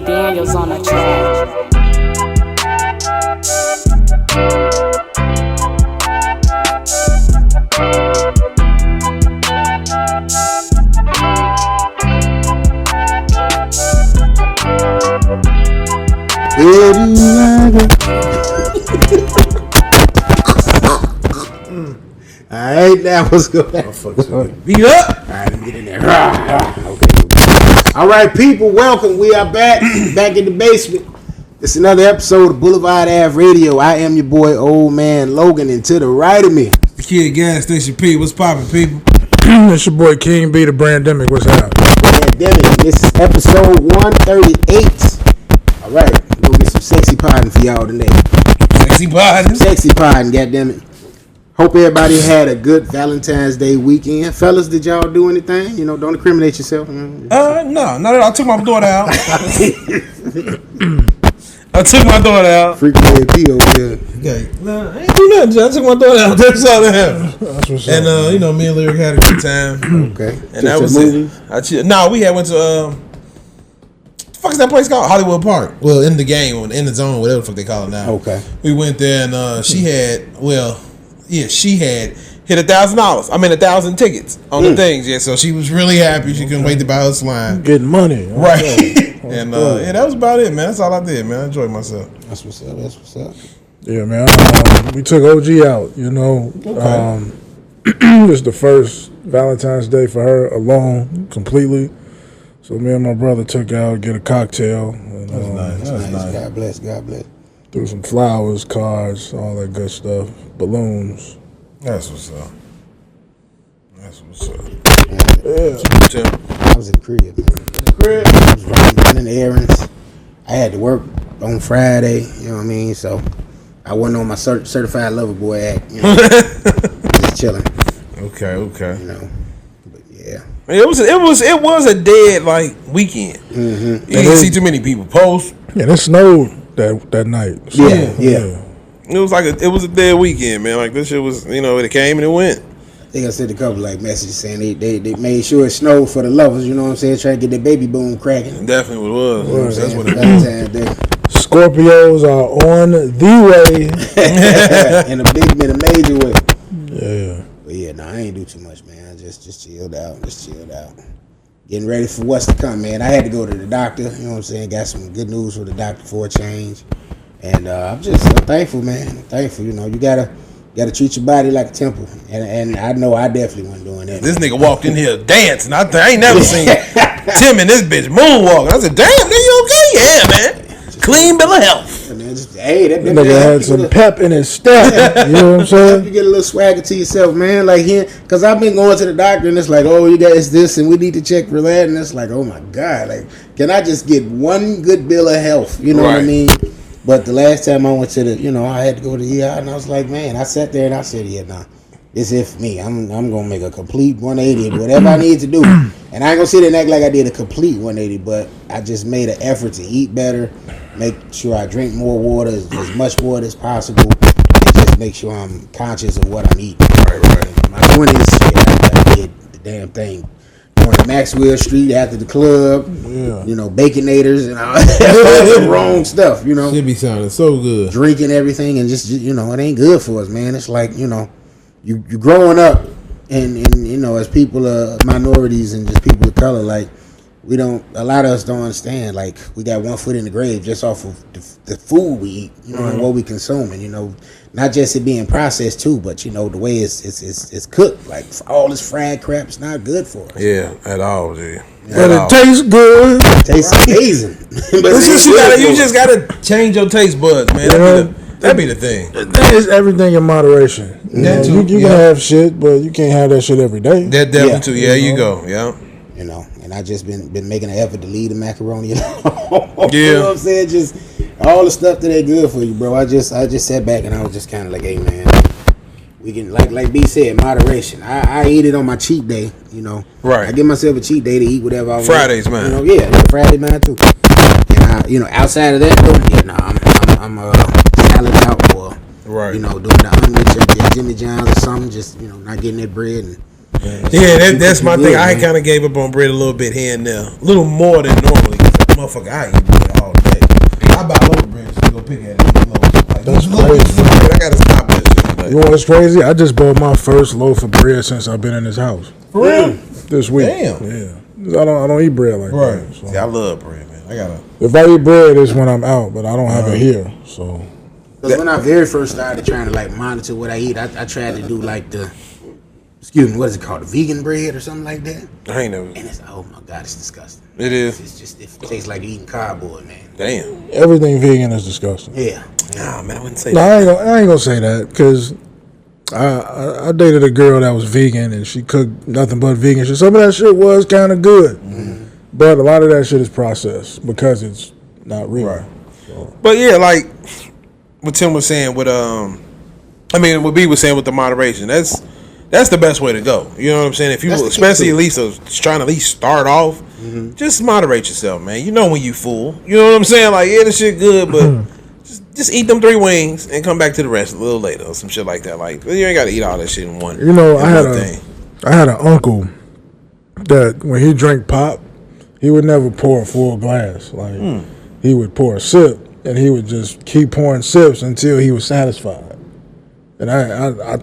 Daniels on the track. Alright, that was good. Beat up. Alright, let me get in there. Okay. Alright, people, welcome. We are back in the basement. It's another episode of BLVDAVE RADIO. I am your boy, Old Man Logan, and to the right of me, The Kid Gas Station P. What's poppin', people? It's your boy King B, the Brandemic. What's up? Brandemic. This is episode 138. Alright, we're gonna get some sexy podding for y'all today. Sexy Poddin. Sexy podding, goddammit. Hope everybody had a good Valentine's Day weekend. Fellas, did y'all do anything? You know, don't incriminate yourself. No, not at all. I took my daughter out. I took my daughter out. Freaking AP over there. Okay. No, I ain't do nothing. I took my daughter out. That's all that happened. That's what's And, up. you know, me and Lyric had a good time. Okay. And that was it. No, we had went to, the fuck is that place called? Hollywood Park. Well, in the game, in the zone, whatever the fuck they call it now. Okay. We went there and she had hit $1,000. I mean, 1,000 tickets on the things. Yeah, so she was really happy. She couldn't wait to buy her slime. Getting money. Right. And yeah, that was about it, man. That's all I did, man. I enjoyed myself. That's what's up. That's what's up. Yeah, man. We took OG out, you know. Okay. It's the first Valentine's Day for her alone, completely. So me and my brother took out, get a cocktail. And, That's nice. That's nice. God bless. God bless. threw some flowers, cards, all that good stuff, balloons. That's what's up. That's what's up. Yeah. I was at the crib, man. I was running errands. I had to work on Friday, you know what I mean? So I wasn't on my certified lover boy act, you know. Just chilling. Okay. You know. But yeah. It was a dead like weekend. Mm-hmm. You didn't see too many people post. Yeah, it snowed that night. So, yeah. It was a dead weekend, man. Like this shit was, you know, it came and it went. I think I sent a couple like messages saying they made sure it snowed for the lovers, you know what I'm saying? Trying to get their baby boom cracking. Definitely what it was. That's what it was. Valentine's Day. Scorpios are on the way. in a major way. Yeah. But yeah, no, I ain't do too much, man. I just chilled out. Getting ready for what's to come, man. I had to go to the doctor, you know what I'm saying? Got some good news with the doctor for a change. And I'm thankful, man. I'm thankful, you know. You gotta treat your body like a temple. And I know I definitely wasn't doing that. This nigga walked in here dancing. I ain't never seen Tim and this bitch moonwalking. I said, damn, nigga, you okay? Yeah, man. Clean bill of health. That nigga had some pep in his step. You know what I'm saying? You get a little swagger to yourself, man. Like here, because I've been going to the doctor and it's like, oh, you got this and we need to check for that. And it's like, oh my God. Like, can I just get one good bill of health? You know what I mean? But the last time I went to I had to go to the ER and I was like, man, I sat there and I said, yeah, nah, this is for me. I'm going to make a complete 180 of whatever I need to do. And I ain't going to sit there and act like I did a complete 180, but I just made an effort to eat better, make sure I drink more water, as much water as possible, and just make sure I'm conscious of what I'm eating. Right. My 20th shit, I did the damn thing. Going to Maxwell Street after the club, Baconators and all the wrong stuff, you know. Should be sounding so good. Drinking everything and just, it ain't good for us, man. It's like, you growing up and as people minorities and just people of color, like, a lot of us don't understand, like, we got one foot in the grave just off of the food we eat, and what we consume, and, not just it being processed too, but, the way it's cooked, like, all this fried crap is not good for us. Yeah, at all, dude. But it tastes good. It tastes amazing. But you just gotta change your taste buds, man. That'd be the thing. It's everything in moderation. You can have shit, but you can't have that shit every day. That definitely too. Yeah, you go. Yeah. And I just been making an effort to leave the macaroni alone. Yeah. You know what I'm saying? Just all the stuff that ain't good for you, bro. I just sat back and I was just kind of like, hey, man, we can, like B said, moderation. I eat it on my cheat day, Right. I give myself a cheat day to eat whatever I want. Fridays, man. Friday, man, too. And outside of that, though, I'm salad out or Right. You know, doing the unrich at Jimmy John's or something, just, you know, not getting that bread. And that's my thing. I kind of gave up on bread a little bit here and there. A little more than normally. Motherfucker, I eat bread all day. I buy loaf of bread just to go pick at it. Like, that's crazy. I gotta stop that shit. Like, you know what's crazy? I just bought my first loaf of bread since I've been in this house. For real? This week. Damn. Yeah. I don't eat bread like that. So. See, I love bread, man. I gotta. If I eat bread, it's when I'm out, but I don't have it here. So. Because when I very first started trying to like monitor what I eat, I tried to do like the, excuse me, what is it called, the vegan bread or something like that. I ain't never. And it's, oh my God, it's disgusting. It is. It's just, it tastes like eating cardboard, man. Damn. Everything vegan is disgusting. Yeah. Nah, man, I wouldn't say No, that. I ain't gonna say that because I dated a girl that was vegan and she cooked nothing but vegan shit. Some of that shit was kind of good, but a lot of that shit is processed because it's not real. Right. So. But yeah, like what Tim was saying with what B was saying with the moderation, that's the best way to go. You know what I'm saying? If you, especially at least trying to at least start off, just moderate yourself, man. You know when you full. You know what I'm saying? Like, yeah, this shit good, but just eat them 3 wings and come back to the rest a little later or some shit like that. Like, you ain't got to eat all that shit in one. You know, I had an uncle that when he drank pop, he would never pour a full glass. Like, he would pour a sip and he would just keep pouring sips until he was satisfied. And I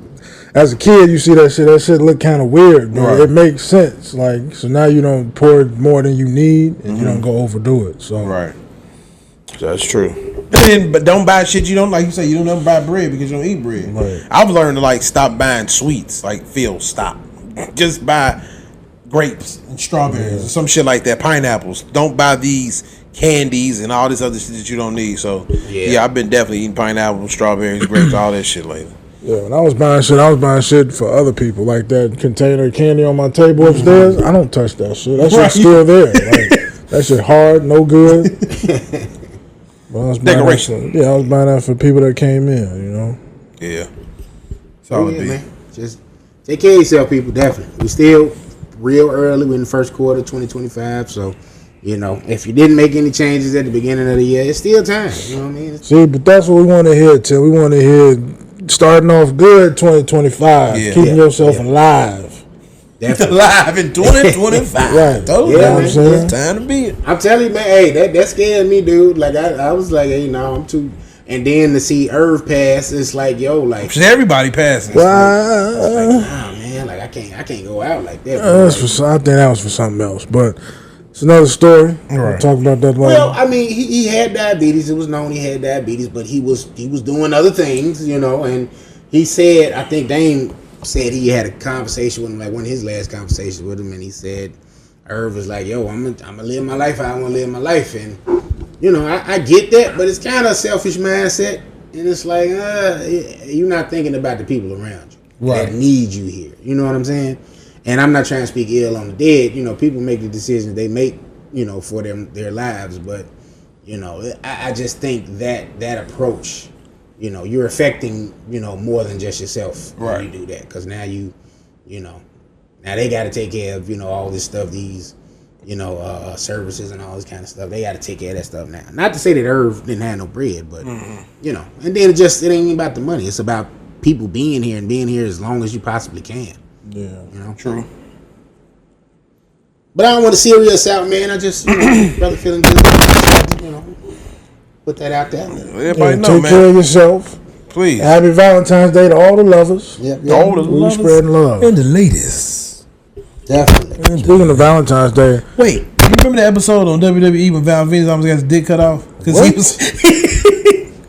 as a kid, you see that shit look kind of weird, but it makes sense. Like, so now you don't pour more than you need and you don't go overdo it. So that's true. But don't buy shit you don't like. You say you don't ever buy bread because you don't eat bread. Right. I've learned to like stop buying sweets. Like, stop. Just buy grapes and strawberries or some shit like that. Pineapples. Don't buy these candies and all this other shit that you don't need. So yeah, I've been definitely eating pineapples, strawberries, grapes, all that shit lately. Yeah, when I was buying shit for other people. Like that container of candy on my table upstairs. I don't touch that shit. That shit's still there. Like, that shit hard, no good. But I was decoration. I was buying that for people that came in, you know. Yeah. That's all it be. Man. Just take care of yourself, people. Definitely. We still real early. We're in the first quarter, 2025. So, you know, if you didn't make any changes at the beginning of the year, it's still time. You know what I mean? See, but that's what we want to hear, Tim. We want to hear starting off good 2025. Keeping yourself alive. Definitely. Alive in 2025. Right. Totally. Yeah, It's time to be it. I'm telling you, man, hey, that scared me, dude. Like, I was like, hey, no, I'm too. And then to see IRV pass, it's like, yo, like. Everybody passes. Like, nah, man, like, I can't go out like that. I think that was for something else, but it's another story. We'll talk about that later. Well, I mean, he had diabetes. It was known he had diabetes, but he was doing other things, you know. And he said, I think Dame said he had a conversation with him, like one of his last conversations with him, and he said, IRV was like, yo, I'm gonna live my life how I want to live my life. And you know, I get that, but it's kind of a selfish mindset, and it's like, you're not thinking about the people around you that need you here. You know what I'm saying? And I'm not trying to speak ill on the dead. You know, people make the decisions they make, you know, for their lives. But, you know, I just think that approach, you know, you're affecting, you know, more than just yourself when you do that. Because now you know, now they got to take care of, you know, all this stuff, these, you know, services and all this kind of stuff. They got to take care of that stuff now. Not to say that IRV didn't have no bread, but, you know, and then it ain't even about the money. It's about people being here and being here as long as you possibly can. Yeah, you know, true. But I don't want to serious out, man. I just, you know, brother feeling good. You know, put that out there. Everybody know, take man. care of yourself. Please. Happy Valentine's Day to all the lovers. All the lovers. Spreading love. And the ladies. Definitely. Speaking of Valentine's Day. Wait, you remember the episode on WWE when Valentine almost got his dick cut off? Because he was...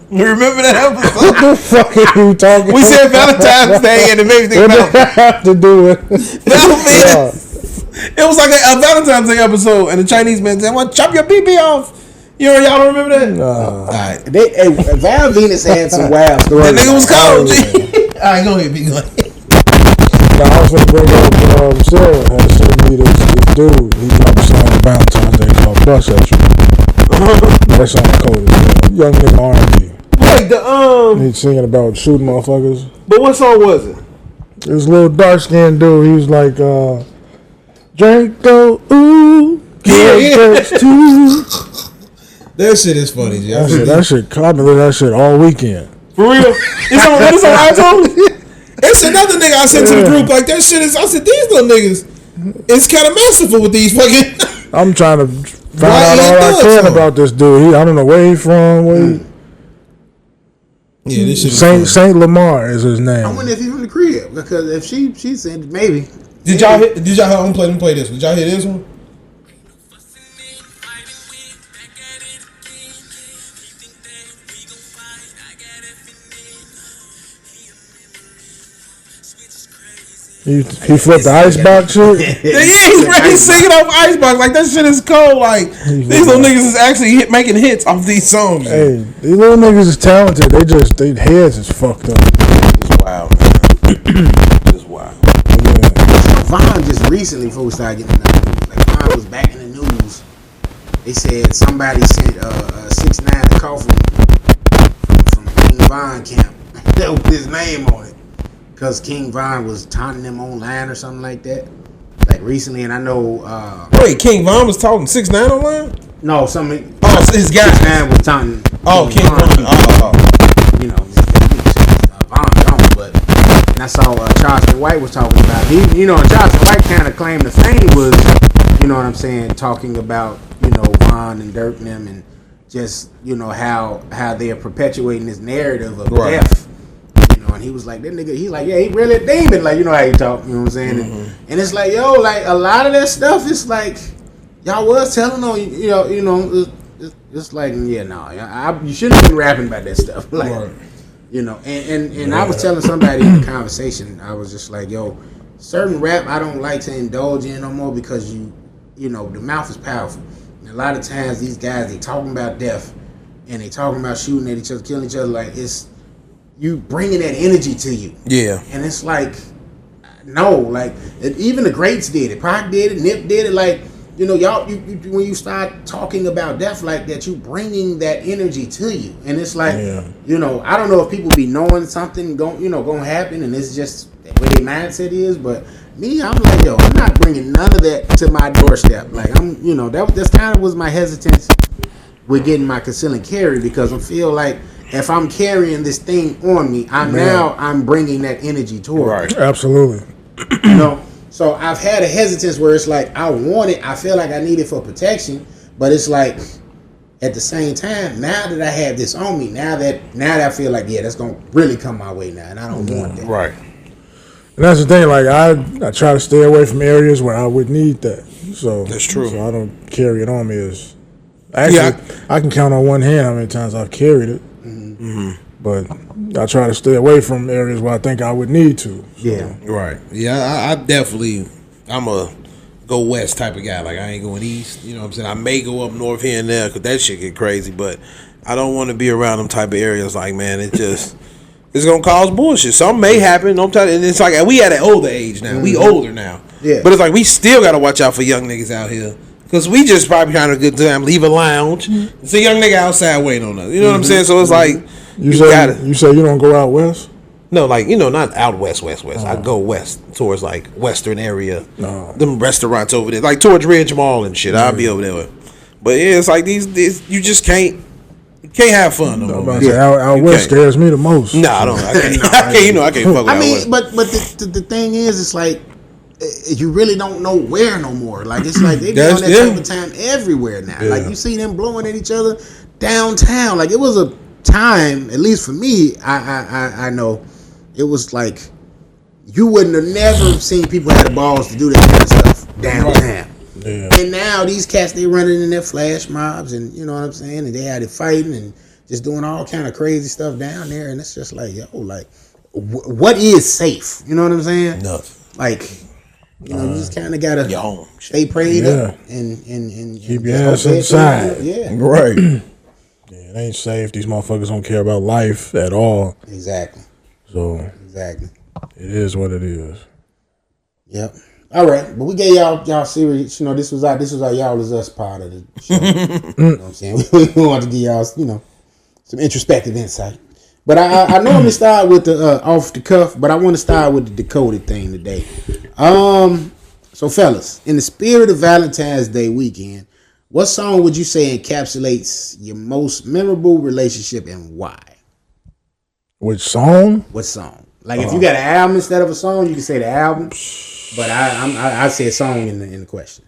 You remember that episode? What the fuck are you talking about? We said Valentine's Day and it made me think about... What does that have to do with... It was like a Valentine's Day episode and the Chinese man said, I want to chop your pee-pee off. Y'all don't remember that? No. Alright. Val Venus had some wild stories. That nigga was cold, G. Alright, go ahead, be good. Now, I was going to bring up Sarah had sent me this dude. He dropped a song on Valentine's Day called Bus at You. That song cold as hell. Young nigga R&B. Wait, He's singing about shooting motherfuckers. But what song was it? It was a little dark skinned dude. He was like, Draco, ooh, yeah. Too. That shit is funny, G. That shit, I've been listening to that shit all weekend. For real? It's on iTunes? It's another nigga I sent to the group like that shit is. I said these little niggas. It's kind of masterful with these fucking. I'm trying to find out all I can about this dude. I don't know where he from. Yeah, this shit. Saint Lamar is his name. I wonder if he's from the crib because if she said maybe. Did y'all let me play this? Did y'all hear this one? He flipped the icebox shit? He's singing off icebox. Like, that shit is cold. Like, these little niggas is actually making hits off these songs. Hey, these little niggas is talented. Their heads is fucked up. It's wild, man. It's wild. Yeah. Von just recently, before we started getting in the news, like Von was back in the news. They said somebody sent 6ix9ine a call from King Von camp. That was his name on it. Because King Von was taunting them online or something like that. Like recently, and I know... Wait, King Von was talking 6ix9ine online? No, something... Oh, so his guy. 6ix9ine was taunting... King Von. Oh. You know, Von gone, but... And I saw Charleston White was talking about... Charleston White kind of claimed the fame was, you know what I'm saying, talking about, Von and Dirk and them and just, how they're perpetuating this narrative of death. And he was like, that nigga, he's like, yeah, he really a demon. Like, you know how he talk, you know what I'm saying? Mm-hmm. And it's like, yo, like, a lot of that stuff, it's like, y'all was telling on, it's like, yeah, no, you shouldn't have been rapping about that stuff. Like, right. And I was telling somebody in the conversation, I was just like, yo, certain rap I don't like to indulge in no more because the mouth is powerful. And a lot of times these guys, they talking about death and they talking about shooting at each other, killing each other, like, it's, you bringing that energy to you. Yeah. And it's like, no, like, even the greats did it. Pac did it, Nip did it. Like, y'all, when you start talking about death like that, you bringing that energy to you. And it's like, I don't know if people be knowing something gonna happen and it's just the way their mindset is, but me, I'm like, yo, I'm not bringing none of that to my doorstep. Like, that's kind of was my hesitance with getting my conceal and carry because I feel like if I'm carrying this thing on me, I'm bringing that energy toward me. Absolutely. So I've had a hesitance where it's like I want it, I feel like I need it for protection, but it's like at the same time, now that I have this on me, now that I feel like that's gonna really come my way now, and I don't want that. Right. And that's the thing. Like I try to stay away from areas where I would need that. So that's true. So I don't carry it on me as. Actually, I can count on one hand how many times I've carried it. Mm-hmm. But I try to stay away from areas where I think I would need to. So. Yeah. Right. Yeah, I definitely, I'm a go west type of guy. Like, I ain't going east. You know what I'm saying? I may go up north here and there because that shit get crazy. But I don't want to be around them type of areas. Like, man, it's going to cause bullshit. Something may happen. And it's like, we at an older age now. Mm-hmm. We older now. Yeah. But it's like, we still got to watch out for young niggas out here. Because we just probably trying to good time, leave a lounge. It's a young nigga outside waiting on us. You know what I'm saying? So it's like, you say you don't go out west? No, like, not out west. I go west towards like western area. Them restaurants over there, like towards Ridge Mall and shit. I'll be over there. But yeah, it's like these you just can't have fun no more. Out west scares me the most. No, I don't. I can't. I can't fuck with out west. But the thing is, it's like you really don't know where no more. Like it's like they be on that type of time everywhere now. Yeah. Like you see them blowing at each other downtown. Like it was a time, at least for me, I know it was like you wouldn't have never seen people have the balls to do that kind of stuff downtown. Yeah. And now these cats, they running in their flash mobs and you know what I'm saying, and they had it fighting and just doing all kind of crazy stuff down there, and it's just like, yo, like what is safe? You know what I'm saying? Nothing. Like, you know, you just kind of gotta stay prayed up and keep your ass inside. Yeah, right. Yeah, it ain't safe. These motherfuckers don't care about life at all. Exactly. So exactly, it is what it is. Yep. All right, but we gave y'all serious. You know, this was our y'all is us part of the show. You know what I'm saying? We want to give y'all, some introspective insight. But I normally start with the off the cuff, but I want to start with the decoded thing today. So fellas, in the spirit of Valentine's Day weekend, what song would you say encapsulates your most memorable relationship and why? Which song? What song? Like if you got an album instead of a song, you can say the album. But I said song in the question.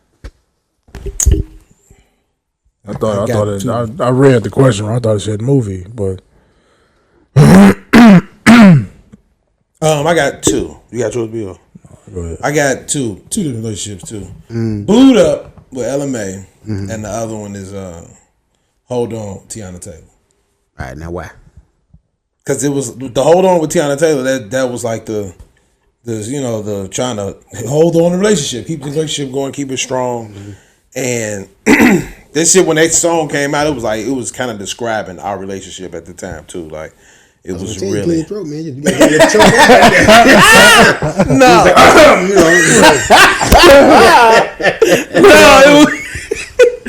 I read the question. I thought it said movie, but I got two. You got yours, Bill? Go ahead. I got two different relationships too. Booed Up with LMA, and the other one is Hold On, Tiana Taylor. All right, now why? Because it was the Hold On with Tiana Taylor. That was like the trying to hold on the relationship, keep the relationship going, keep it strong, and this shit when that song came out, it was kind of describing our relationship at the time too, like. It was really throat, man. You gotta get your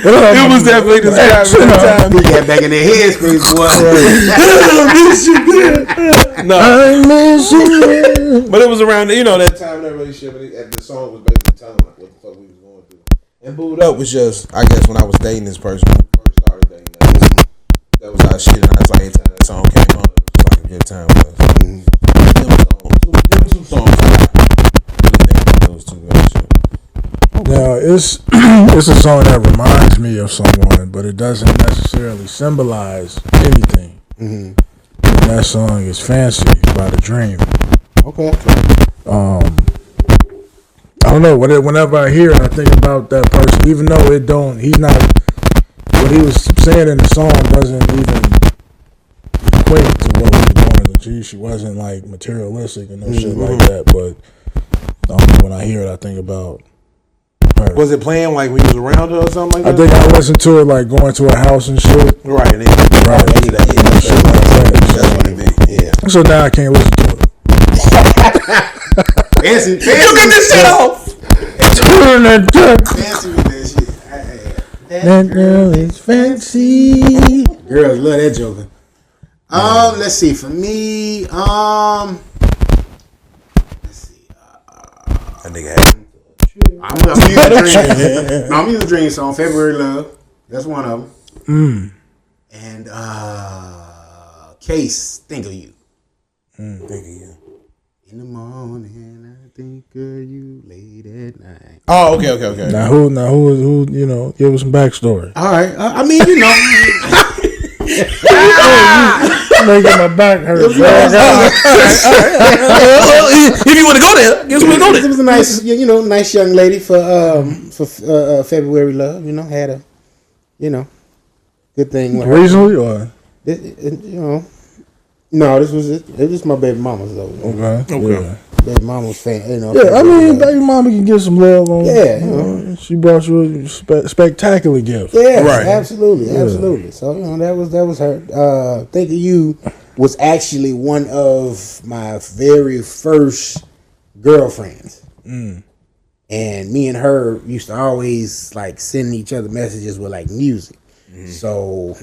no, it was definitely describing at the time. You got back in their headspace, boy. No, I miss you. But it was around that time in that relationship, and the song was basically telling like what the fuck we was going through. And Booed Up was just, I guess, when I was dating this person, when we first started dating, that was our shit, and I was like, every time that song came on, it was like a good time with us. Them two songs I really think about those two relationships. Now it's a song that reminds me of someone, but it doesn't necessarily symbolize anything. And that song is "Fancy" by The Dream. Okay. I don't know. Whenever I hear it, I think about that person, even though he's not. What he was saying in the song doesn't even equate to what we were going. She wasn't like materialistic and no shit like that. But when I hear it, I think about her. Was it playing like when you was around her or something like I that? think I listened to it like going to a house and shit. Right. Shit like that. That's what it meant. Yeah. So now I can't listen to it. Fancy. You get this shit off. Turn it up. Fancy with that shit. That girl is fancy. Girls love that joker. Let's see. For me, let's see. That nigga had. I'm gonna use the Dream. I'm gonna use the Dream song. February Love. That's one of them. And Case, Think of You. Think of You. In the morning, I think of you late at night. Oh, okay. Now who? Give us some backstory. All right. I mean, Making my back hurt. If you want to go there, guess we'll go there. It was a nice, nice young lady for February Love. Had a, good thing with her. Recently or? No, this was it. It was my baby mama's though. Okay. Yeah. Baby mama's fan. Yeah, I mean, baby mama can get some love on. Yeah, she brought you a spectacular gift. Yeah, right. Absolutely. So that was her. Think of You was actually one of my very first girlfriends, and me and her used to always like send each other messages with like music. So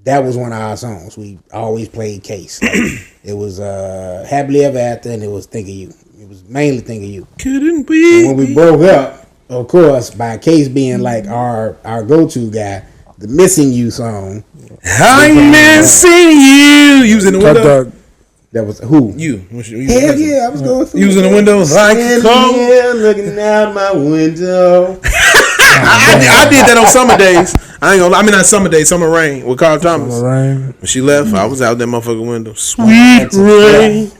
that was one of our songs. We always played Case. Like, it was Happily Ever After, and it was Think of You. It was mainly Think of You. Couldn't be. And when we broke up, of course, by Case being like our go-to guy, the Missing You song. I'm missing you. You was in the window. That was who? You. Hell yeah, I was going through. You was in the window like looking out my window. I did that on summer days. I ain't gonna. I mean, not summer days, summer rain with Carl Thomas. Rain. When she left, I was out that motherfucking window. Sweet rain.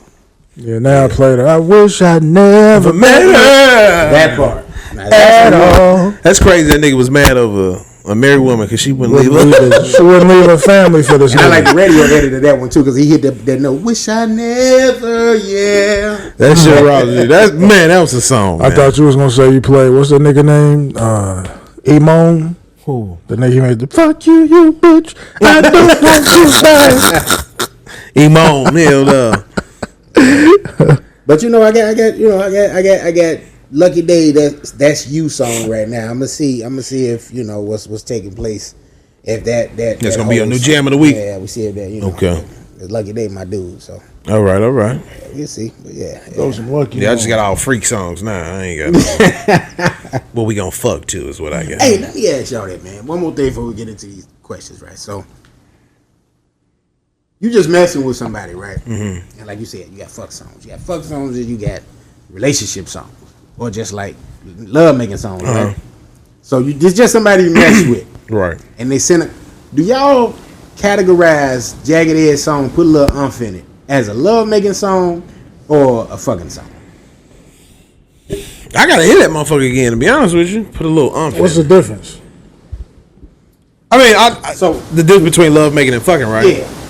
Yeah, now I played it. I wish I never met her. That part. At all. That's crazy. That nigga was mad over a married woman because she wouldn't leave her. She wouldn't leave her family for this. I like the radio edit of that one too because he hit that note. Wish I never, yeah. That shit raw. That was a song. I thought you was gonna say you played. What's that nigga name? Emon. Who? The nigga made the fuck you bitch. I don't want you back. Emon, hell no. But I got Lucky Day. That's You song right now. I'm gonna see if what's taking place. If that That's gonna be a new jam of the week. Yeah, we see if that Okay. Lucky Day, my dude. So All right. we'll see. But yeah. Some lucky. Yeah, I just got all freak songs now. I ain't got. What we gonna fuck to is what I got. Hey, let me ask y'all that, man. One more thing before we get into these questions, right? So, you just messing with somebody, right? Mm-hmm. And like you said, you got fuck songs. You got fuck songs and you got relationship songs. Or just like love making songs, right? So it's just somebody you mess with. Right. And they send it. Do y'all categorize Jagged Edge song, put a little umph in it, as a love making song or a fucking song? I gotta hear that motherfucker again, to be honest with you. Put a little umph in it. What's the difference? I mean, so the difference between love making and fucking, right? Yeah.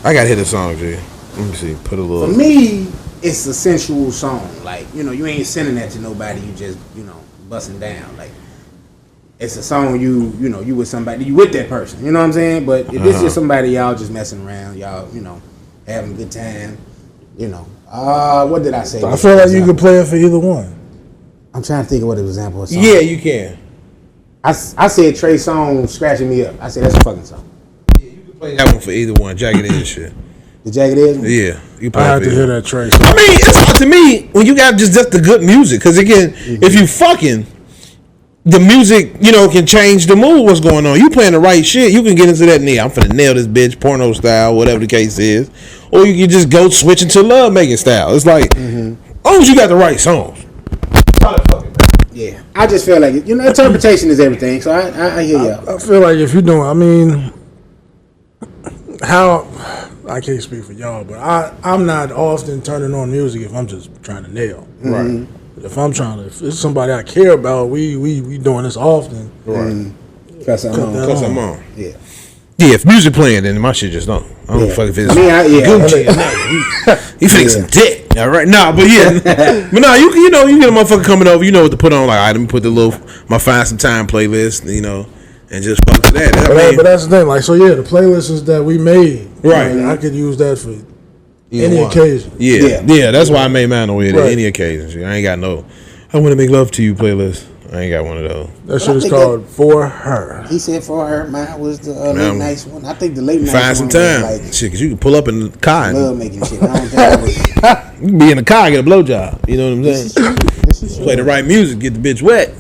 I gotta hear the song, G. Let me see. Put a little. For me, it's a sensual song. Like, you know, you ain't sending that to nobody. You just, you know, busting down. Like, it's a song you know, you with somebody, you with that person. You know what I'm saying? But if it's just somebody y'all just messing around, y'all, you know, having a good time, you know. What did I say? I feel like you could play it for either one. I'm trying to think of what example of song. Yeah, you can. I said Trey Songz Scratching Me Up. I said that's a fucking song. Yeah, you can play that one for either one. Jagged Edge shit. The Jagged Edge one? Yeah, you play I it have for to either. hear that Trey. I mean, it's hard to me when you got just the good music. Because again, if you fucking, the music, you know, can change the mood. What's going on? You playing the right shit, you can get into that. I'm finna nail this bitch, porno style, whatever the case is. Or you can just go switch into love making style. It's like, as long as you got the right songs. Yeah, I just feel like, you know, interpretation is everything. So I hear y'all. I feel like if you're doing, I mean, how, I can't speak for y'all, but I'm not often turning on music if I'm just trying to nail. Right. If I'm trying to, if it's somebody I care about, we doing this often. Right. Cause I'm on. Yeah. Yeah, if music playing, then my shit just don't. I don't fuck if it's Gucci. He finna some dick. All right, nah, but yeah, but nah, you know, you get a motherfucker coming over, you know what to put on. Like, all right, let me put the little my Find Some Time playlist, you know, and just fuck to that. But that's the thing. Like, so yeah, the playlists that we made, right? I could use that for any occasion. Yeah, that's why I made mine on any occasion. I ain't got no I want to make love to you playlist. I ain't got one of those. That shit is called For Her. He said For Her. Mine was the late night one. I think the late night Find Some Time. Like, shit, cause you can pull up in the car and love making shit. I don't think that was, you can be in the car and get a blowjob. You know what I'm saying? Play the right music, get the bitch wet.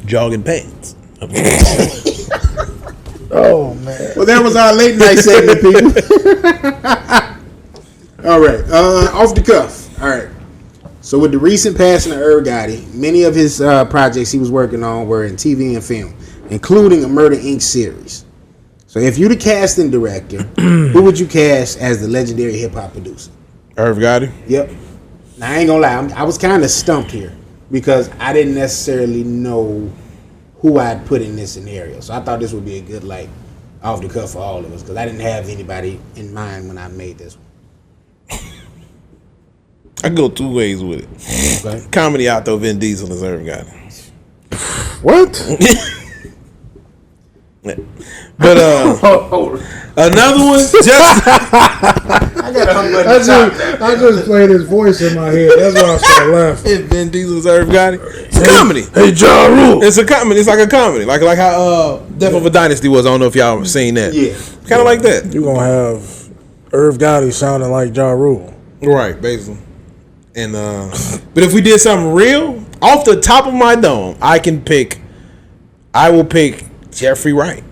Jogging pants. Oh man. Well, that was our late night segment, people. All right, off the cuff. All right. So with the recent passing of IRV Gotti, many of his projects he was working on were in TV and film, including a Murder Inc. series. So if you're the casting director, who would you cast as the legendary hip hop producer? IRV Gotti? Yep. Now I ain't gonna lie, I was kind of stumped here because I didn't necessarily know who I'd put in this scenario. So I thought this would be a good, like, off the cuff for all of us because I didn't have anybody in mind when I made this one. I go two ways with it. Okay. Comedy, I throw Vin Diesel as IRV Gotti. What? But another one, just I just played his voice in my head. That's why I started laughing. if Vin Diesel's IRV Gotti. It's a comedy. Hey, Ja Rule. It's a comedy. It's like a comedy, like how Death of a Dynasty was. I don't know if y'all seen that. Yeah. Kind of like that. You gonna have IRV Gotti sounding like Ja Rule. Right, basically. And but if we did something real, off the top of my dome, I will pick Jeffrey Wright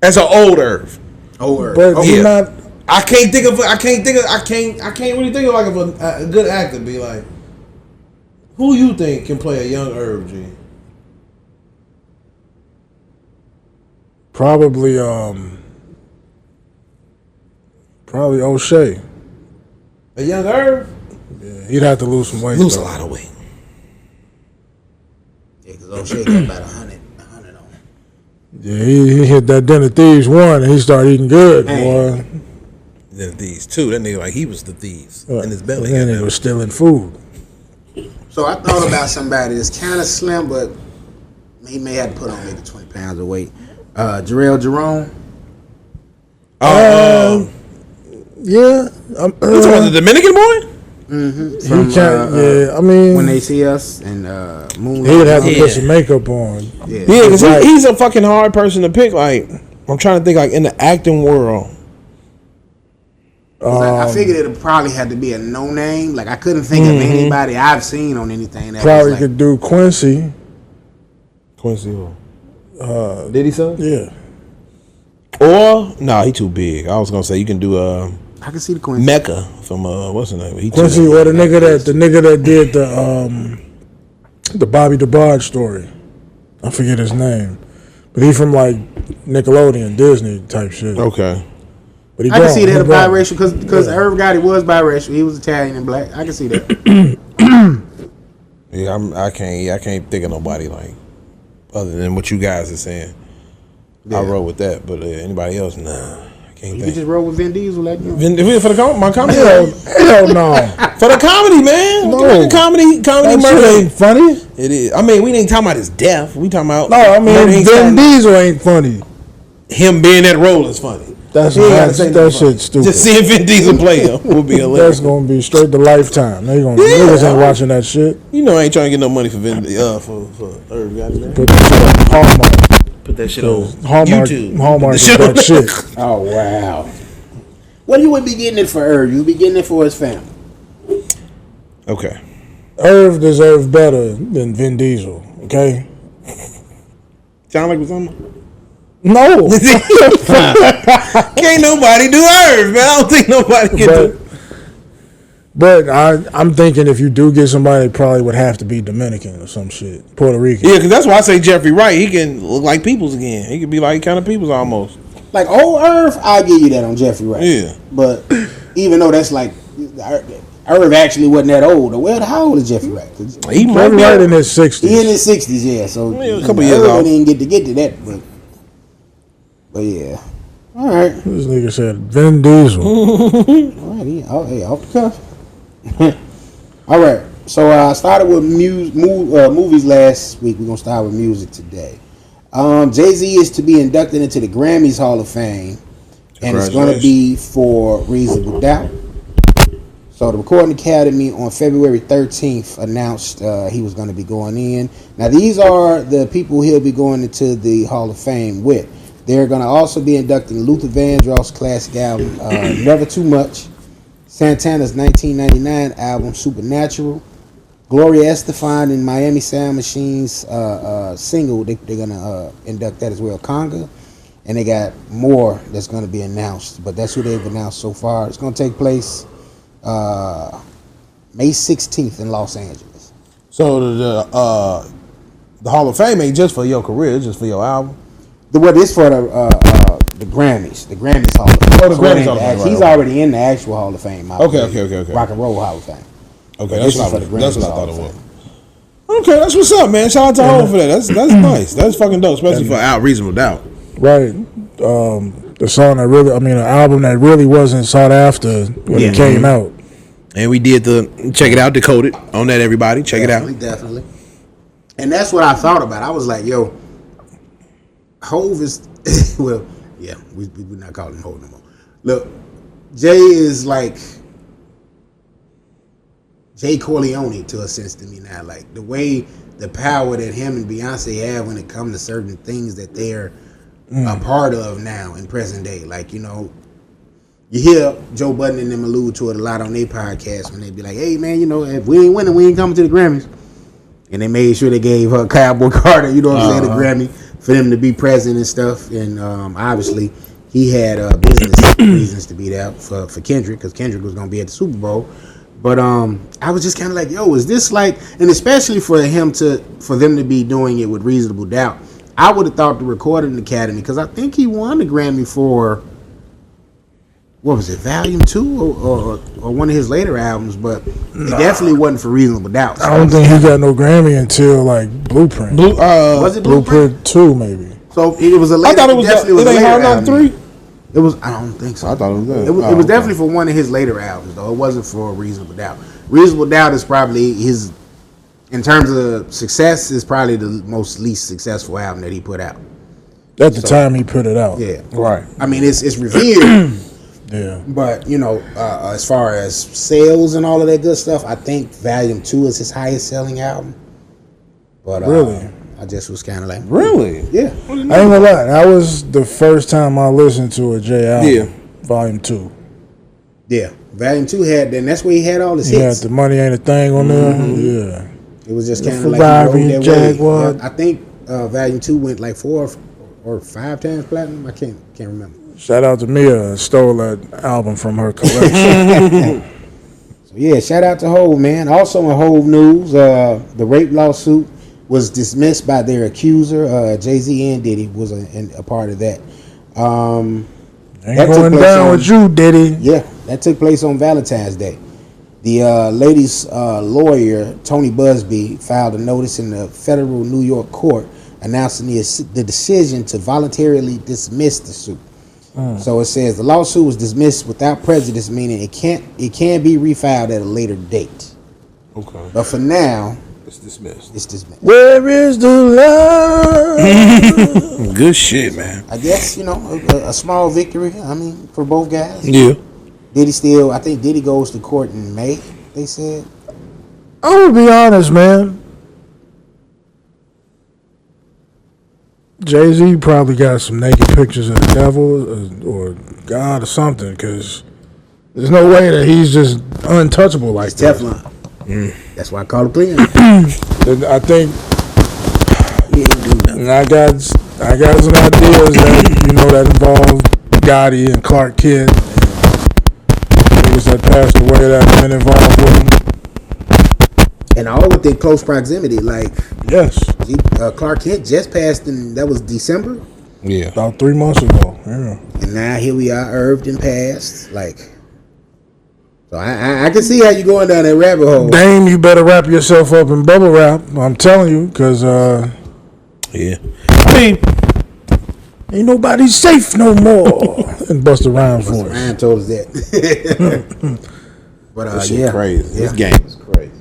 as an old IRV. But he's not. I can't really think of like a good actor. Be like, who you think can play a young IRV? G? Probably O'Shea. A young IRV? Yeah, he'd have to lose some weight. Lose a lot of weight. Yeah, because O'Shea got about 100 on him. Yeah, he hit that Den of Thieves 1 and he started eating good, boy. Den of Thieves 2, that nigga like he was the thieves in his belly. And he was stealing food. So I thought about somebody that's kind of slim, but he may have to put on maybe 20 pounds of weight. Jarrell Jerome. Yeah. You talking about the Dominican boy? Mm-hmm. He can't, yeah, I mean. When They See Us and Moonlight. He would have to put some makeup on. Yeah, because he's a fucking hard person to pick. Like, I'm trying to think, like, in the acting world. I figured it probably had to be a no name. Like, I couldn't think of anybody I've seen on anything that probably was like, could do Quincy. Quincy who? Diddy son? Yeah. Or no, he too big. I was gonna say you can do I can see the Quincy. Mecca from what's the name? Quincy or the nigga that did the Bobby DeBarge story. I forget his name, but he from like Nickelodeon, Disney type shit. Okay. But I can see that biracial because Irv Gotti was biracial. He was Italian and black. I can see that. Yeah, I can't think of nobody like other than what you guys are saying. Yeah. I roll with that, but anybody else, nah, I can't. You just roll with Vin Diesel, like you. For my comedy. Hell no. For the comedy, man. No. Comedy that murder shit ain't funny. It is. I mean, we ain't talking about his death. We talking about Vin Diesel ain't funny. Him being that role is funny. That shit's stupid. Just seeing Vin Diesel play him will be hilarious. That's gonna be straight to Lifetime. Niggas ain't watching that shit. You know, I ain't trying to get no money for Vin for Irv Gotti. Put that shit on Hallmark. Put that shit on Hallmark. YouTube. Hallmark is that shit. Oh wow. Well, you would be getting it for Irv. You would be getting it for his family. Okay. Irv deserves better than Vin Diesel. Okay. Sound like something? No. Can't nobody do Irv, man. I don't think nobody can do. But I'm thinking if you do get somebody, it probably would have to be Dominican or some shit. Puerto Rican. Yeah, because that's why I say Jeffrey Wright. He can look like Peoples again. He could be like kind of Peoples almost. Like old Irv, I'll give you that on Jeffrey Wright. Yeah. But even though that's like Irv actually wasn't that old. Well, how old is Jeffrey Wright? He might be right in his 60s. He in his 60s, yeah. So a couple years old. Didn't get to that, but yeah. All right. This nigga said Vin Diesel. All right, off the cuff. All right. So I started with movies last week. We're gonna start with music today. Jay-Z is to be inducted into the Grammys Hall of Fame, and it's going to be for Reasonable Doubt. So the Recording Academy on February 13th announced he was going to be going in. Now these are the people he'll be going into the Hall of Fame with. They're going to also be inducting Luther Vandross's classic album, Never Too Much, Santana's 1999 album, Supernatural, Gloria Estefan and Miami Sound Machine's single, they're going to induct that as well, Conga. And they got more that's going to be announced, but that's who they've announced so far. It's going to take place May 16th in Los Angeles. So the Hall of Fame ain't just for your career, it's just for your album? What is for the Grammys. The Grammys Hall of Fame. Oh, the Grammys Hall of Fame. He's already in the actual Hall of Fame. Okay. Rock and Roll Hall of Fame. Okay, that's what I thought it was. Fame. Okay, that's what's up, man. Shout out to Hov for that. That's nice. That's fucking dope, especially for Out Reasonable Doubt. Right. The song that really, an album that really wasn't sought after when it came out. And we did check it out, decode it on that, everybody. Check it out. Definitely. And that's what I thought about. I was like, yo, Hov is, well, yeah, we're not calling him Hov no more. Look, Jay is like Jay Corleone to a sense to me now. Like the way, the power that him and Beyonce have when it comes to certain things that they're a part of now in present day. Like, you know, you hear Joe Budden and them allude to it a lot on their podcast when they be like, hey man, you know, if we ain't winning, we ain't coming to the Grammys. And they made sure they gave her Cowboy Carter, you know what I'm saying, the Grammy for them to be present and stuff. And obviously he had business reasons to be there for Kendrick, because Kendrick was going to be at the Super Bowl. But I was just kind of like, yo, is this like, and especially for them to be doing it with Reasonable Doubt, I would have thought the Recording Academy, because I think he won the Grammy for, what was it, Volume 2 or one of his later albums, but it definitely wasn't for Reasonable Doubt. So I don't think he got no Grammy until like Blueprint. Was it Blueprint 2 maybe? So it was a later. I thought it was Hard Knock 3. It was. I don't think so. I thought it was that. It was definitely for one of his later albums, though. It wasn't for Reasonable Doubt. Reasonable Doubt is probably his, in terms of success, is probably the least successful album that he put out. At the time he put it out. Yeah. Right. I mean, it's revered. Yeah. But, you know, as far as sales and all of that good stuff, I think Volume 2 is his highest selling album. But really? I just was kind of like, really? Yeah. I ain't gonna lie. That was the first time I listened to a J album. Yeah. Volume 2. Yeah. Volume 2 had, and that's where he had all his He hits. had The Money Ain't a Thing on there. Yeah. It was just kind of The like Ferrari he rode that Jaguar. wave. I think Volume 2 went like 4 or 5 times platinum. I can't remember. Shout out to Mia, stole that album from her collection. So yeah, shout out to Hove, man. Also in Hove news, the rape lawsuit was dismissed by their accuser. Jay-Z and Diddy was a part of that. Ain't going down with you, Diddy. Yeah, that took place on Valentine's Day. The lady's lawyer, Tony Busby, filed a notice in the federal New York court announcing the decision to voluntarily dismiss the suit. So it says the lawsuit was dismissed without prejudice, meaning it can be refiled at a later date. Okay. But for now, It's dismissed. Where is the love? Good shit, man. I guess, a small victory, for both guys. Yeah. I think Diddy goes to court in May, they said. I'm gonna be honest, man. Jay-Z probably got some naked pictures of the devil or God or something, because there's no way that he's just untouchable like that. Teflon. That's why I call it clean. I think, and I got some ideas that involve Gotti and Clark Kent, and niggas that passed away that have been involved with him. And all within close proximity. Like, yes, Clark Kent just passed, and that was December. Yeah. About 3 months ago. Yeah. And now here we are, Irved and passed. Like, so I can see how you going down that rabbit hole. Dame, you better wrap yourself up in bubble wrap. I'm telling you, because yeah. I mean, ain't nobody safe no more. And Busta Rhymes voice. Ryan told us that. But this shit crazy. Yeah. This game is crazy.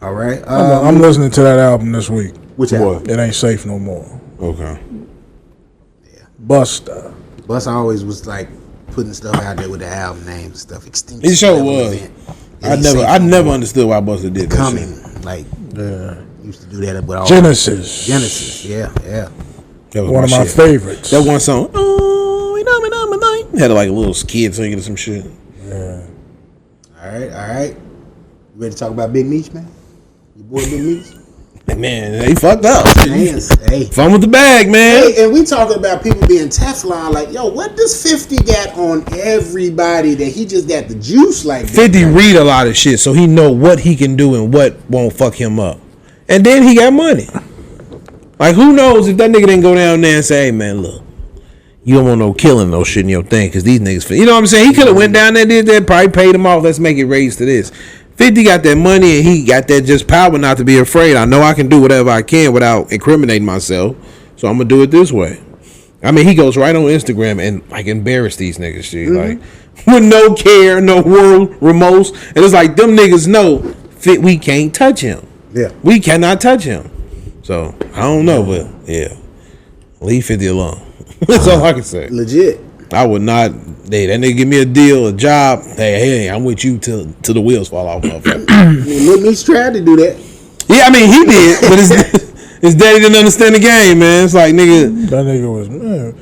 All right. I'm listening to that album this week. Which album? It Ain't Safe No More. Okay. Yeah. Busta always was like putting stuff out there with the album names and stuff. Extinction. It sure was. I never understood why Busta did that. Coming, like, used to do that with all Genesis, yeah. That was one of my favorites. That one song. Oh, you know me, had like a little kid singing or some shit. Yeah. All right. You ready to talk about Big Meech, man? Your boy Big Meech. Man, they fucked up. Hey. Fun with the bag, man. Hey, and we talking about people being Teflon. Like, yo, what does 50 got on everybody that he just got the juice like that? 50 read a lot of shit, so he know what he can do and what won't fuck him up. And then he got money. Like, who knows if that nigga didn't go down there and say, hey, man, look, you don't want no killing no shit in your thing, because these niggas, you know what I'm saying? He could have went down there and did that, probably paid him off. Let's make it raise to this. 50 got that money, and he got that just power not to be afraid. I know I can do whatever I can without incriminating myself, so I'm going to do it this way. I mean, he goes right on Instagram and, like, embarrass these niggas, shit. Like, with no care, no world remorse. And it's like, them niggas know we can't touch him. Yeah. We cannot touch him. So, I don't know, but, yeah. Leave 50 alone. That's all I can say. Legit. I would not. Hey, that nigga give me a deal, a job. Hey, I'm with you till the wheels fall off, motherfucker. Lil Meech tried to do that. Yeah, I mean, he did, but his daddy didn't understand the game, man. It's like, nigga. That nigga was, man,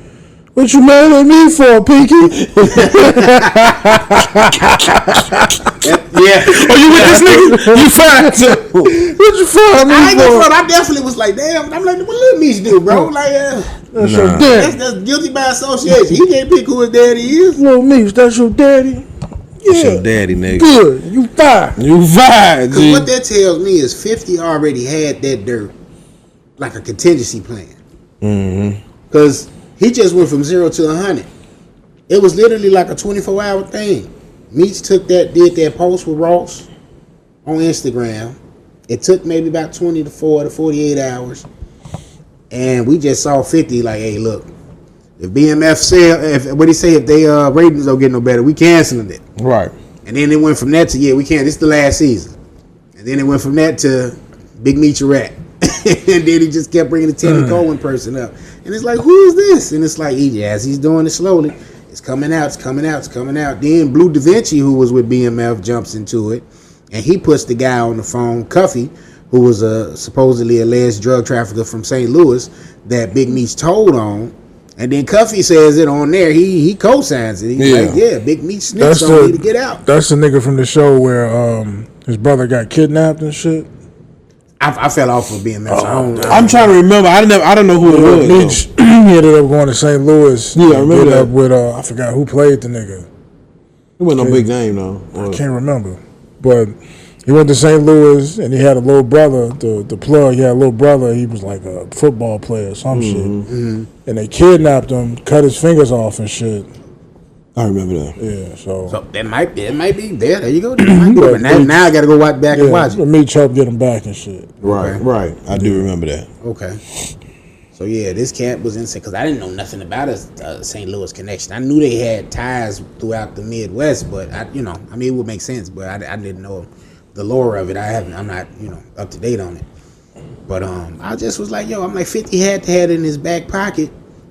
what you mad at me for, Pinky? Yeah. Oh, you with this nigga? You fine, too. What you fired me I ain't gonna for? front. I definitely was like, damn. I'm like, what Lil Meech do, bro? Like, That's your daddy. that's guilty by association. He can't pick who his daddy is. Lil Meech, that's your daddy? It's your daddy, nigga. Good. You fired. You fine, Because G. what that tells me is 50 already had that dirt, like a contingency plan. Because he just went from 0 to 100. It was literally like a 24-hour thing. Meech did that post with Ross on Instagram. It took maybe about 24 to 48 hours. And we just saw 50 like, hey, look, if BMF if they ratings don't get no better, we canceling it. Right. And then it went from that to, we can't, this is the last season. And then it went from that to Big Meech a rat. And then he just kept bringing the Timmy Cohen person up. And it's like, who is this? And it's like, he's doing it slowly. It's coming out. Then Blue Da Vinci, who was with BMF, jumps into it. And he puts the guy on the phone, Cuffy, who was a supposedly alleged drug trafficker from St. Louis that Big Meech told on. And then Cuffy says it on there. He co-signs it. He's like, Big Meech snitched on me to get out. That's the nigga from the show where his brother got kidnapped and shit. I fell off of BMF. I'm trying to remember. I don't know who it was. Meech, he ended up going to St. Louis. Yeah, I remember that. Up with I forgot who played the nigga. It wasn't no big name though. I can't remember, but he went to St. Louis and he had a little brother. The plug, he had a little brother. He was like a football player, or some shit. And they kidnapped him, cut his fingers off and shit. I remember that. Yeah, so that might be there. There you go. But now I got to go back and watch it. Meech helped get him back and shit. Right. I do remember that. Okay. So yeah, this camp was insane because I didn't know nothing about a St. Louis connection. I knew they had ties throughout the Midwest, but it would make sense, but I didn't know the lore of it. I'm not up to date on it. But I just was like, I'm like 50 had to have it in his back pocket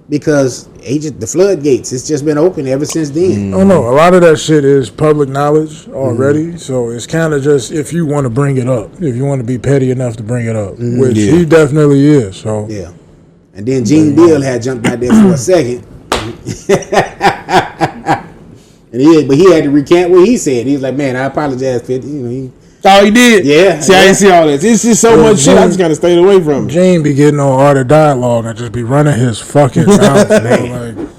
because the floodgates. It's just been open ever since then. Oh no, a lot of that shit is public knowledge already. So it's kind of just if you want to bring it up, if you want to be petty enough to bring it up, which he definitely is. So yeah. And then Gene Bill had jumped out there for a second. But he had to recant what he said. He was like, man, I apologize, 50. Oh, he did? Yeah. See, I didn't see all this. It's just so much shit. I just got to stay away from it. Gene be getting on Art of Dialogue and just be running his fucking mouth. Man.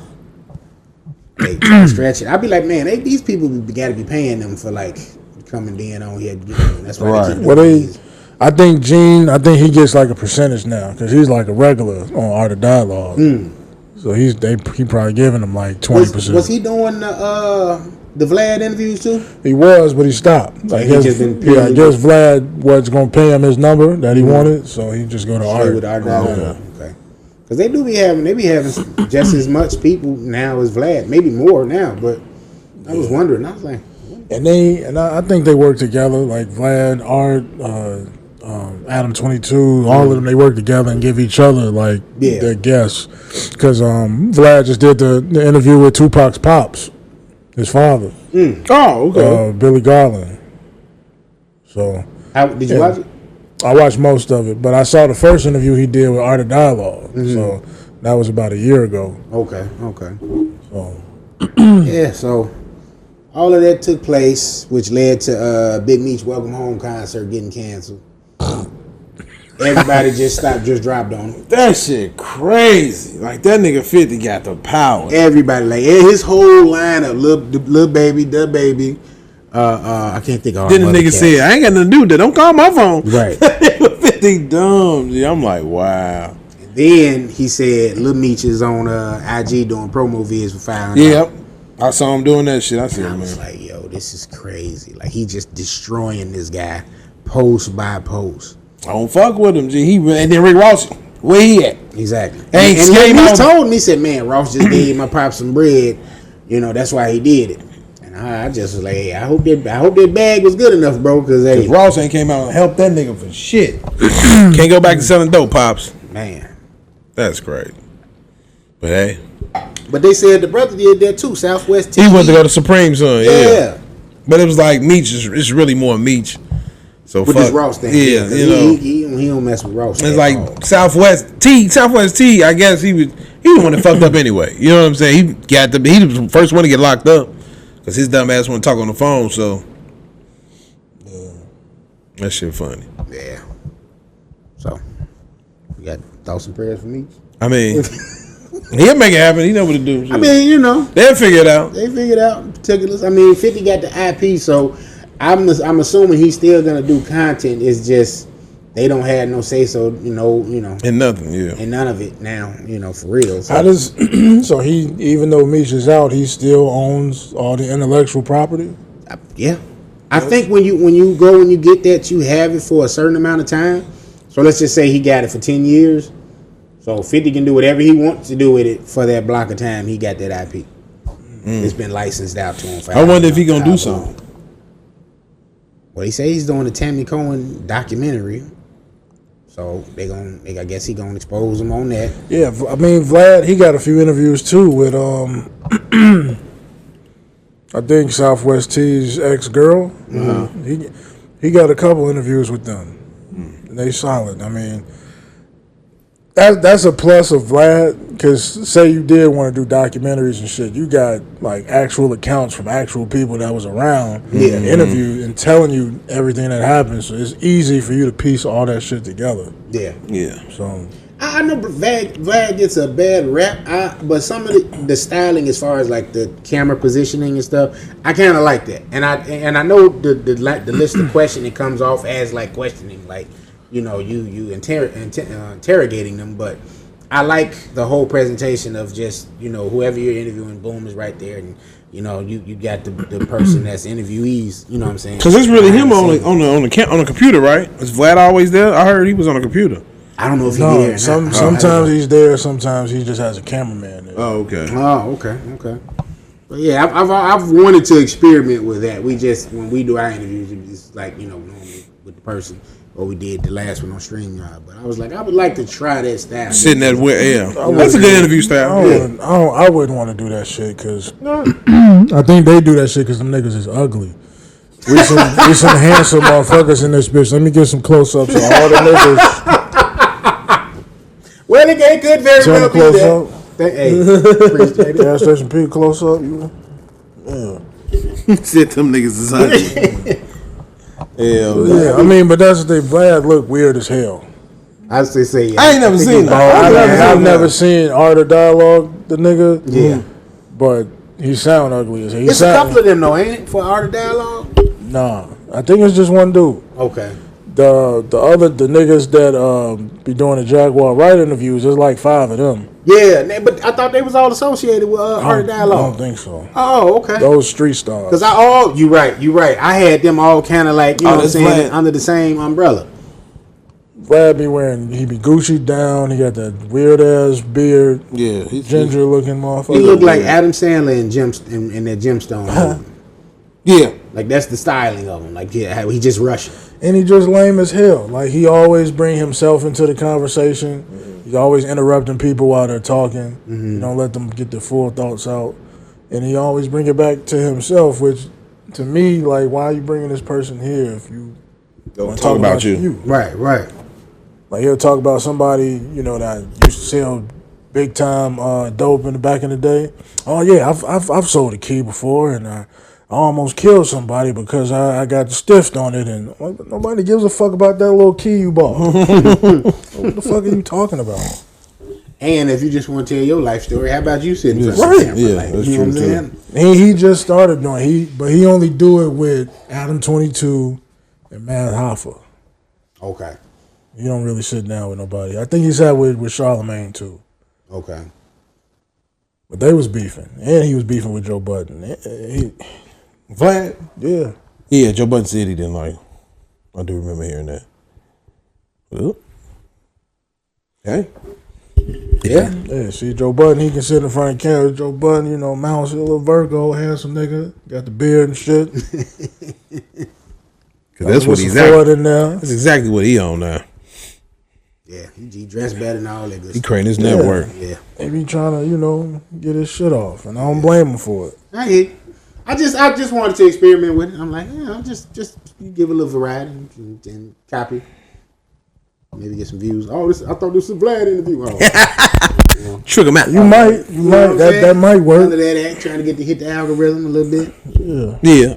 Like, stretch it. I'd be like, man, these people got to be paying them for, like, coming in on here. That's why they keep I think he gets like a percentage now because he's like a regular on Art of Dialogue. So he probably giving them like 20%. Was he doing the Vlad interviews too? He was, but he stopped. I guess Vlad was gonna pay him his number that he wanted, so he just go to Art. With Art Dialogue. Okay. Because they be having just as much people now as Vlad, maybe more now. But I was wondering. I was like, and I think they work together, like Vlad, Art. Adam 22, all of them, they work together and give each other like their guests. Because Vlad just did the interview with Tupac's pops, his father. Oh, okay. Billy Garland. So, did you watch it? I watched most of it, but I saw the first interview he did with Art of Dialogue. So that was about a year ago. Okay. So yeah, so all of that took place, which led to Big Meech Welcome Home concert getting canceled. Everybody just dropped on him. That shit crazy. Like that nigga 50 got the power. Everybody, like his whole lineup, Lil Baby, Da Baby. I can't think of all. Then the nigga said, I ain't got nothing to do with that. Don't call my phone. Right. 50 dumb. Yeah, I'm like, wow. And then he said Lil Meech is on IG doing promo vids for $500. Yep. I saw him doing that shit. I was like, yo, this is crazy. Like he just destroying this guy post by post. I don't fuck with him, G. And then Rick Ross, where he at? Exactly. And he told me, he said, man, Ross just gave my pop some bread. That's why he did it. And I just was like, hey, I hope that bag was good enough, bro. Because Ross ain't came out and helped that nigga for shit. Can't go back to selling dope, Pops. Man. That's great. But hey. But they said the brother did that too, Southwest TV. He went to go to Supreme son, yeah. But it was like Meech, it's really more Meech. So with this Ross thing, he don't mess with Ross. It's like Southwest T. I guess he was the one that fucked up anyway. You know what I'm saying? He was the first one to get locked up because his dumb ass wouldn't talk on the phone. So that shit funny. Yeah. So you got thoughts and prayers for me? I mean, he'll make it happen. He know what to do. I mean, they'll figure it out. They figured out particulars. I mean, 50 got the IP, so. I'm assuming he's still gonna do content. It's just they don't have no say so, and nothing, and none of it now, for real. So. How does so he even though Meech is out, he still owns all the intellectual property? Yeah, I think when you get that, you have it for a certain amount of time. So let's just say he got it for 10 years. So 50 can do whatever he wants to do with it for that block of time. He got that IP. It's been licensed out to him. I wonder if he gonna do something. Well, he says he's doing the Tammy Cohen documentary, so I guess he gonna expose him on that. Yeah, I mean Vlad, he got a few interviews too with I think Southwest T's ex-girl. He got a couple interviews with them. And they solid. I mean, That's a plus of Vlad, because say you did want to do documentaries and shit, you got like actual accounts from actual people that was around, and interviewed and telling you everything that happened. So it's easy for you to piece all that shit together. Yeah. So I know Vlad gets a bad rap, but some of the styling, as far as like the camera positioning and stuff, I kind of like that. And I know the list of question, it comes off as like questioning, like, you know, you interrogating them, but I like the whole presentation of just, you know, whoever you're interviewing, boom, is right there, and you know, you got the person that's interviewees, you know what I'm saying? Because it's really him on the computer, right? Is Vlad always there? I heard he was on the computer. I don't know if he's there. Sometimes he's there. Sometimes he just has a cameraman there. Oh, okay. Okay. But yeah, I've wanted to experiment with that. We just, when we do our interviews, it's like, you know, normally with the person, or we did the last one on StreamYard. But I was like, I would like to try that style. Sitting that way, yeah. That's a good interview style. I wouldn't want to do that shit because I think they do that shit because them niggas is ugly. We some handsome motherfuckers in this bitch. Let me get some close-ups of all the niggas. Well, it could very well be that. Hey, appreciate it. Gas station P close up, you know. Yeah. Said them niggas is ugly. Yeah, I mean, but that's the thing. Vlad look weird as hell. I say yeah. I ain't never seen that. I've never seen Art of Dialogue, the nigga. Yeah. But he sound ugly as hell. It's a couple of them though, ain't it? For Art of Dialogue? Nah. I think it's just one dude. Okay. The niggas that be doing the Jaguar Wright interviews, there's like 5 of them. Yeah, but I thought they was all associated with Art of Dialogue. I don't think so. Oh, okay. Those street stars. Because you right. I had them all kind of like, you know what I'm saying, under the same umbrella. Vlad he be Gucci down. He got that weird ass beard. Yeah, he's ginger looking motherfucker. He looked like Adam Sandler in that Gemstone. Yeah. Like that's the styling of him. Like he just rushing. And he just lame as hell. Like he always bring himself into the conversation. He's always interrupting people while they're talking. Mm-hmm. You don't let them get their full thoughts out. And he always bring it back to himself, which to me, like, why are you bringing this person here if you don't talk about you? Right. Like he'll talk about somebody, you know, that used to sell big time dope in the back in the day. Oh yeah, I've sold a key before, and I almost killed somebody because I got stiffed on it, and nobody gives a fuck about that little key you bought. What the fuck are you talking about? And if you just want to tell your life story, how about you sitting in front of the camera? Yeah, like, that's you know true what I'm too. saying? He just started doing but he only do it with Adam 22 and Mad Hoffa. Okay. He don't really sit down with nobody. I think he sat with Charlemagne too. Okay. But they was beefing, and he was beefing with Joe Budden. Vlad? Yeah. Yeah, Joe Budden said he didn't like him. I do remember hearing that. Well, hey. Yeah, see, Joe Budden, he can sit in front of the camera. Joe Budden, you know, Mouse, a little Virgo, handsome nigga, got the beard and shit. Cause that's what he's at. That's exactly what he on now. Yeah, he dressed better than all that good stuff. He creating his network. Yeah. He be trying to, you know, get his shit off, and I don't blame him for it. I just wanted to experiment with it. I'm like, I'll just give a little variety and copy. Maybe get some views. Oh, I thought this was a Vlad interview. Oh. Trick him out. You might. That might work. Under that act, trying to hit the algorithm a little bit. Yeah.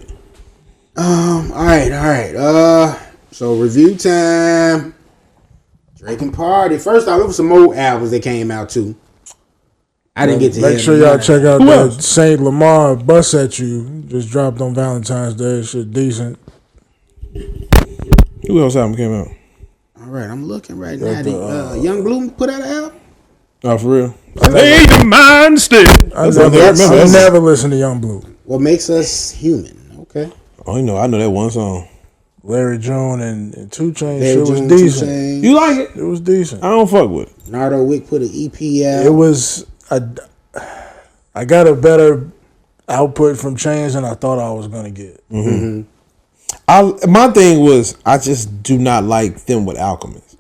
All right. So review time. Drake and Party. First off, there was some more albums that came out too. I didn't get to make sure y'all check out that Saint Lamar Bust At You. Just dropped on Valentine's Day. Shit decent. Who else album came out? All right, I'm looking right now. Young Blue put out an album. Oh, for real? Stay the mind still. I never listened to Young Blue. What makes us human? Okay. Oh, I know that one song. Larry June and 2 Chainz shit was decent. You like it? It was decent. I don't fuck with it. Nardo Wick put an EP out. It was I got a better output from Chainz than I thought I was gonna get. Mm-hmm. My thing was I just do not like them with Alchemist.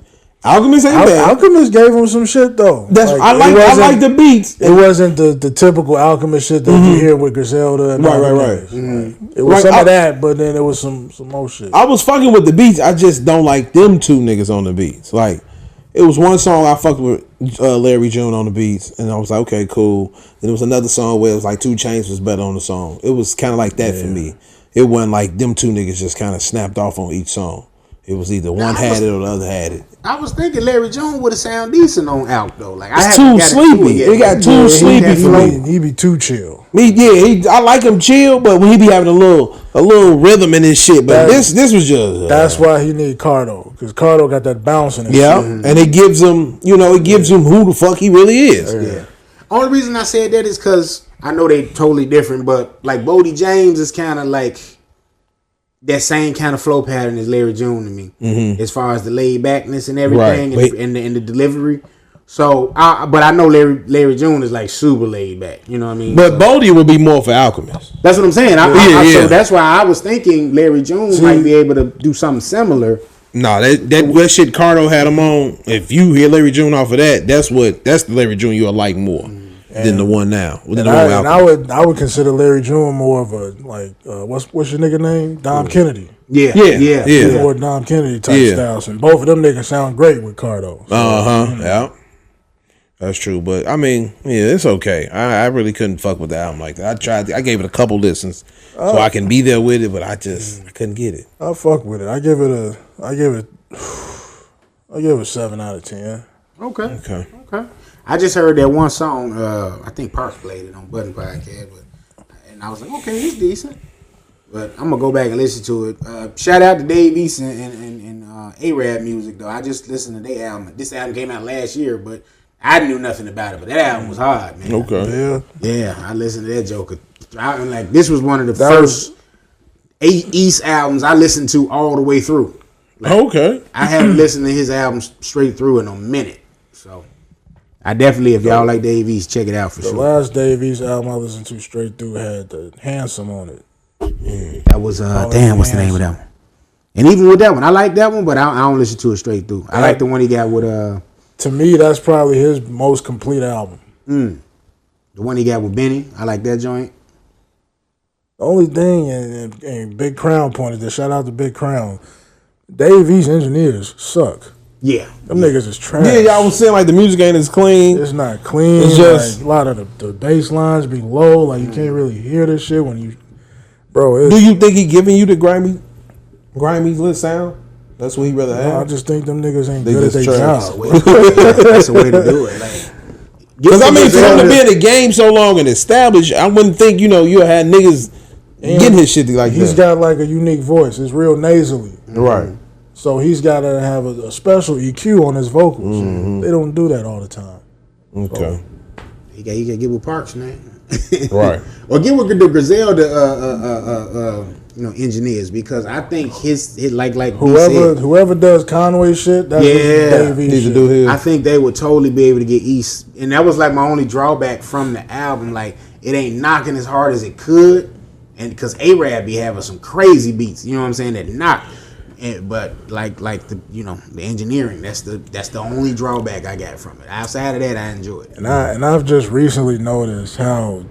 Alchemist ain't bad. Alchemist gave him some shit though. I like the beats. It wasn't the typical Alchemist shit that you hear with Griselda. And right. Mm-hmm. It was some of that, but then it was some more shit. I was fucking with the beats. I just don't like them 2 niggas on the beats. Like It was one song I fucked with Larry June on the beats, and I was like, okay, cool. Then there was another song where it was like 2 Chainz was better on the song. It was kind of like that for me. It wasn't like them two niggas just kind of snapped off on each song. It was either one had it or the other had it. I was thinking Larry June would have sound decent on out though. Like it's too sleepy. It got too sleepy for me. He be too chill. I like him chill, but when he be having a little rhythm in his shit. But this was just that's why he need Cardo, because Cardo got that bounce in his shit. And it gives him, him who the fuck he really is. Yeah. Only reason I said that is because I know they totally different, but like Bodie James is kind of like that same kind of flow pattern as Larry June to me, as far as the laid backness and everything, and the delivery. So, but I know Larry June is like super laid back. You know what I mean? But Bodie would be more for Alchemist. That's what I'm saying. So that's why I was thinking Larry June might be able to do something similar. No, that shit Cardo had him on. If you hear Larry June off of that, that's the Larry June you'll like more than the one now. I would consider Larry June more of a like what's your nigga name? Dom Kennedy. Yeah. More Dom Kennedy type styles, and both of them niggas sound great with Cardo. So, yeah. That's true, but I mean, it's okay. I really couldn't fuck with the album like that. I gave it a couple listens so I can be there with it, but I couldn't get it. I fuck with it. I give it 7 out of 10. Okay. I just heard that one song. I think Park played it on Poddin podcast, and I was like, okay, it's decent. But I'm gonna go back and listen to it. Shout out to Dave East and A-Rab music though. I just listened to their album. This album came out last year, but I knew nothing about it, but that album was hard, man. Okay. Yeah, I listened to that Joker. I'm like, this was one of the first 8 East albums I listened to all the way through. Like, okay. I haven't listened to his albums straight through in a minute. So, I definitely, if y'all like Dave East, check it out for sure. The last Dave East album I listened to straight through had the Handsome on it. That was, what's the name of that one? And even with that one, I like that one, but I don't listen to it straight through. I like the one he got with, to me, that's probably his most complete album. The one he got with Benny, I like that joint. The only thing, and Big Crown pointed this, shout out to Big Crown, Dave East engineers suck. Yeah. Them niggas is trash. Yeah, y'all was saying like the music ain't as clean. It's not clean. It's just like, a lot of the bass lines be low. Like you can't really hear this shit when you, bro. Do you think he giving you the grimy lit sound? That's what he rather have. I just think them niggas ain't good at their job. That's the way to do it. Because I mean, for him to be in the game so long and established, I wouldn't think you'll have niggas getting his shit like that. He's got like a unique voice. It's real nasally. Right. So he's got to have a special EQ on his vocals. They don't do that all the time. Okay. So, he got to get with Parks, man. Right. Or get with the Griselda engineers, because I think his like whoever does Conway shit, that's what Dave East needs to do his. I think they would totally be able to get East, and that was like my only drawback from the album. Like it ain't knocking as hard as it could, and because A-Rab be having some crazy beats, you know what I'm saying, that knock. But like the the engineering, that's the only drawback I got from it. Outside of that, I enjoy it. And I've just recently noticed how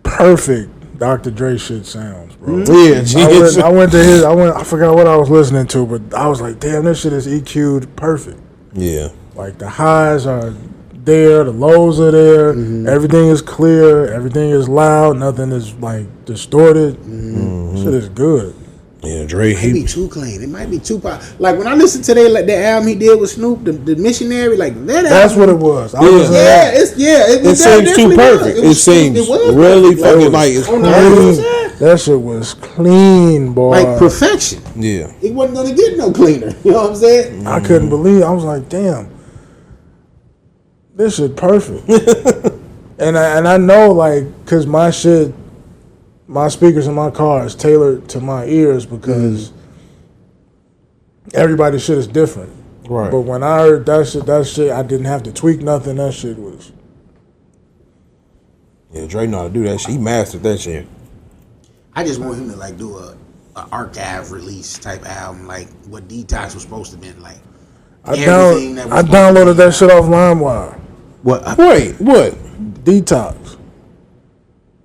perfect Dr. Dre shit sounds, bro. Yeah, I forgot what I was listening to, but I was like, damn, this shit is EQ'd perfect. Yeah. Like the highs are there, the lows are there, everything is clear, everything is loud, nothing is like distorted. Shit is good. Yeah, Dre. It might be too clean. It might be too pop. Like when I listened to that album he did with Snoop, the Missionary, like that. That's album, what it was. It seems too perfect. It seems really fucking like it's clean. That shit was clean, boy. Like perfection. Yeah. It wasn't gonna get no cleaner. You know what I'm saying? I couldn't believe it. I was like, damn, this shit perfect. and I know, like, cause my speakers in my car is tailored to my ears because everybody's shit is different. Right. But when I heard that shit, I didn't have to tweak nothing. That shit was. Yeah, Dre know how to do that shit. He mastered that shit. I just want him to like do a archive release type album, like what Detox was supposed to be like. I downloaded that shit off LimeWire. What? Wait, what? Detox.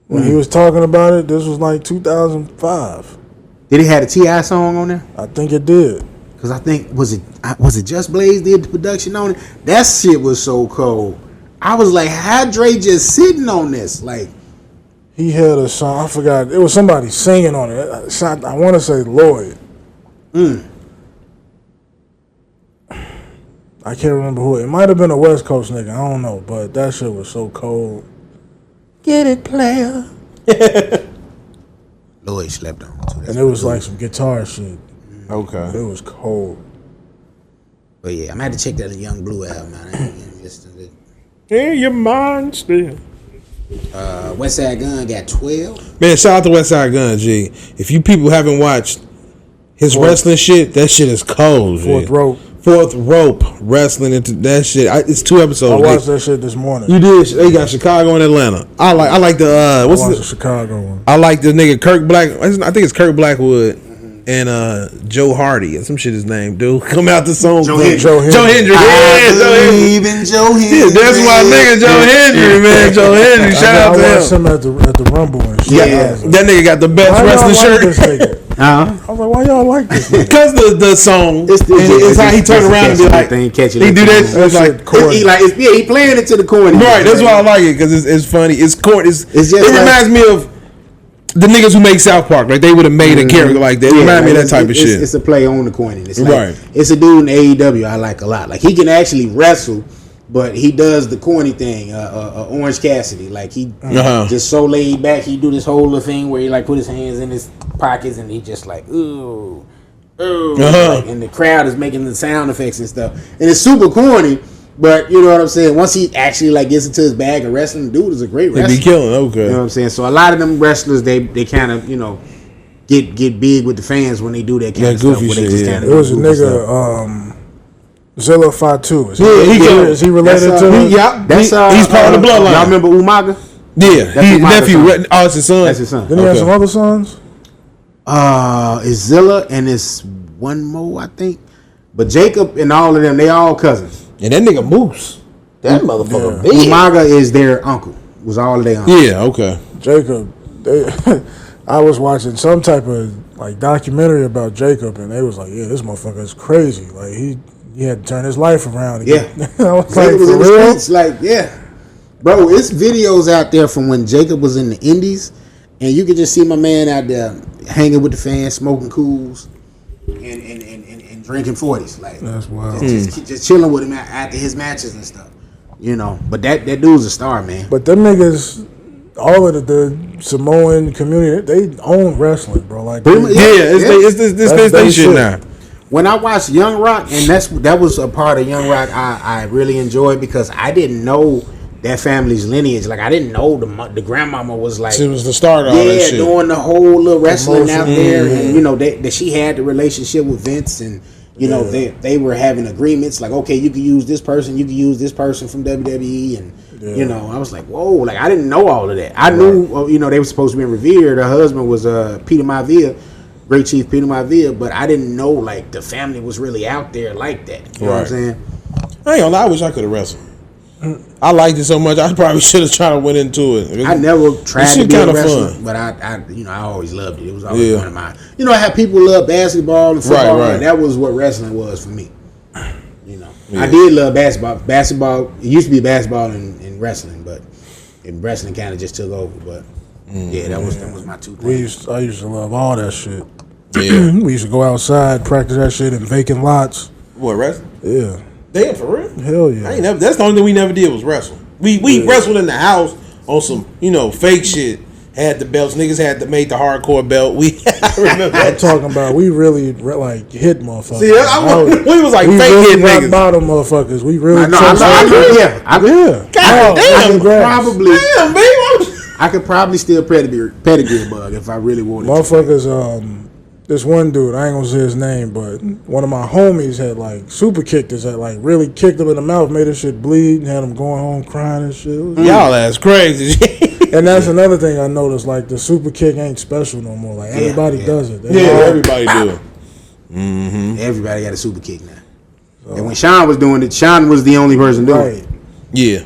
When he was talking about it, this was like 2005. Did it have a T.I. song on there? I think it did. Because I think was it Just Blaze did the production on it? That shit was so cold. I was like, how Dre just sitting on this? Like, he had a song. I forgot. It was somebody singing on it. I want to say Lloyd. I can't remember who. It might have been a West Coast nigga. I don't know. But that shit was so cold. Get it, player. Lloyd slept on it. And it was like some guitar shit. Okay. It was cold. But yeah, I'm gonna have to check that Young Blue album out. In your mind still. Westside Gun got 12. Man, shout out to Westside Gun, G. If you people haven't watched his wrestling shit, that shit is cold. Fourth rope wrestling into that shit. It's 2 episodes. I watched that shit this morning. You did. They got Chicago and Atlanta. I like the what's I watched the Chicago one. I like the nigga Kirk Black. I think it's Kirk Blackwood and Joe Hardy. Some shit his name, dude. Come out the song. Joe Hendry. Joe Hendry. I believe in Joe Hendry. Yeah, that's my nigga Joe Hendry, man. Joe Hendry. Shout out to I watched him at the Rumble and shit. Yeah. that nigga got the best wrestling shirt. I was like, why y'all like this? Because the song, it's how he turn around and be like, he do that. It's like corny. He playing it to the corny. Right, that's why I like it because it's funny. It's corny. It reminds me of the niggas who make South Park. Like they would have made a character like that. It reminds me of that type of shit. It's a play on the corny. It's right. It's a dude in AEW I like a lot. Like he can actually wrestle, but he does the corny thing. Orange Cassidy, like he just so laid back. He do this whole little thing where he like put his hands in his pockets and he just like ooh, like, and the crowd is making the sound effects and stuff, and it's super corny. But you know what I'm saying? Once he actually like gets into his bag of wrestling, dude is a great wrestler. He be killing, okay. You know what I'm saying? So a lot of them wrestlers, they kind of, you know, get big with the fans when they do that kind of stuff. Goofy shit, yeah. There was a nigga, Zilla Fatu. Is he related that's, to him? Yeah, that's he's part of the bloodline. Y'all remember Umaga? Yeah, That's his nephew. son. Oh, it's his son. That's his son. Didn't he have some other sons? It's Zilla and it's one more, I think. But Jacob and all of them, they all cousins. And that nigga Moose. That motherfucker big. Umaga is their uncle. Was all of their uncle. Yeah, okay. Jacob. I was watching some type of like documentary about Jacob, and they was like, "Yeah, this motherfucker is crazy. Like he had to turn his life around again." Yeah, I was Jacob like, was in for the real? streets, like yeah, bro. It's videos out there from when Jacob was in the Indies, and you could just see my man out there hanging with the fans, smoking cools, and drinking 40s. Like That's wild. Just chilling with him after his matches and stuff. You know, but that dude's a star, man. But them niggas, all of the Samoan community, they own wrestling, bro. Like, it's this shit now. When I watched Young Rock, and that was a part of Young Rock I really enjoyed because I didn't know that family's lineage. Like I didn't know the grandmama was like She was the start of all that shit. doing the whole little wrestling out there, and you know that she had the relationship with Vince, and you know they were having agreements like, okay, you can use this person, you can use this person from WWE, and you know I was like, whoa, like I didn't know all of that. I knew you know they were supposed to be in Revere. Her husband was Peter Maivia, Great Chief Peter Maivia, but I didn't know like the family was really out there like that. You know what I'm saying? I ain't gonna lie, I wish I could have wrestled. I liked it so much. I probably should have tried to went into it. I never tried to be a wrestler, fun. but I you know I always loved it. It was always one of my, you know, how people love basketball and football. Right. That was what wrestling was for me. You know, I did love basketball. Basketball, it used to be basketball and wrestling, but wrestling kind of just took over. But that was my two things. I used to love all that shit. Yeah, we used to go outside, practice that shit in vacant lots. What, wrestling? Yeah. Damn, for real? Hell yeah. That's the only thing we never did was wrestle. We wrestled in the house on some, you know, fake shit. Had the belts. Niggas made the hardcore belt. I remember that. I'm talking about we really like hit motherfuckers. See, we was like fake really hit niggas. Bottom motherfuckers. We really. I could probably still pedigree bug if I really wanted motherfuckers. This one dude, I ain't gonna say his name, but one of my homies had like super kicked his head, like really kicked him in the mouth, made his shit bleed, and had him going home crying and shit. Y'all ass crazy. And that's another thing I noticed, like the super kick ain't special no more. Like everybody does it. Everybody do it. Mm-hmm. Everybody got a super kick now. And when Sean was doing it, Sean was the only person doing it. Yeah.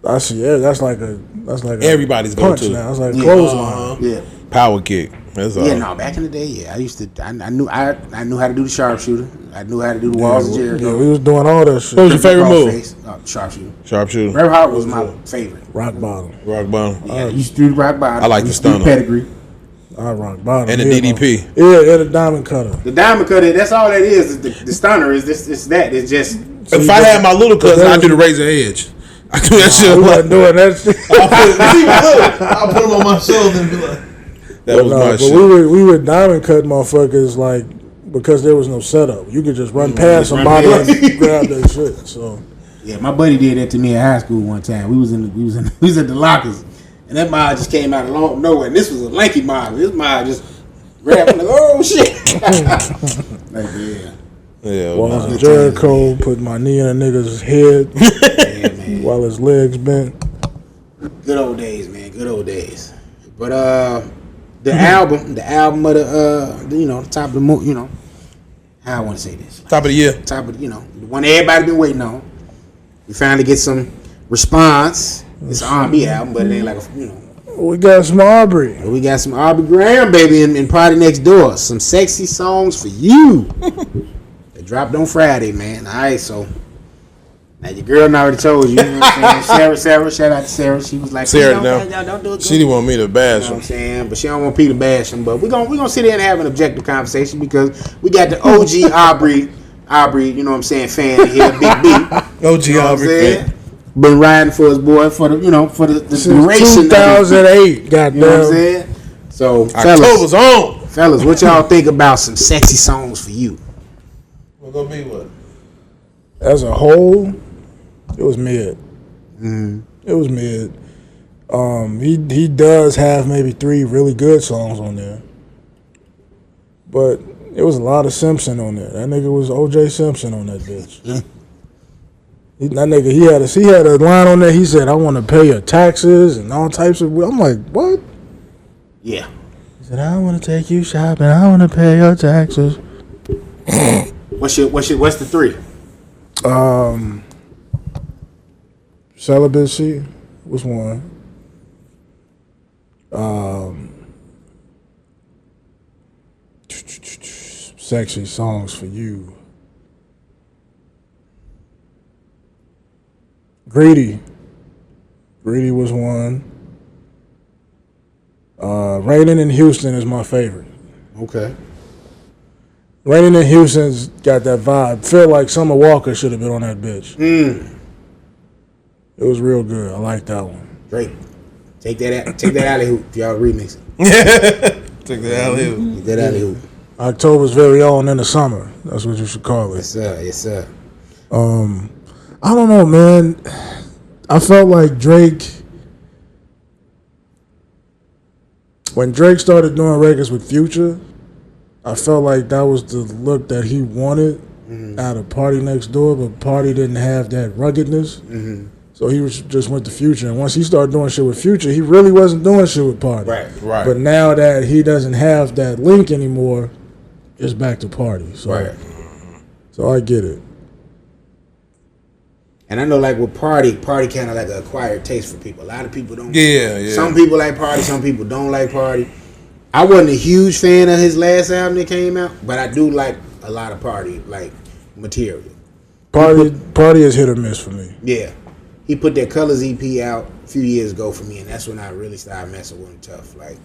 I see. Yeah, that's like everybody's punch go to now. It's like a clothesline. Yeah. Power kick. That's all. Yeah, no, back in the day, yeah, I used to. I knew how to do the sharpshooter. I knew how to do the walls of Jericho. Yeah, we was doing all that shit. What was your favorite move? Sharpshooter. Sharpshooter. Bret Hart was my favorite. Rock bottom. Rock bottom. Yeah, I used to do the rock bottom. I like the stunner. Pedigree. I rock bottom. And the DDP. Yeah, and the diamond cutter. The diamond cutter. That's all that is. The stunner is this. It's that. It's just. If I had my little cousin, I'd do the razor edge. I do that shit. I wasn't doing that shit. I'll put them on my shoulder and be like, that was my shit. We would diamond cut motherfuckers like because there was no setup. You could just run past somebody and grab that shit. So yeah, my buddy did that to me in high school one time. We was at the lockers, and that mob just came out of nowhere. And this was a lanky mob. This mob just grabbed him like, oh shit. Like yeah. Yeah, Walls of Jericho, put my knee in a nigga's head while his legs bent. Good old days, man. Good old days. But the album of the top of the how I want to say this. Top of the year. Top of the one everybody been waiting on. We finally get some response. It's an R&B album, but it ain't like We got some Aubrey. We got some Aubrey Graham, baby, in Party Next Door. Some sexy songs for you. Dropped on Friday, man. All right, so now your girl already told you. You know what I'm saying? Sarah, shout out to Sarah. She was like, Sarah, don't do it. She didn't want me to bash You know what I'm him. saying? But she don't want Peter to bash him. But we're gonna sit there and have an objective conversation because we got the OG Aubrey, you know what I'm saying, fan here, Big B. OG Aubrey. Been riding for his boy for the duration. 2008, goddamn. You know what I'm saying? So, October's on. fellas, what y'all think about some sexy songs for you? We're gonna be what? As a whole, it was mid. It was mid. He does have maybe 3 really good songs on there, but it was a lot of Simpson on there. That nigga was O.J. Simpson on that bitch. That nigga, he had a line on there. He said, "I want to pay your taxes and all types of." I'm like, what? Yeah. He said, "I want to take you shopping. I want to pay your taxes." What's the 3? Celibacy was one. Sexy songs for you. Greedy was one. Raining in Houston is my favorite. Okay. Raining in Houston's got that vibe. Feel like Summer Walker should have been on that bitch. It was real good. I like that one. Drake, take that alley hoop if y'all remix it. Take the alley hoop. Take that alley hoop. October's very own in the summer. That's what you should call it. Yes, sir. Yes, sir. I don't know, man. I felt like Drake, when Drake started doing records with Future, I felt like that was the look that he wanted out of Party Next Door, but Party didn't have that ruggedness. So he just went to Future. And once he started doing shit with Future, he really wasn't doing shit with Party. Right. But now that he doesn't have that link anymore, it's back to Party. So, so I get it. And I know, like with Party kind of like an acquired taste for people. A lot of people don't. Yeah. Some people like Party, some people don't like Party. I wasn't a huge fan of his last album that came out, but I do like a lot of Party like material. Party is hit or miss for me. Yeah. He put that Colors EP out a few years ago for me, and that's when I really started messing with him tough. Like,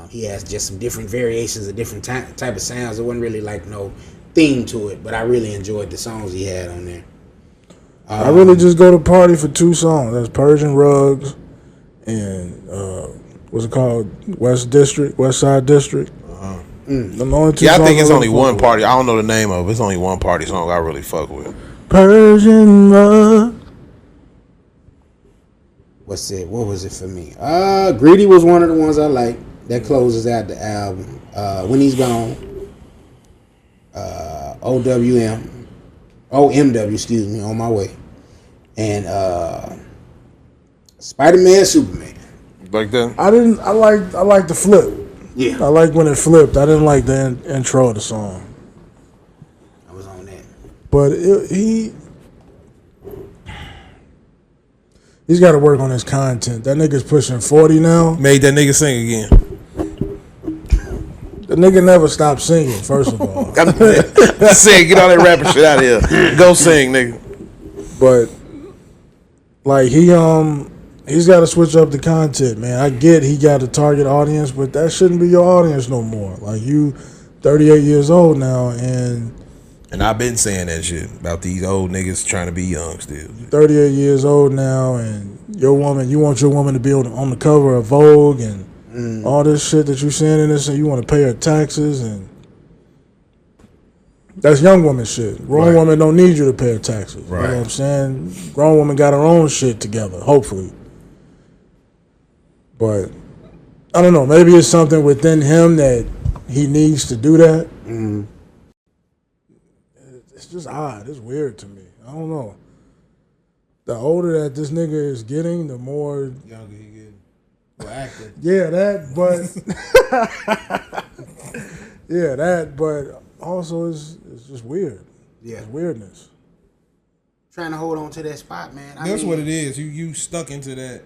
he has just some different variations of different type of sounds. There wasn't really like no theme to it, but I really enjoyed the songs he had on there. I really just go to Party for 2 songs. That's Persian Rugs and what's it called? West Side District. Them only 2 Yeah, I songs think it's really only fuck one with. Party. I don't know the name of it. It's only one Party song I really fuck with. Persian Rug. What was it for me? Greedy was one of the ones I like. That closes out the album. When He's Gone. OMW, excuse me, On My Way. And Spider-Man, Superman. Like that? I like the flip. Yeah. I like when it flipped. I didn't like the intro of the song. I was on that. But he's got to work on his content. That nigga's pushing 40 now. Made that nigga sing again. The nigga never stopped singing. First of all, sing, get all that rapper shit out of here. Go sing, nigga. But like he's got to switch up the content, man. I get he got a target audience, but that shouldn't be your audience no more. Like you, 38 years old now, and I've been saying that shit about these old niggas trying to be young still. 38 years old now, and you want your woman to be on the cover of Vogue and all this shit that you saying in this, and you want to pay her taxes, and that's young woman shit. Grown woman don't need you to pay her taxes. Right. You know what I'm saying? Grown woman got her own shit together, hopefully. But I don't know. Maybe it's something within him that he needs to do that. It's just odd. It's weird to me. I don't know. The older that this nigga is getting, the more younger he getting. Well, acting. Yeah, that. But also it's just weird. Yeah, it's weirdness. Trying to hold on to that spot, man. That's what it is. You stuck into that.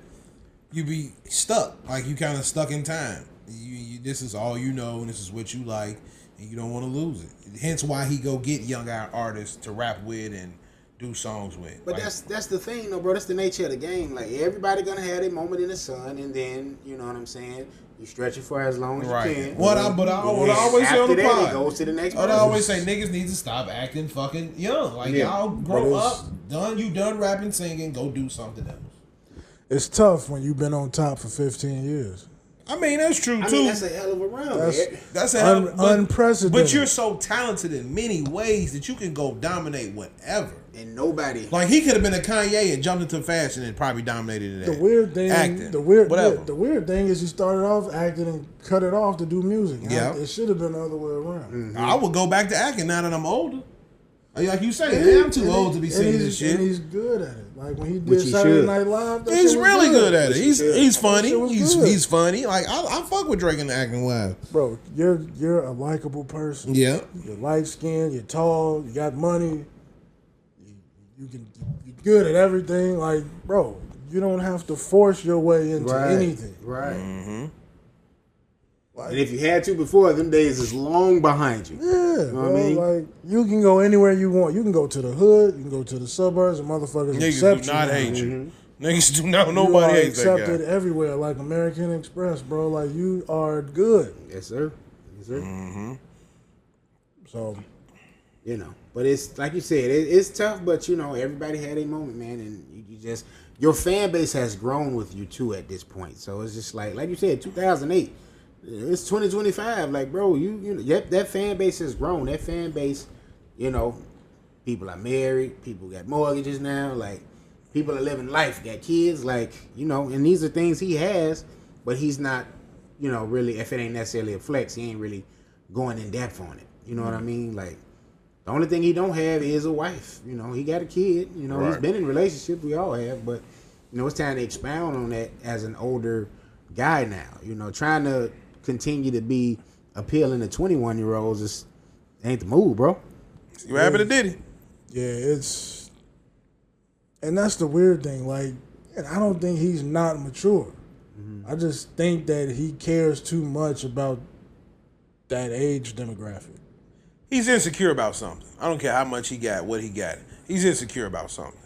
You be stuck. Like you kind of stuck in time. This is all you know, and this is what you like, and you don't want to lose it. Hence why he go get young artists to rap with and do songs with. But like, that's the thing, though, bro. That's the nature of the game. Like everybody gonna have their moment in the sun, and then you know what I'm saying. You stretch it for as long as you can. What I always say on the pod, it goes to the next. I always say niggas need to stop acting fucking young. Like y'all grow up, done rapping, singing, go do something else. It's tough when you've been on top for 15 years. I mean, that's true too. I mean, that's a hell of a run. That's unprecedented. But you're so talented in many ways that you can go dominate whatever. And nobody. Like he could have been a Kanye and jumped into fashion and probably dominated it. The weird thing, acting, the weird thing is he started off acting and cut it off to do music. Yeah, it should have been the other way around. Mm-hmm. I would go back to acting now that I'm older. Like you say, man, I'm too old to be singing this shit. And he's good at it. Like when he did Saturday Night Live, he's really good at it. He's funny. He's funny. Like I fuck with Drake in the acting live. Bro, you're a likable person. Yeah. You're light skinned. You're tall. You got money. You're good at everything. Like, bro, you don't have to force your way into anything. Right. Mm-hmm. Like, and if you had to before, them days is long behind you. Yeah, you know what I mean? Like, you can go anywhere you want. You can go to the hood. You can go to the suburbs, and motherfuckers accept you. Niggas do not hate you. Niggas do not. Nobody hates that guy. You are accepted everywhere, like American Express, bro. Like, you are good. Yes, sir. Yes, sir. Mm-hmm. So, you know, but it's like you said, it's tough. But you know, everybody had a moment, man, and you just your fan base has grown with you too at this point. So it's just like you said, 2008. It's 2025. Like, bro, you know, that fan base has grown. That fan base, you know, people are married, people got mortgages now, like people are living life, got kids, like, you know, and these are things he has, but he's not, you know, really, if it ain't necessarily a flex, he ain't really going in depth on it. You know what I mean? Like, the only thing he don't have is a wife. You know, he got a kid, you know, he's been in relationships, we all have, but, you know, it's time to expound on that as an older guy now, you know, trying to continue to be appealing to 21-year-olds is ain't the move, bro. You happy to Diddy? Yeah, and that's the weird thing. Like, and I don't think he's not mature. Mm-hmm. I just think that he cares too much about that age demographic. He's insecure about something. I don't care how much he got, what he got. He's insecure about something.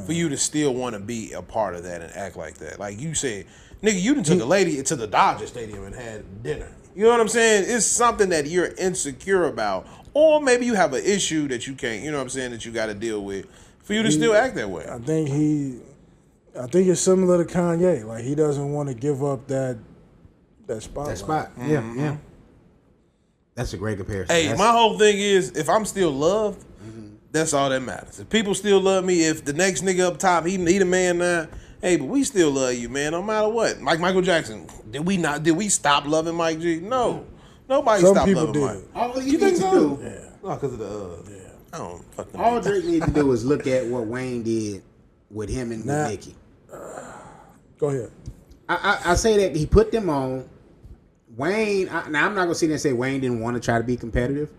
For you to still want to be a part of that and act like that, like you said. Nigga, you done took a lady to the Dodger Stadium and had dinner. You know what I'm saying? It's something that you're insecure about. Or maybe you have an issue that you can't, you know what I'm saying, that you got to deal with for you to still act that way. I think it's similar to Kanye. Like, he doesn't want to give up that spot. That spot. Mm-hmm. Yeah. That's a great comparison. Hey, my whole thing is, if I'm still loved, that's all that matters. If people still love me, if the next nigga up top, he the man now, hey, but we still love you, man, no matter what. Like Michael Jackson, did we stop loving Mike G? No. Nobody stopped loving Mike. All you think so? Yeah. No, because of the I don't fucking all Drake needs to do is look at what Wayne did with him and with Nicki. Go ahead. I say that he put them on. Wayne, now I'm not going to sit there and say Wayne didn't want to try to be competitive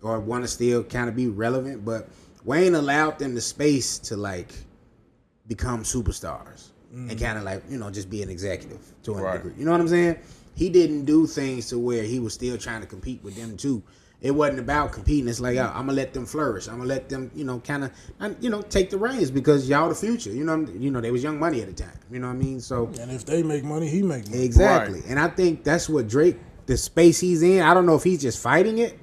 or want to still kind of be relevant, but Wayne allowed them the space to, like, become superstars and kind of, like, you know, just be an executive to a degree. You know what I'm saying? he didn't do things to where he was still trying to compete with them too. It wasn't about competing. It's like, I'm gonna let them flourish. I'm gonna let them, kind of, take the reins because y'all the future. You know, they was Young Money at the time. You know what I mean? So, and if they make money, he make money. Exactly. Right. And I think that's what Drake, the space he's in. I don't know if he's just fighting it,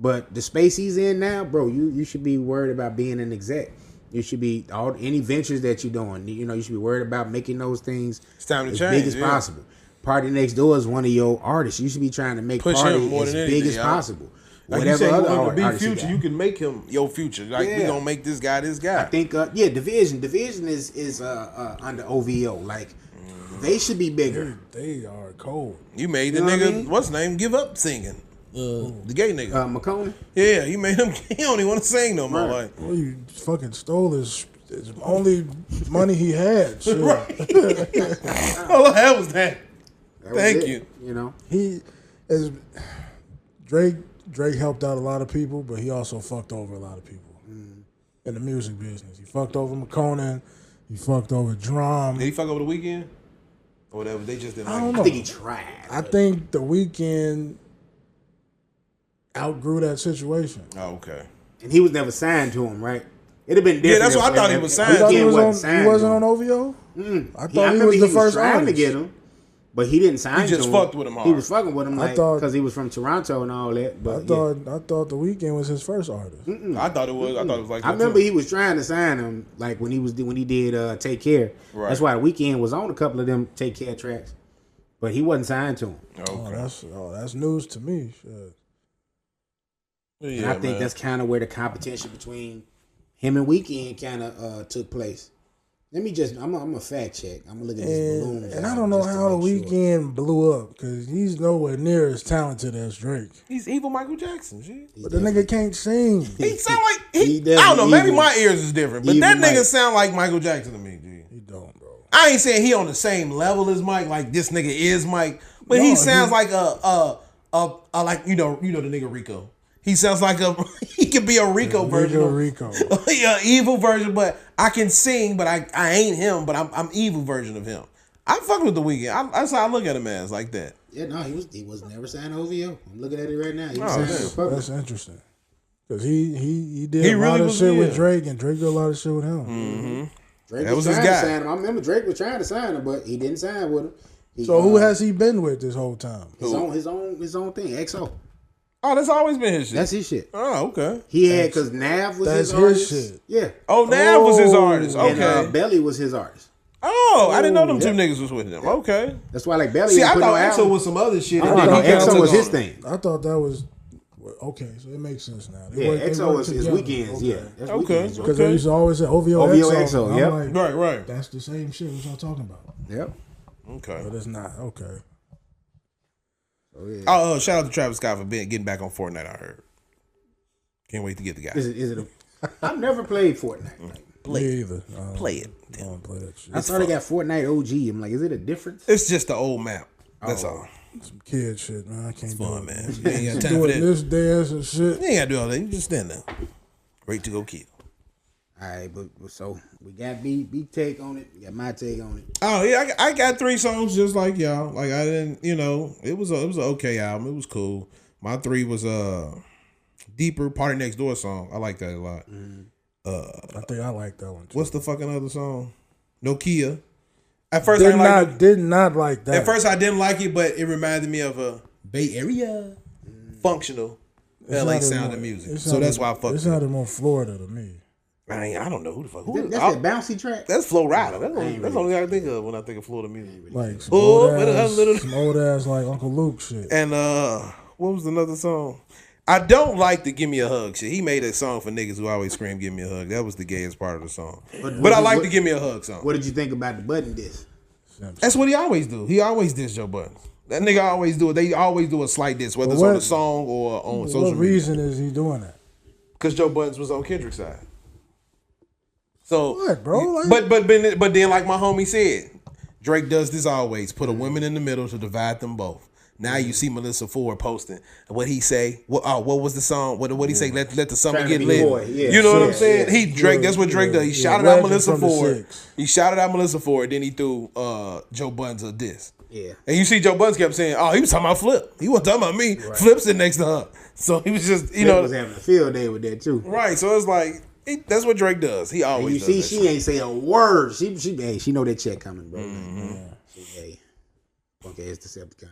but the space he's in now, bro, you should be worried about being an exec. You should be any ventures that you're doing. You should be worried about making those things It's time to as change, big as possible. Party Next Door is one of your artists. You should be trying to make Push Party him more as than big anything, as yeah. possible. Like Whatever you say, other you want to be artists future, you can make him your future. Like we gonna make this guy this guy. I think, Division is under OVO. Like they should be bigger. They are cold. You made the You know nigga, what I mean? what's his name, give up singing. The gay nigga. McConaughey. Yeah, you made him. He don't even want to sing no more. Right. Like, Well, you fucking stole his only money he had. Shit. all I had was that. That was Thank it, you. He is Drake helped out a lot of people, but he also fucked over a lot of people in the music business. He fucked over McConan. He fucked over Drum. Did he fuck over the weekend? Or whatever. They just didn't I like don't him. know. I think he tried. I think The Weeknd outgrew that situation. Oh, okay. And he was never signed to him, right? It'd have been different. that's what I thought he was signed I thought he to. wasn't on OVO. I thought he was the first trying artist. to get him, but he didn't sign. He just to him. fucked with him hard. He was fucking with him, I like thought- because he was from Toronto and all that. But I thought The Weeknd was his first artist. I thought it was. I thought it was like. I that, remember too. he was trying to sign him, like when he did Take Care. Right. That's why The Weeknd was on a couple of them Take Care tracks, but he wasn't signed to him. Okay. That's news to me. Shit. And Yeah, I think man. that's kind of where the competition between him and Weeknd kind of took place. Let me just, I'm a fact check. I'm gonna look at this balloon. And I don't know how The Weeknd blew up because he's nowhere near as talented as Drake. He's evil Michael Jackson. Shit. But the nigga can't sing. He sound like He I don't know. definitely Maybe evil. my ears is different, but Evil that nigga Mike. sound like Michael Jackson to me, G. He don't, bro. I ain't saying he on the same level as Mike, like this nigga is Mike, but No, he sounds he- like a like the nigga Rico. He sounds like he could be a Rico version, Rico. yeah, evil version. But I can sing, but I ain't him. But I'm evil version of him. I fuck with The Weeknd. That's how I look at him as like that. Yeah, no, he was never signed to OVO. I'm looking at it right now. He was Oh, signed damn. to Republic. That's interesting. Because he did He a lot really of was, shit yeah. with Drake, and Drake did a lot of shit with him. Mm-hmm. Drake That was his trying to guy. sign him. I remember Drake was trying to sign him, but he didn't sign with him. He, So who has he been with this whole time? his own thing? XO. Oh, that's always been his shit. That's his shit. Oh, okay. He had because Nav was that's his artist. his shit. Yeah. Oh, Nav was his artist. And Okay. Belly was his artist. Oh, I didn't know them yeah. two niggas was with him. Okay. That's why like Belly. See, I didn't put thought no EXO album. was some other shit. I and then thought he kinda EXO took was his on. thing. I thought that was okay. So it makes sense now. Yeah, EXO was his weekends. Yeah. That's Okay. Weekends. Because they used to always say OVO OVO EXO. EXO, I'm yep. like, Right. that's the same shit. What y'all talking about? Yep. Okay. But it's not. Okay. Oh yeah. Oh, shout out to Travis Scott for getting back on Fortnite. I heard. Can't wait to get the guy. Is it I've never played Fortnite. Me either. Play it. I don't play that shit. I saw they got Fortnite OG. I'm like, is it a difference? It's just the old map. That's all. Some kid shit, man. I can't do Fun, it. man. You ain't got time for Doing that. this dance and shit. You ain't got to do all that. You just stand there. Ready to go kill. All right, but so we got B take on it. We got my take on it. Oh yeah, I got 3 songs just like y'all. Like I didn't, it was an okay album. It was cool. My 3 was Deeper Party Next Door song. I like that a lot. I think I like that one too. What's the fucking other song? Nokia. At first, I didn't like it. did not like that. At first, I didn't like it, but it reminded me of a Bay Area functional LA sound of music. So that's why I fucked It with it. sounded more Florida to me. I don't know who the fuck. That's that bouncy track. That's Flo Rida. That's the only thing I think of when I think of Florida music. Like some Oh, old ass like Uncle Luke shit. And what was another song? I don't like the Give Me a Hug shit. He made a song for niggas who always scream Give Me a Hug. That was the gayest part of the song. But I like the Give Me a Hug song. What did you think about the button diss? That's what he always do. He always diss Joe Budden. That nigga always do it. They always do a slight diss, whether it's on a song or on social What media. reason is he doing that? Because Joe Budden was on Kendrick's side. So What, bro? Like, but then like my homie said, Drake does this always. Put a woman in the middle to divide them both. Now you see Melissa Ford posting. What he say? What was the song? What he say? Let the summer Trying to get be lit. boy, yeah. You know what I'm Yeah, saying? yeah. He Drake. That's what Drake does. He shouted out legend Melissa from the Ford. six. He shouted out Melissa Ford. Then he threw Joe Budden's a diss. Yeah. And you see Joe Budden kept saying, "Oh, he was talking about Flip. He wasn't talking about me. Right. Flip sitting next to her." So he was just, Flip was having a field day with that too. Right. So it's like that's what Drake does. He always. And you does see, that she ain't say a word. She know that check coming, bro. Hey, okay, it's Decepticon.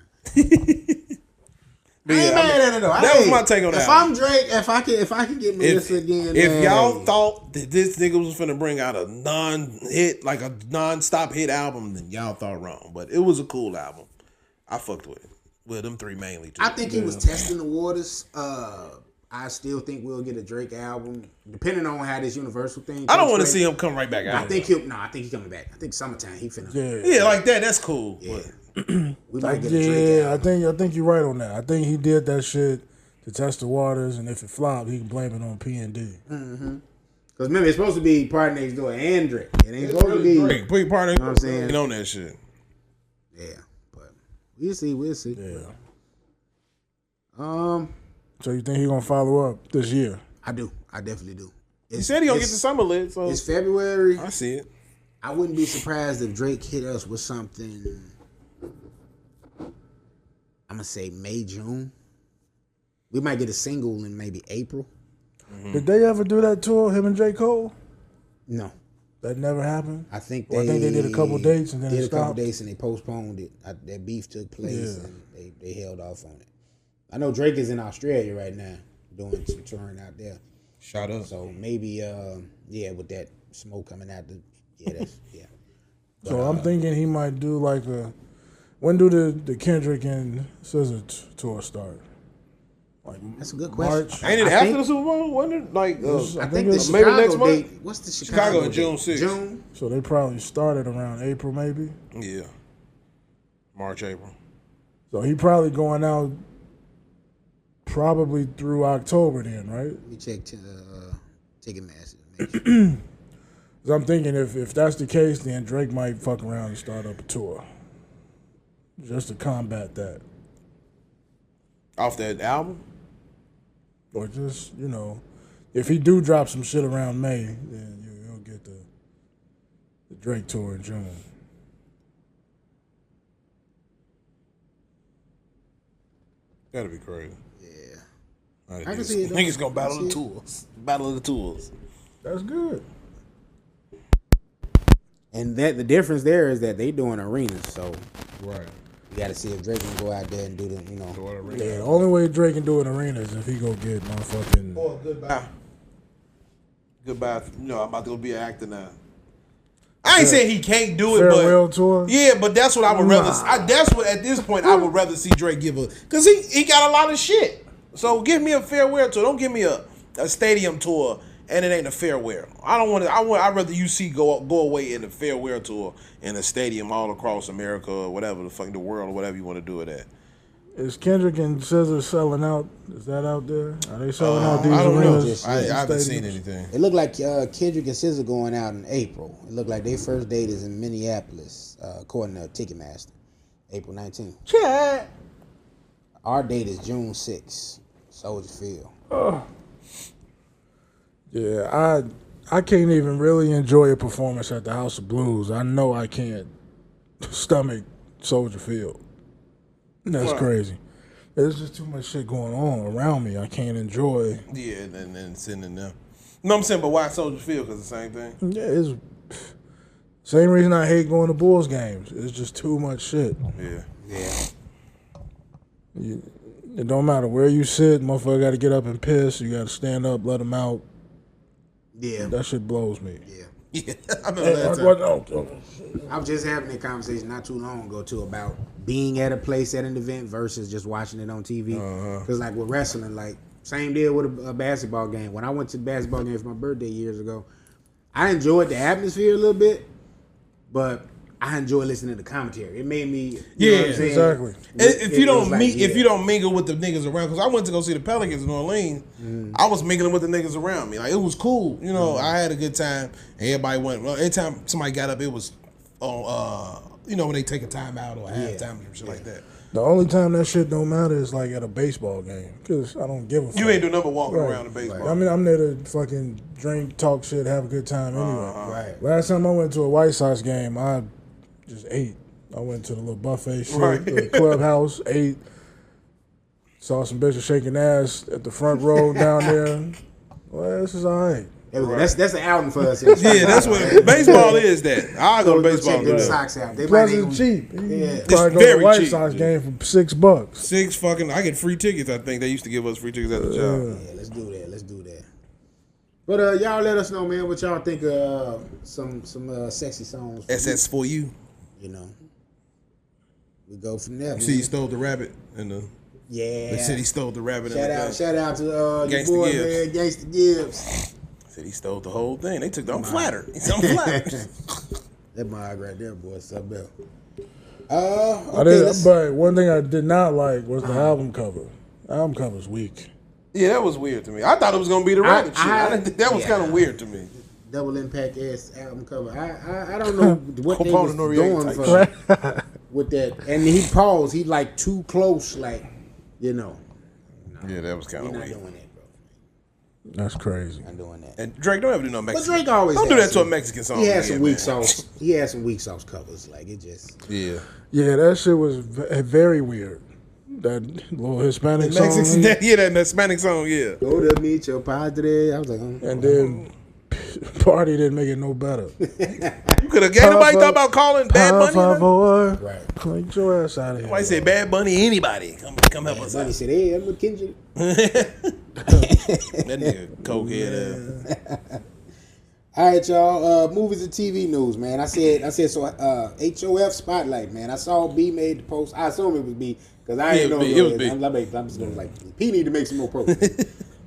I ain't mad at it though. That was my take on that. If I'm Drake, if I can get Melissa again, if y'all thought that this nigga was finna bring out a non-hit, like a non-stop hit album, then y'all thought wrong. But it was a cool album. I fucked with it. With them three mainly. Too. I think he was testing the waters. I still think we'll get a Drake album, depending on how this Universal thing. I don't want to see him come right back out. I think he'll. No, I think he's coming back. I think summertime he finna. Yeah, like that. That's cool. Yeah. But. We might get a Drake album. I think you're right on that. I think he did that shit to test the waters, and if it flopped, he can blame it on P&D. Because remember, it's supposed to be Party Next Door and Drake. It ain't supposed to be Drake. Big Party. You know what I'm saying? On that shit. Yeah, but we'll see. Yeah. So you think he gonna follow up this year? I do. I definitely do. He said he gonna get the summer lit. So it's February. I see it. I wouldn't be surprised if Drake hit us with something. I'm gonna say May, June. We might get a single in maybe April. Did they ever do that tour, him and J. Cole? No, that never happened. I think they did a couple dates and then did it a couple stopped. dates and they postponed it. That beef took place and they held off on it. I know Drake is in Australia right now doing some touring out there. Shut up. So maybe with that smoke coming out that's. But, so I'm thinking he might do like a. When do the Kendrick and SZA tour start? Like that's a good question. March. Ain't it after the Super Bowl? When it like? I think the maybe Chicago next month. date. What's the Chicago date? June 6th. June. So they probably started around April, maybe. Yeah. March, April. So he probably going out probably through October then, right? Let me check Ticketmaster. So I'm thinking if that's the case, then Drake might fuck around and start up a tour. Just to combat that. Off that album? Or just, if he do drop some shit around May, then you'll get the Drake tour in June. That'd be crazy. Yeah. I can see it. Niggas gonna battle the tools. Battle of the tools. That's good. And the difference there is that they doing arenas, so right. You got to see if Drake can go out there and do the, Yeah, the only way Drake can do an arena is if he go get motherfucking. Oh, goodbye. Goodbye. I'm about to go be an actor now. I ain't saying he can't do it, farewell but tour. Yeah, but that's what I would rather. That's what at this point I would rather see Drake give a, because he got a lot of shit. So give me a farewell tour. Don't give me a stadium tour and it ain't a farewell. I don't want to. I'd rather you see go away in a farewell tour in a stadium all across America or whatever the fuck the world or whatever you want to do it at. Is Kendrick and SZA selling out? Is that out there? Are they selling out these I don't arenas? know. I haven't seen anything. It looked like Kendrick and SZA going out in April. It looked like their first date is in Minneapolis, according to Ticketmaster, April 19th. Yeah. Our date is June 6th, Soldier Field. Yeah, I can't even really enjoy a performance at the House of Blues. I know I can't stomach Soldier Field. That's crazy. There's just too much shit going on around me. I can't enjoy. Yeah, and then sitting in there. No, I'm saying, but why Soldier Field? Because the same thing. Yeah, it's same reason I hate going to Bulls games. It's just too much shit. Yeah. It don't matter where you sit. Motherfucker got to get up and piss. You got to stand up, let them out. Yeah. That shit blows me. Yeah. I remember that time. I was just having a conversation not too long ago, too, about being at a place at an event versus just watching it on TV. Because, like, with wrestling, like, same deal with a basketball game. When I went to the basketball game for my birthday years ago, I enjoyed the atmosphere a little bit, but I enjoy listening to the commentary. It made me, you know what I'm saying? Exactly. If you don't mingle with the niggas around, because I went to go see the Pelicans in New Orleans, I was mingling with the niggas around me. Like, it was cool. I had a good time. And everybody went. Well, every time somebody got up, it was on. When they take a time out or a halftime or shit like that. The only time that shit don't matter is like at a baseball game, because I don't give a fuck. You ain't do nothing but walking around the baseball. I mean, I'm there to fucking drink, talk shit, have a good time anyway. Right. Last time I went to a White Sox game, I just ate. I went to the little buffet shit, the clubhouse, ate, saw some bitches shaking ass at the front row down there. Well, this is all right. That's an outing for us. Yeah, that's what baseball is. That I'll go to baseball. Check them socks out. They Plus might it's cheap. Yeah, Probably go to the White Sox game for $6. 6 fucking. I get free tickets. I think they used to give us free tickets at the job. Yeah, let's do that. But y'all let us know, man, what y'all think of some sexy songs. SS for you. You know, we go from there. You see, he stole the rabbit and the. Yeah. They said he stole the rabbit. Shout out to your Gangsta boy, Gibbs. man, Gangsta Gibbs. Said he stole the whole thing. They took the flattered. He's on flattered. That mug right there, boy, something else. Okay, but one thing I did not like was the album cover. Album cover's weak. Yeah, that was weird to me. I thought it was gonna be the rabbit shit. That was kind of weird to me. Double Impact ass album cover. I don't know what they was doing with that. And he paused. He like too close, like, you know. No, yeah, that was kind of weird. Not doing that, bro. That's crazy. Not doing that. And Drake don't ever do no Mexican. But Drake always don't do that to a Mexican song. He had some weak sauce. He had some weak sauce covers. Like it just. Yeah. Yeah, that shit was very weird. That little Hispanic song. That Hispanic song. Yeah. Go to meet your padre. I was like, and then Party didn't make it no better. You could have. Anybody thought about calling Bad Bunny? Right. Clean your ass out of here. Nobody said Bad Bunny. Anybody come help us out. Bunny said, "Hey, I'm with Kendrick." That nigga cokehead. All right, y'all. Movies and TV news, man. I said so. HOF Spotlight, man. I saw B made the post. I assume it was B because I didn't know it was B. I'm just gonna like P need to make some more posts.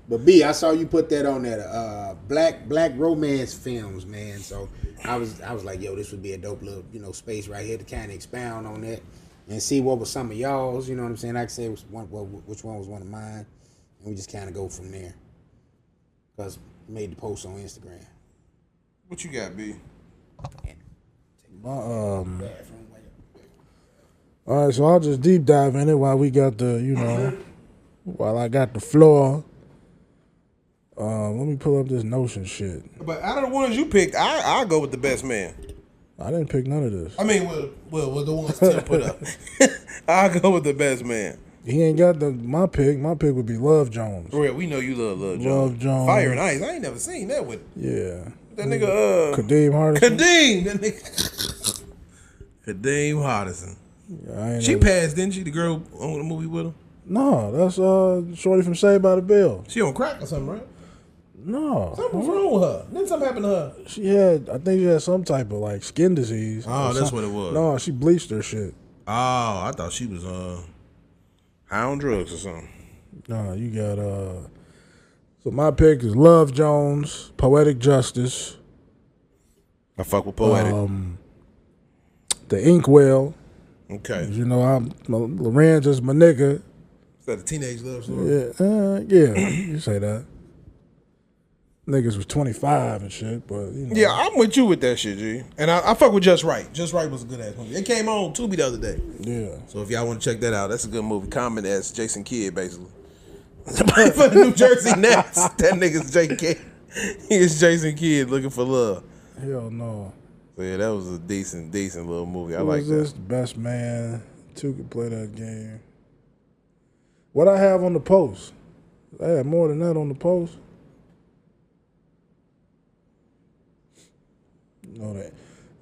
But B, I saw you put that on there. Black romance films, man. So I was like, yo, this would be a dope little space right here to kind of expound on that and see what was some of y'all's. You know what I'm saying? I could say which one was one of mine, and we just kind of go from there. Cause made the post on Instagram. What you got, B? All right, so I'll just deep dive in it while we got while I got the floor. Let me pull up this Notion shit. But out of the ones you picked, I'll go with the best man. I didn't pick none of this. I mean, well, the ones Tim put up. I'll go with the best man. He ain't got my pick. My pick would be Love Jones. Real, we know you love Jones. Love Jones. Fire and Ice. I ain't never seen that with. Yeah. That nigga, Kadeem Hardison. That nigga. Kadeem Hardison. Yeah, she passed, didn't she? The girl on the movie with him? No, that's Shorty from Saved by the Bell. She on crack or something, right? No. Something's wrong with her. Didn't something happen to her? I think she had some type of like skin disease. Oh, that's what it was. No, she bleached her shit. Oh, I thought she was high on drugs or something. No, you got so my pick is Love Jones, Poetic Justice. I fuck with Poetic. The Inkwell. Okay. You know, Lorenz is my nigga. Is that a teenage love story? Yeah, you say that. Niggas was 25 and shit, but Yeah, I'm with you with that shit, G. And I fuck with Just Right. Just Right was a good ass movie. It came on Tubi the other day. Yeah. So if y'all want to check that out, that's a good movie. Common as Jason Kidd, basically. Somebody for the New Jersey Nets. That nigga's J.K. He is Jason Kidd looking for love. Hell no. So yeah, that was a decent little movie. I Who like was that. this? The Best Man. Two could play that game. What I have on the post? I had more than that on the post.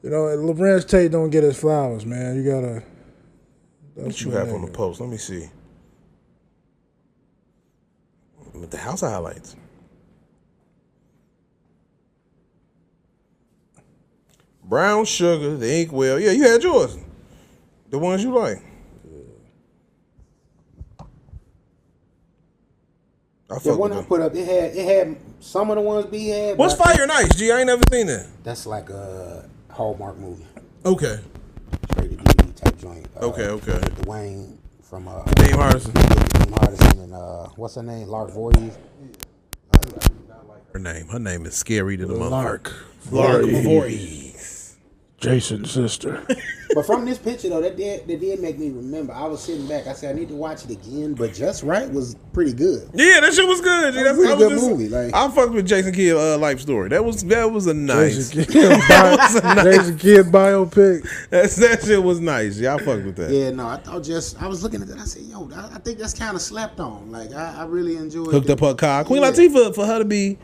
Lorenz Tate don't get his flowers, man. You gotta. What you have on the post? Let me see. With the house highlights. Brown Sugar, The Inkwell. Yeah, you had yours. The ones you like. The one I put up, it had some of the ones B had. What's Fire and Ice, G? I ain't never seen that. That's like a Hallmark movie. Okay. Straight to DVD type joint. Okay. Dwayne from Dame Hardison. Dame Hardison and what's her name? Lark Voorhees. Her name is scary to the motherfucker. Lark Voorhees. Jason's sister. But from this picture though, that did make me remember. I was sitting back. I said I need to watch it again. But Just Right was pretty good. Yeah, that shit was good. That was a good movie. Like I fucked with Jason Kidd life story. That was a nice. Jason Kidd biopic. That shit was nice. Yeah, I fucked with that. Yeah, no, I was looking at that. I said, yo, I think that's kind of slept on. Like I really enjoyed. Hooked up her car. Queen Latifah, for her to be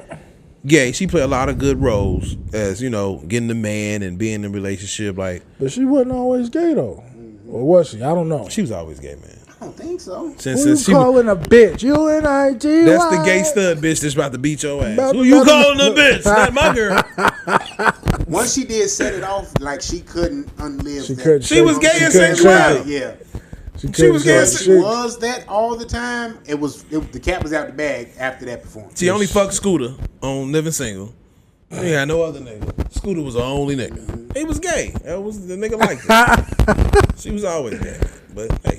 gay, she played a lot of good roles as, you know, getting the man and being in a relationship. Like, but she wasn't always gay though, or was she? I don't know. She was always gay, man. I don't think so. Who you calling a bitch? UNIG. That's the gay stud bitch that's about to beat your ass. Who you calling a bitch? Not my girl. Once she did set it off, like she couldn't unlive She that. couldn't. She was gay and couldn't sexual. Yeah. She was gay. She was that all the time. The cat was out the bag after that performance. She only fucked Scooter on Living Single. He had no other nigga. Scooter was the only nigga. He was gay. That was the nigga liked it. She was always gay. But hey,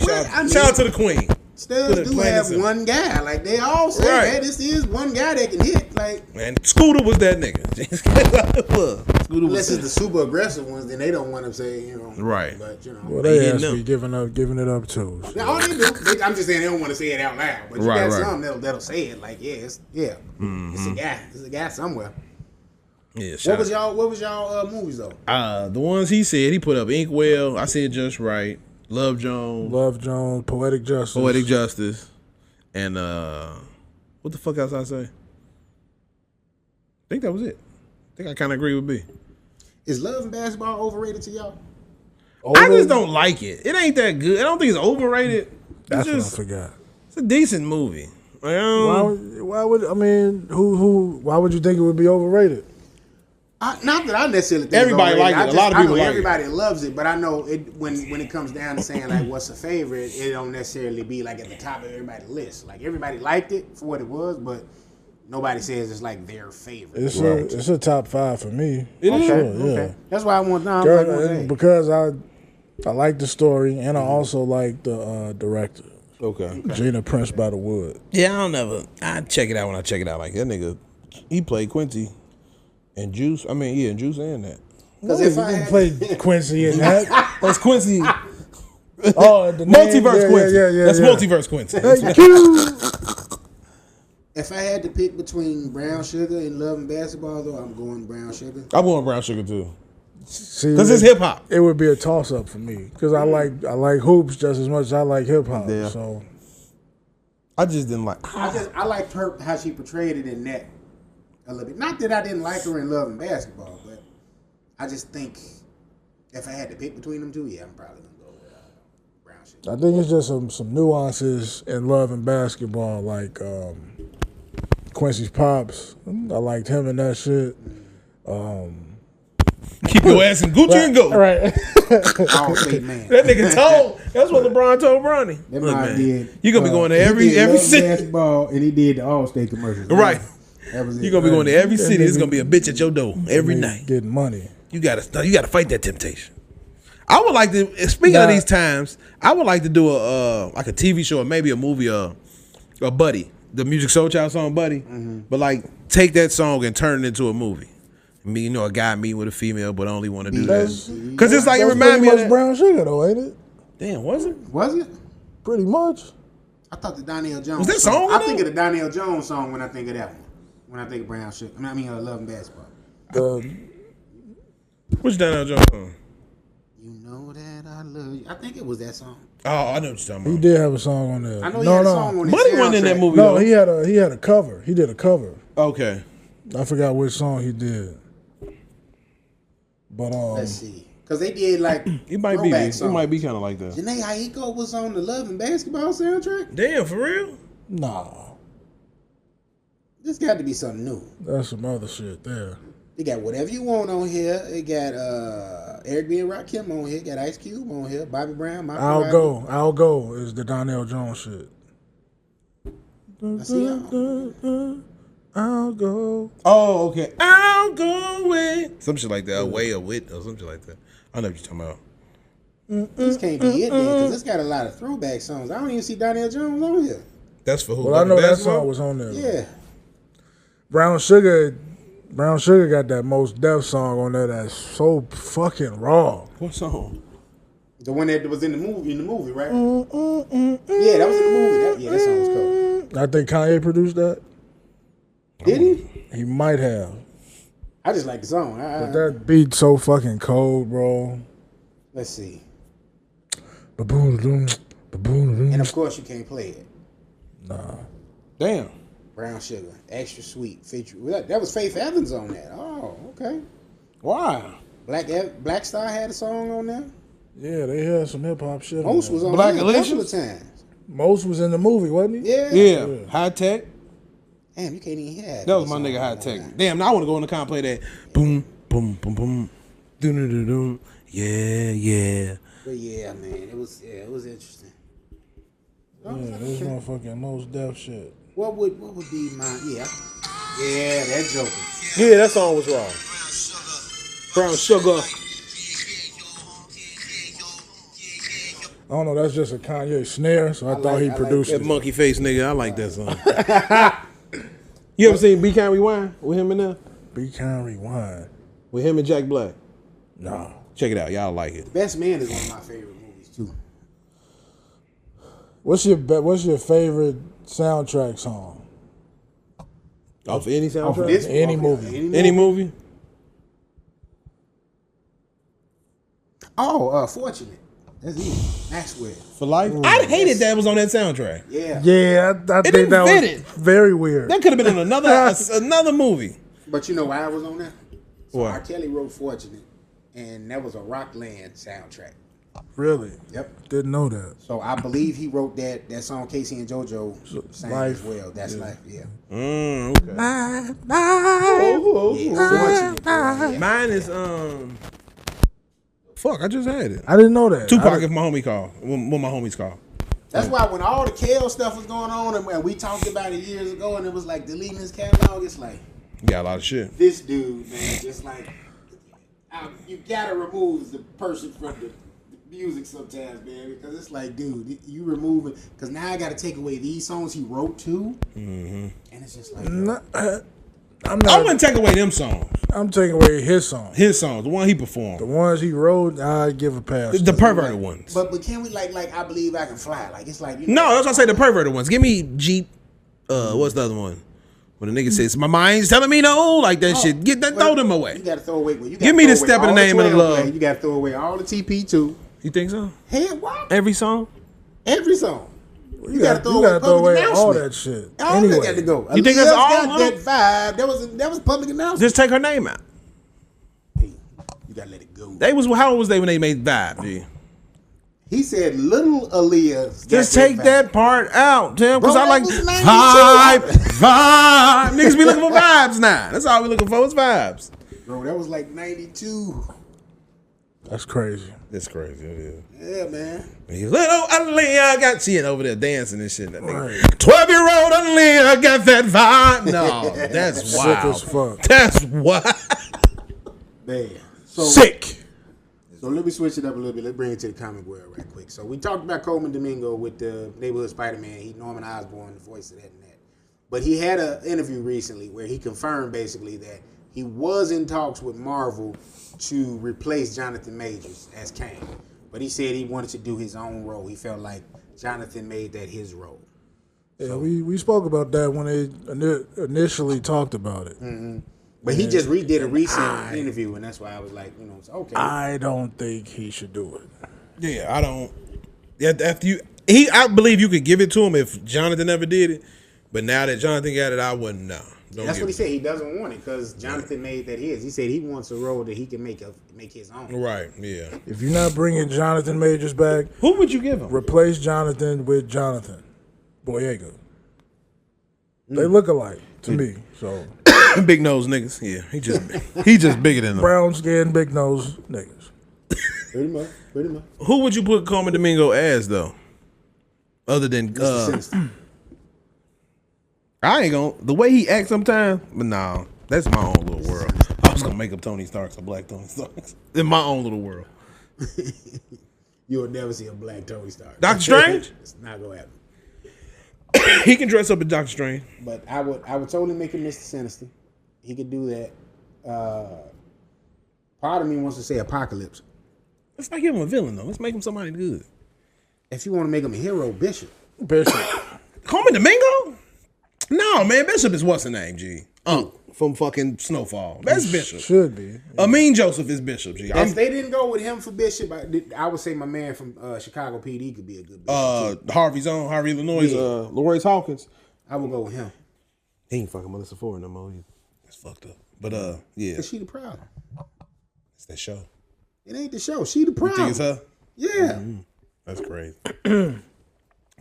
shout out to the queen. Studs do have one guy. Like they all say, hey, this is one guy that can hit. Like, man, Scooter was that nigga. Scooter unless it's the super aggressive ones, then they don't want to say, you know. Right. But you know, well, they has to be giving it up too. So. Now, all they do, I'm just saying they don't want to say it out loud. But you got some that'll say it. Like, it's a guy. It's a guy somewhere. Yeah. What was y'all movies though? The ones he said, he put up Inkwell. I said Just Right. Love Jones, Poetic Justice, and what the fuck else I say? I think that was it. I think I kind of agree with B. Is Love and Basketball overrated to y'all? I just don't like it. It ain't that good. I don't think it's overrated. That's what I forgot. It's a decent movie. Like, why would why would you think it would be overrated? Not that I necessarily think everybody likes it. A lot of people like it. Everybody loves it, but I know it when it comes down to saying like what's a favorite, it don't necessarily be like at the top of everybody's list. Like everybody liked it for what it was, but nobody says it's like their favorite. It's a top 5 for me. It is. Sure, okay. Yeah. That's why I want because I like the story and I also like the director. Okay. Gina Prince by the Wood. Yeah, I check it out when I check it out. Like that nigga, he played Quincy. And Juice, and Juice and that. Because if I play Quincy in that, that's Quincy. Oh, the multiverse Quincy. Yeah, that's multiverse Quincy. If I had to pick between Brown Sugar and Love and Basketball, though, I'm going Brown Sugar. I'm going Brown Sugar too. Because it's hip hop. It would be a toss up for me because I like hoops just as much as I like hip hop. Yeah. So I just didn't like. I liked her how she portrayed it in that. A little bit. Not that I didn't like her in Love and Basketball, but I just think if I had to pick between them two, I'm probably gonna go with Brown Sugar. I think it's just some nuances in Love and Basketball, like Quincy's pops. I liked him in that shit. Keep your ass in Gucci and go. Right. Allstate man. That nigga told. That's what LeBron told Bronny. That Look, man, did, you gonna be going to every city. Basketball, and he did the Allstate commercials. Right. That was it. You gonna be going to every city. There's gonna be a bitch at your door every night. Getting money. You gotta fight that temptation. I would like to. Speaking of these times, I would like to do like a TV show or maybe a movie. A Buddy, the Music Soul Child song Buddy, but like take that song and turn it into a movie. A guy meeting with a female, but only want to do that because it's like it reminds me of that. Brown Sugar though, ain't it? Damn, was it? Was it? Pretty much. I thought the Donnell Jones. Was that song? I think of the Donnell Jones song when I think of that one. When I think of Brown Sugar, Love and Basketball. Which Donnell Jones song? You know that I love you. I think it was that song. Oh, I know what you're talking about. He did have a song on there. I know he had a song on his Buddy wasn't in that movie. No, he had a cover. He did a cover. Okay. I forgot which song he did. But let's see, because they did like it might be. It might be kind of like that. Janae Aiko was on the Love and Basketball soundtrack. Damn, for real? Nah. This got to be something new. That's some other shit there. They got Whatever You Want on here. They got Eric B. and Rakim on here. Got Ice Cube on here. Bobby Brown. I'll Go is the Donnell Jones shit. I'll go. Oh, okay. I'll go with some shit like that. Away or with or something like that. I know what you're talking about. This can't be it then, because it's got a lot of throwback songs. I don't even see Donnell Jones on here. That's for who? Well, I know that song was on there. Yeah. Brown Sugar got that Most Def song on there that's so fucking raw. What song? The one that was in the movie, right? Yeah, that was in the movie. That song was cool. I think Kanye produced that. Did he? He might have. I just like the song. But that beat so fucking cold, bro. Let's see. And And of course, you can't play it. Nah. Damn. Brown Sugar, Extra Sweet, feature. That was Faith Evans on that. Oh, okay. Why? Black Star had a song on there. Yeah, they had some hip hop shit. Most on was there. on Black there a couple Alicia? of times. Most was in the movie, wasn't he? Yeah. Yeah. High Tech. Damn, you can't even hear That was my nigga High Tech. Damn, now I want to go in the car and play that. Boom, boom, boom, boom. Doo doo doo doo. Yeah, yeah. But yeah, man, it was interesting. Yeah, this motherfucking Most Def shit. What would be my yeah that Joker. Yeah, that song was wrong. Brown Sugar. I don't know, that's just a Kanye snare, so I thought he produced That it. monkey face nigga, I like that song. You ever seen Be Kind Rewind with him in there? Be Kind Rewind. With him and Jack Black? No. Check it out, y'all like it. Best Man is one of my favorite movies too. What's your favorite soundtrack song? Off any soundtrack? Off this Any okay, movie. Any movie? Oh, Fortunate. That's easy. Maxwell. For life? I hated that was on that soundtrack. Yeah. Yeah, I think didn't that fit was it. very weird. That could have been in another movie. But you know why I was on there? So What? R. Kelly wrote Fortunate, and that was a Rockland soundtrack. Really? Yep. Didn't know that. So I believe he wrote that song Casey and JoJo sang as Life. well. That's Life, yeah. Okay. Yeah, Fortunate. Yeah. Mine is fuck, I just had it. I didn't know that. Tupac if my homie called. When my homies call. That's why when all the Kale stuff was going on, and we talked about it years ago, and it was like deleting his catalog, it's like, You got a lot of shit. this dude, man, just like, you gotta remove the person from the music sometimes, man, because it's like, dude, you remove it, because now I gotta take away these songs he wrote too, and it's just like, I wouldn't take away them songs. I'm taking away his song. His songs, the one he performed. The ones he wrote, I give a pass. The perverted ones. but can we like I Believe I Can Fly, like it's like, you know, No, that's what I say. The perverted ones. Give me Jeep. What's the other one? When the nigga says my mind's telling me no, like that shit. Get that, throw them away. You gotta throw away. You Give me the Step in the Name of the Love. You gotta throw away all the TP2. You think so? Hey, what? Every song. Every song. You gotta throw away all that shit. All Anyway. that got to go. You think that's all got of that vibe? That was public announcement. Just take her name out. Hey, you gotta let it go. They was how old was they when they made Vibe? G? He said, "Little Aaliyah." Just take that part out, Tim, because Bro, I like that was 92. vibe. Niggas be looking for vibes now. That's all we looking for is vibes. Bro, that was like 92. That's crazy. That's crazy. It is. Yeah, man. Little Aaliyah got she over there dancing and shit. That nigga. 12-year-old Aaliyah got that vibe. No, that's Sick wild. as fuck. That's wild. Man. So, Sick. So let me switch it up a little bit. Let's bring it to the comic world right quick. So we talked about Coleman Domingo with the Neighborhood Spider-Man. He Norman Osborn, the voice of that and that. But he had an interview recently where he confirmed basically that he was in talks with Marvel to replace Jonathan Majors as Kang. But he said he wanted to do his own role. He felt like Jonathan made that his role. Yeah, we spoke about that when they initially talked about it. Mm-hmm. But he just redid a recent interview, and that's why I was like, you know, it's okay. I don't think he should do it. Yeah, I don't. After you, I believe you could give it to him if Jonathan ever did it. But now that Jonathan got it, I wouldn't know. That's what he said. He doesn't want it because Jonathan made that his. He said he wants a role that he can make his own. Right. Yeah. If you're not bringing Jonathan Majors back, Who would you give him? replace Jonathan with Jonathan Boyega. They look alike to me. So Big nose niggas. Yeah, he just bigger than them. brown skin, big nose niggas. Pretty much. Who would you put Coleman Domingo as though? Other than Mr. Sinister. I ain't gonna the way he acts sometimes, but no, that's my own little world. I was gonna make up Tony Starks or black Tony Starks in my own little world. You'll never see a black Tony Stark. Doctor Strange? It's not gonna happen. He can dress up as Doctor Strange. But I would totally make him Mr. Sinister. He could do that. Part of me wants to say Apocalypse. Let's not give him a villain though. Let's make him somebody good. If you want to make him a hero, Bishop. Call me Domingo? No, man. Bishop is what's the name, G? From fucking Snowfall. That's Bishop. Should be. Amean Joseph is Bishop, G. If they didn't go with him for Bishop, I would say my man from Chicago PD could be a good Bishop. Harvey, Illinois, LaRoyce Hawkins. I would go with him. He ain't fucking Melissa Ford no more. It's fucked up. But yeah. Is she the problem? It's that show. It ain't the show. She the problem. You think it's her? Yeah. Mm-hmm. That's crazy.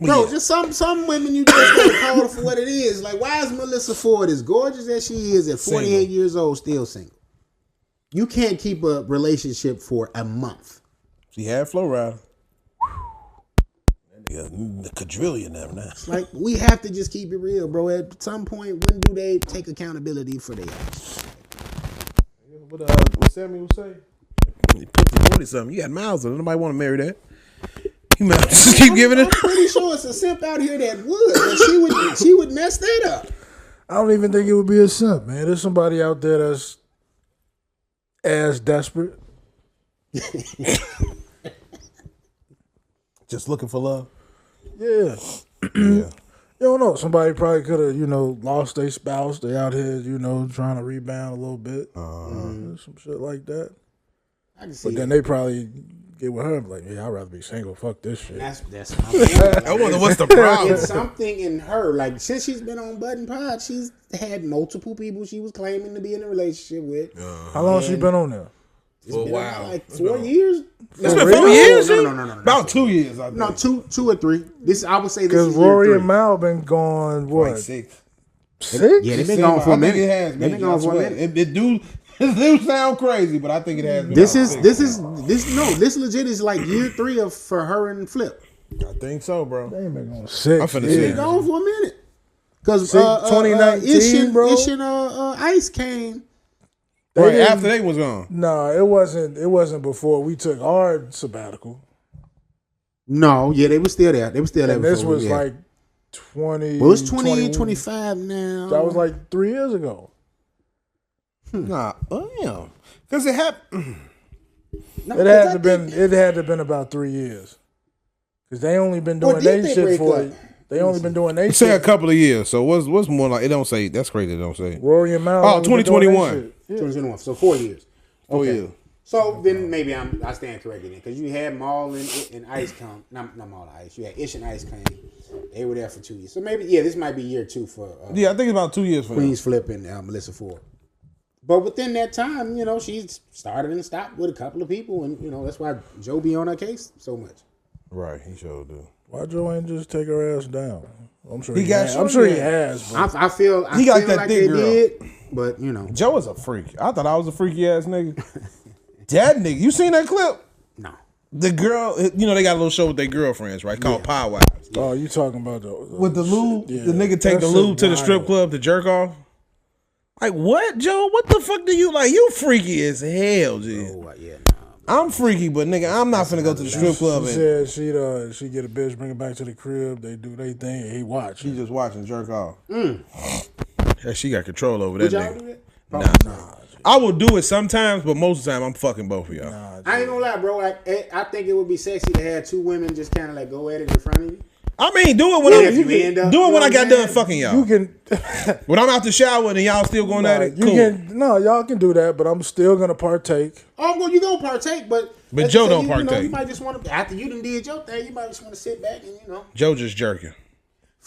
Bro, just some women you just gotta call her for what it is. Like, why is Melissa Ford as gorgeous as she is at 48 single. years old still single? You can't keep a relationship for a month. She had Flo Rida. The quadrillion now. Like, we have to just keep it real, bro. At some point, when do they take accountability for their actions? What Samuel say? 40 something. You got mouths on it. Nobody want to marry that. You might just keep giving it. I'm pretty sure it's a simp out here that would, but she would mess that up. I don't even think it would be a simp, man. There's somebody out there that's as desperate. Just looking for love. Yeah. Yeah. You don't know. Somebody probably could have, lost their spouse. They out here, trying to rebound a little bit. Some shit like that. I can see But then they probably get with her and be like, yeah, I'd rather be single. Fuck this shit. That's my point. I wonder what's the problem. It's something in her. Like, since she's been on Button Pod, she's had multiple people she was claiming to be in a relationship with. How long she been on there? It's been about like 4 years. It's been 4 years? No. About 2 years, I think. No, two or three. I would say this Because is Rory year and Mal been gone, what? Like 6. 6? Yeah, they've been gone for a minute. It has. They've been gone for a minute. It do sound crazy, but I think it has. Been This legit is like year 3 for her and Flip. I think so, bro. They ain't been gone 6. I'm finna They've see. been gone for a minute. Because 2019, bro. Ish and Ice came. Right after they was gone. No, it wasn't before we took our sabbatical. No, yeah, they were still there. They were still there. And this before, was yeah. like 20. Well, it's 20, 21. 25 now. That was like 3 years ago. Nah, yeah. Because it happened. No, It had to have been about 3 years. Because they only been doing did their they shit break for up? They only been doing their Say a shit. couple of years. So what's more like? It don't say. That's crazy. It don't say. Rory and Mal. Oh, only been doing 2021. their shit. Yeah. 2021. So 4 years. Oh Okay. yeah. So then maybe I stand corrected then, because you had Maul and Ice come, not Maul and Ice. You had Ish and Ice came. They were there for 2 years. So maybe this might be year 2 for Yeah, I think it's about 2 years for them. Queen's Flip and Melissa Ford. But within that time, she started and stopped with a couple of people, and that's why Joe be on her case so much. Right, he sure do. Why Joe ain't just take her ass down? I'm sure He he got has. short, I'm sure he yeah. has. But I feel He got feel that like thick they girl. did, but Joe is a freak. I thought I was a freaky ass nigga. That nigga, you seen that clip? no. The girl, they got a little show with their girlfriends, right? Called Power Wives. Oh, you talking about With the lube, yeah. the nigga take That the lube shit to the strip wild. club to jerk off. Like, what, Joe? What the fuck do you like? You freaky as hell, G. Oh, yeah, I'm freaky, but nigga, I'm not finna go to the strip club She and said she'd get a bitch, bring her back to the crib. They do their thing, and he watch. she just watching jerk off. Yeah, she got control over that Would y'all nigga. do that? Nah. I will do it sometimes, but most of the time I'm fucking both of y'all. I ain't gonna lie, bro. I think it would be sexy to have 2 women just kind of like go at it in front of you. I mean, do it when Yeah, if you end up- do it when I got you know what I'm done fucking y'all. You can. When I'm out the shower and y'all still going at it, you cool. can. No, y'all can do that, but I'm still gonna partake. Oh, well, you gonna partake, but But Joe don't you partake. You might just want to after you done did your thing. You might just want to sit back and Joe just jerking.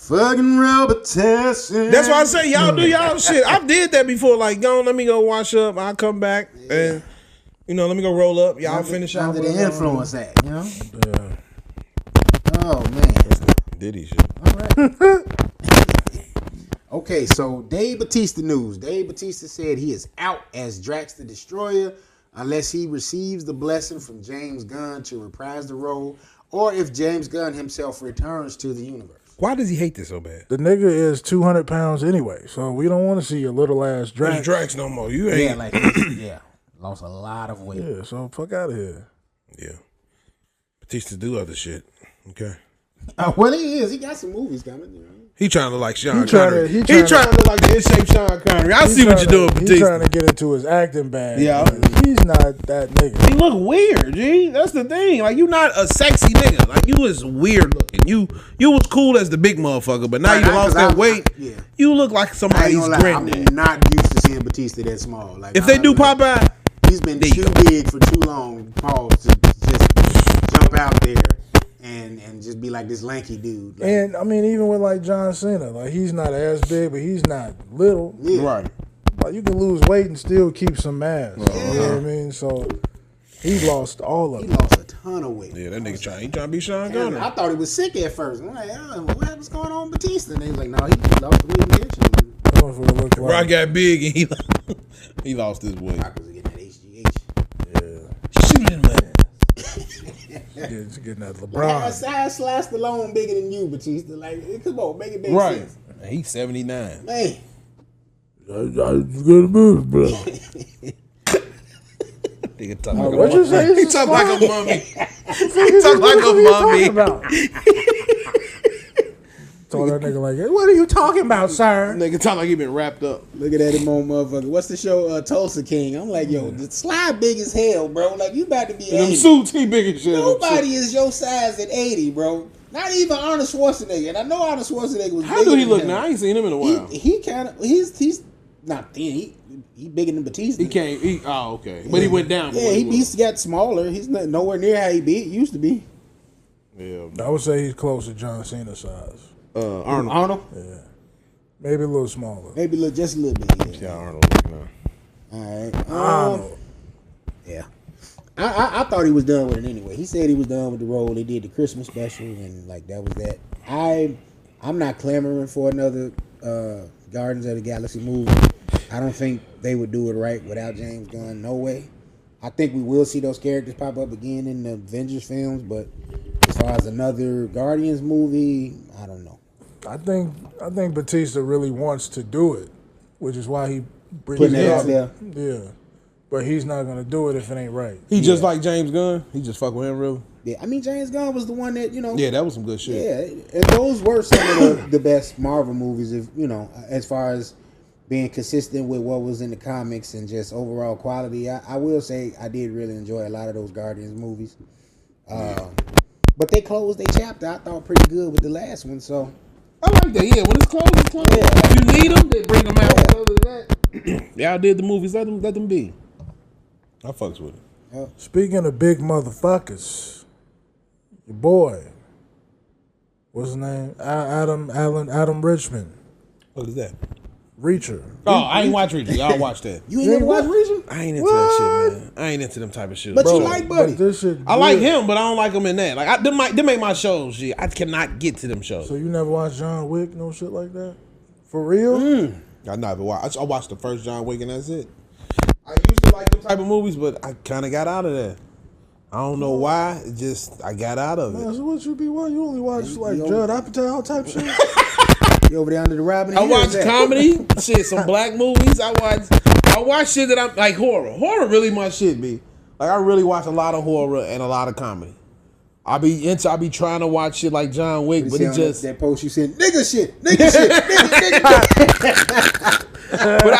fucking rubber testing. That's why I say y'all do y'all shit. I did that before. Like, let me go wash up. I'll come back and let me go roll up. Y'all finish off. under the influence that, Yeah. Oh man. Diddy shit. All right. Okay, so Dave Bautista news. Dave Bautista said he is out as Drax the Destroyer unless he receives the blessing from James Gunn to reprise the role, or if James Gunn himself returns to the universe. Why does he hate this so bad? The nigga is 200 pounds anyway, so we don't want to see a little ass Drax. Drax. Drax no more. You ain't. Lost a lot of weight. Yeah, so fuck out of here. Yeah. Batista do other shit. Okay. Well, he is. He got some movies coming. He trying to look like Sean He trying Connery. to- He he trying trying to look like the in-shape Sean Connery. I see what you're doing, He's Batista. trying to get into his acting bag. Yeah. He's not that nigga. He look weird, G. That's the thing. Like, you not a sexy nigga. Like, you was weird looking. You was cool as the big motherfucker, but now you lost that weight. Yeah. You look like I ain't somebody's gonna lie, granddad. I'm not used to seeing Batista that small. Like, If they do Popeye, he's been too big for too long. Pause to just jump out there and just be like this lanky dude. Like, And I mean, even with like John Cena, like he's not as big, but he's not little. yeah. right? Like you can lose weight and still keep some mass. You know what I mean? So he lost all of He it. lost a ton of weight. Yeah, that nigga trying to be Sean And Connery. I thought he was sick at first. I'm like, what's going on with Batista? And they was like, no, he lost the weight injection. That motherfucker look Rock like got big and he lost his weight. Rock was getting that HGH. Shoot him, man. getting that How LeBron. Sly Stallone bigger than you, Batista? Like, come on, make it make Right. sense. He's 79. Man. Nigga talk like What you say? He talk like a mummy. He talk like a mummy. About? Told that nigga like, what are you talking about, sir? Nigga talk like he been wrapped up. Look at that motherfucker. What's the show? Tulsa King. I'm like, yo, the Sly big as hell, bro. Like, you about to be And them 80. suits, he big as shit. Nobody is your size at 80, bro. Not even Arnold Schwarzenegger. And I know Arnold Schwarzenegger was How bigger do he than look him. now? I ain't seen him in a while. He kind of, he's not thin. He bigger than Batista. He can't. Oh, okay. But he went down. Yeah, he's got smaller. He's not nowhere near how he used to be. Yeah. I would say he's close to John Cena size. Arnold. Yeah. Maybe a little smaller. Maybe just a little bit. Yeah, Arnold. No. All right. Arnold. Yeah. I thought he was done with it anyway. He said he was done with the role. They did the Christmas special, and like that was that. I'm not clamoring for another Guardians of the Galaxy movie. I don't think they would do it right without James Gunn. No way. I think we will see those characters pop up again in the Avengers films, but as far as another Guardians movie, I don't know. I think Batista really wants to do it, which is why he brings Putting it it out out there. Yeah. But he's not gonna do it if it ain't right. He just like James Gunn. He just fuck with him, really. Yeah, I mean James Gunn was the one that Yeah, that was some good shit. Yeah, and those were some of the best Marvel movies, if as far as being consistent with what was in the comics and just overall quality. I will say I did really enjoy a lot of those Guardians movies. But they closed their chapter, I thought, pretty good with the last one. So I like that. Yeah, when it's closed, it's closed. Yeah. If you need them, they bring them out. Yeah. Other than that, y'all did the movies. Let them be. I fucks with it. Speaking of big motherfuckers, your boy, what's his name? Adam Richmond, What is that? Reacher. Oh, I ain't watch Reacher. Y'all watch that. you ain't never watched Reason? I ain't into that shit, man. I ain't into them type of shit. But bro. you like Buddy. But this shit I like good. him, but I don't like him in that. Like, them ain't my shows. Shit. I cannot get to them shows. So you never watched John Wick, no shit like that? For real? I never watched. I watched the first John Wick and that's it. I used to like them type of movies, but I kind of got out of that. I don't know why. It just I got out of Man, it. so what you be watching? You only watch like yo. Judd Apatow type shit? You over there under the Robin? I Hood, watch is that? comedy, shit, some black movies. I watch shit that I'm like horror. Horror really my shit, B. Like I really watch a lot of horror and a lot of comedy. I be trying to watch shit like John Wick, You but see it on just that post you said nigga shit, nigga shit, nigga. but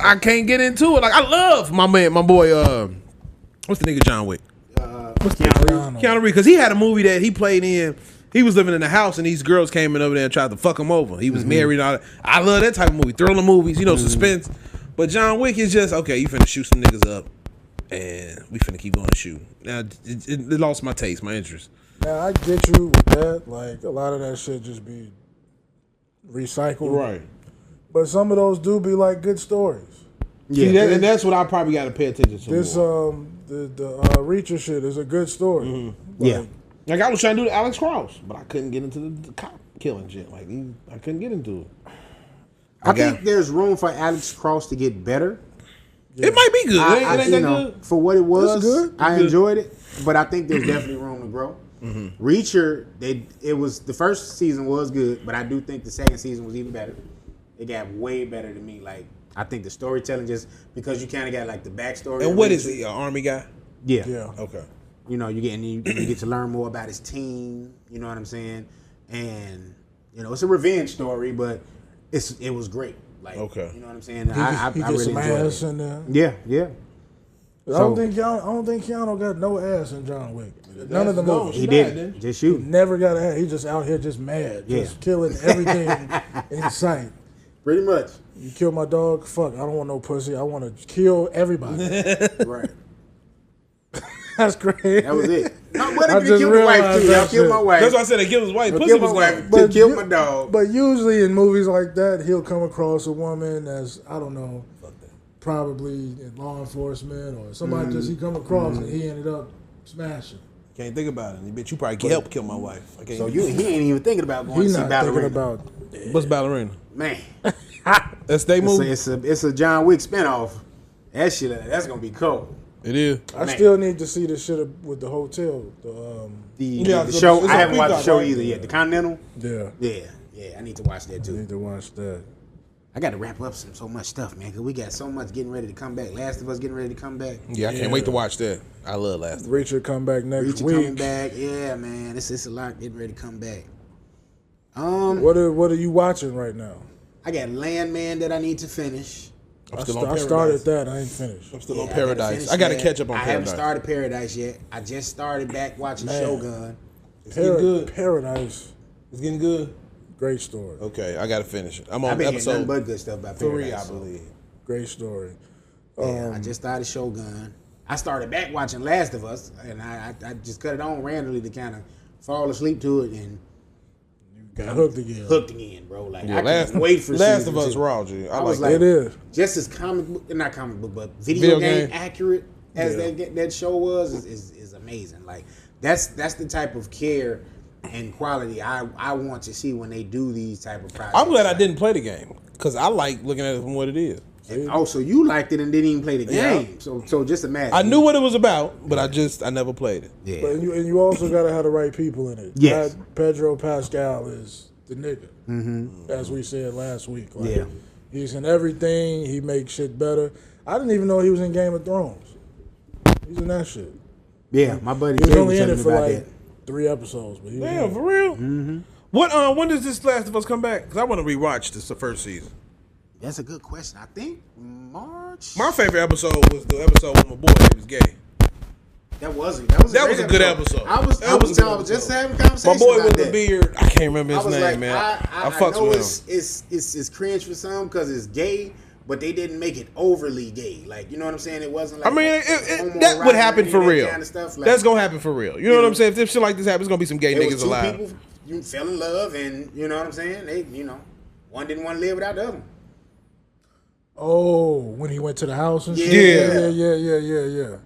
I can't get into it. Like I love my boy what's the nigga John Wick? Keanu Reeves, because he had a movie that he played in. He was living in a house and these girls came in over there and tried to fuck him over. He was married and all that. I love that type of movie. Thriller movies, suspense. But John Wick is just, okay, you finna shoot some niggas up and we finna keep going to shoot. Now, it lost my taste, my interest. Now I get you with that. Like a lot of that shit just be recycled. Right. But some of those do be like good stories. Yeah. And that's what I probably got to pay attention to This more. the Reacher shit is a good story. Yeah. Like I was trying to do the Alex Cross, but I couldn't get into the cop killing shit. Like I couldn't get into it. I think there's room for Alex Cross to get better. It might be good. It ain't that good. For what it was, good. I enjoyed it, but I think there's definitely room to grow. Reacher, it was the first season was good, but I do think the second season was even better. It got way better to me. Like I think the storytelling, just because you kind of got like the backstory. And what is he, an army guy? Yeah. Yeah. Okay. You get to learn more about his team. You know what I'm saying? And You know, it's a revenge story, but it was great. Like, Okay. you know what I'm saying? He I gets really some enjoyed ass it. in there. Yeah. I don't think Keanu got no ass in John Wick. None of the No, movies. He Bad, didn't. then. Just He shoot. never got ass. He just out here just mad, just killing everything in sight. Pretty much. You kill my dog, fuck. I don't want no pussy. I want to kill everybody. Right. That's great. That was it. No, but I if you just killed the wife realized too, that y'all killed my shit. wife. That's why I said they killed his wife. Y'all Pussy killed my was wife. gone. To kill my dog. But usually in movies like that, he'll come across a woman as, I don't know, probably in law enforcement or somebody just he come across and he ended up smashing. Can't think about it. Bitch, you probably can help kill my wife. I can't. So he ain't even thinking about going He's to see not Ballerina. thinking about. What's Ballerina? Man, That's they movie. it's a John Wick spinoff. That shit, that's gonna be cold. It is. I Man. still need to see the shit with the hotel. Yeah, The so show. it's I on haven't watched the Peacock, show right? either yet. The Continental. Yeah, Yeah. I need to watch that I too. need to watch that. I got to wrap up so much stuff, man, because we got so much getting ready to come back. Last of Us getting ready to come back. Yeah, I can't wait to watch that. I love Last of Us. Reacher come back next Reacher coming week. back. Yeah, man. It's a lot getting ready to come back. What are you watching right now? I got Landman that I need to finish. I'm I still on started Paradise. that. I ain't finished. I'm still Yeah, on I gotta Paradise. finish I got to that. catch up on I haven't Paradise. started Paradise yet. I just started back watching Man. Shogun. It's getting good. Paradise, It's getting good. great story. Okay, I got to finish it. I'm I've on been hearing nothing episode but good stuff about 3, Paradise. I so, believe. Great story. Yeah, I just started Shogun. I started back watching Last of Us, and I just cut it on randomly to kind of fall asleep to it and Got hooked again. hooked again, bro. Like Yeah, I can't wait for Last season of Us 2. raw, G. I I was like like, It is. just as not comic book, but video game accurate as that show was is amazing. Like that's the type of care and quality I want to see when they do these type of projects. I'm glad I didn't play the game because I like looking at it from what it is. And, oh, so you liked it and didn't even play the Yeah. game. So just imagine. I knew what it was about, but I never played it. Yeah. But you also gotta have the right people in it. Yes. Pedro Pascal is the nigga, as we said last week. Like, Yeah. he's in everything. He makes shit better. I didn't even know he was in Game of Thrones. He's in that shit. Yeah, my buddy He was Jay only was in telling it me for about like 3 episodes, but he was in Damn, it. for real? What? When does this Last of Us come back? Because I want to rewatch this the first season. That's a good question. I think March. My favorite episode was the episode when my boy was gay. That was a good episode. I was just having a conversation. My boy about with the that. beard, I can't remember I his was name, like, man. I I fucks know with him. it's cringe for some because it's gay, but they didn't make it overly gay. Like, you know what I'm saying? It wasn't like I mean, that would happen for real. Kind of stuff. Like, That's gonna happen for real. You know what I'm saying? If shit like this happens, it's gonna be some gay there was niggas two alive. people you fell in love, and you know what I'm saying? They, one didn't want to live without the other. Oh, when he went to the house and shit. Yeah. Yeah.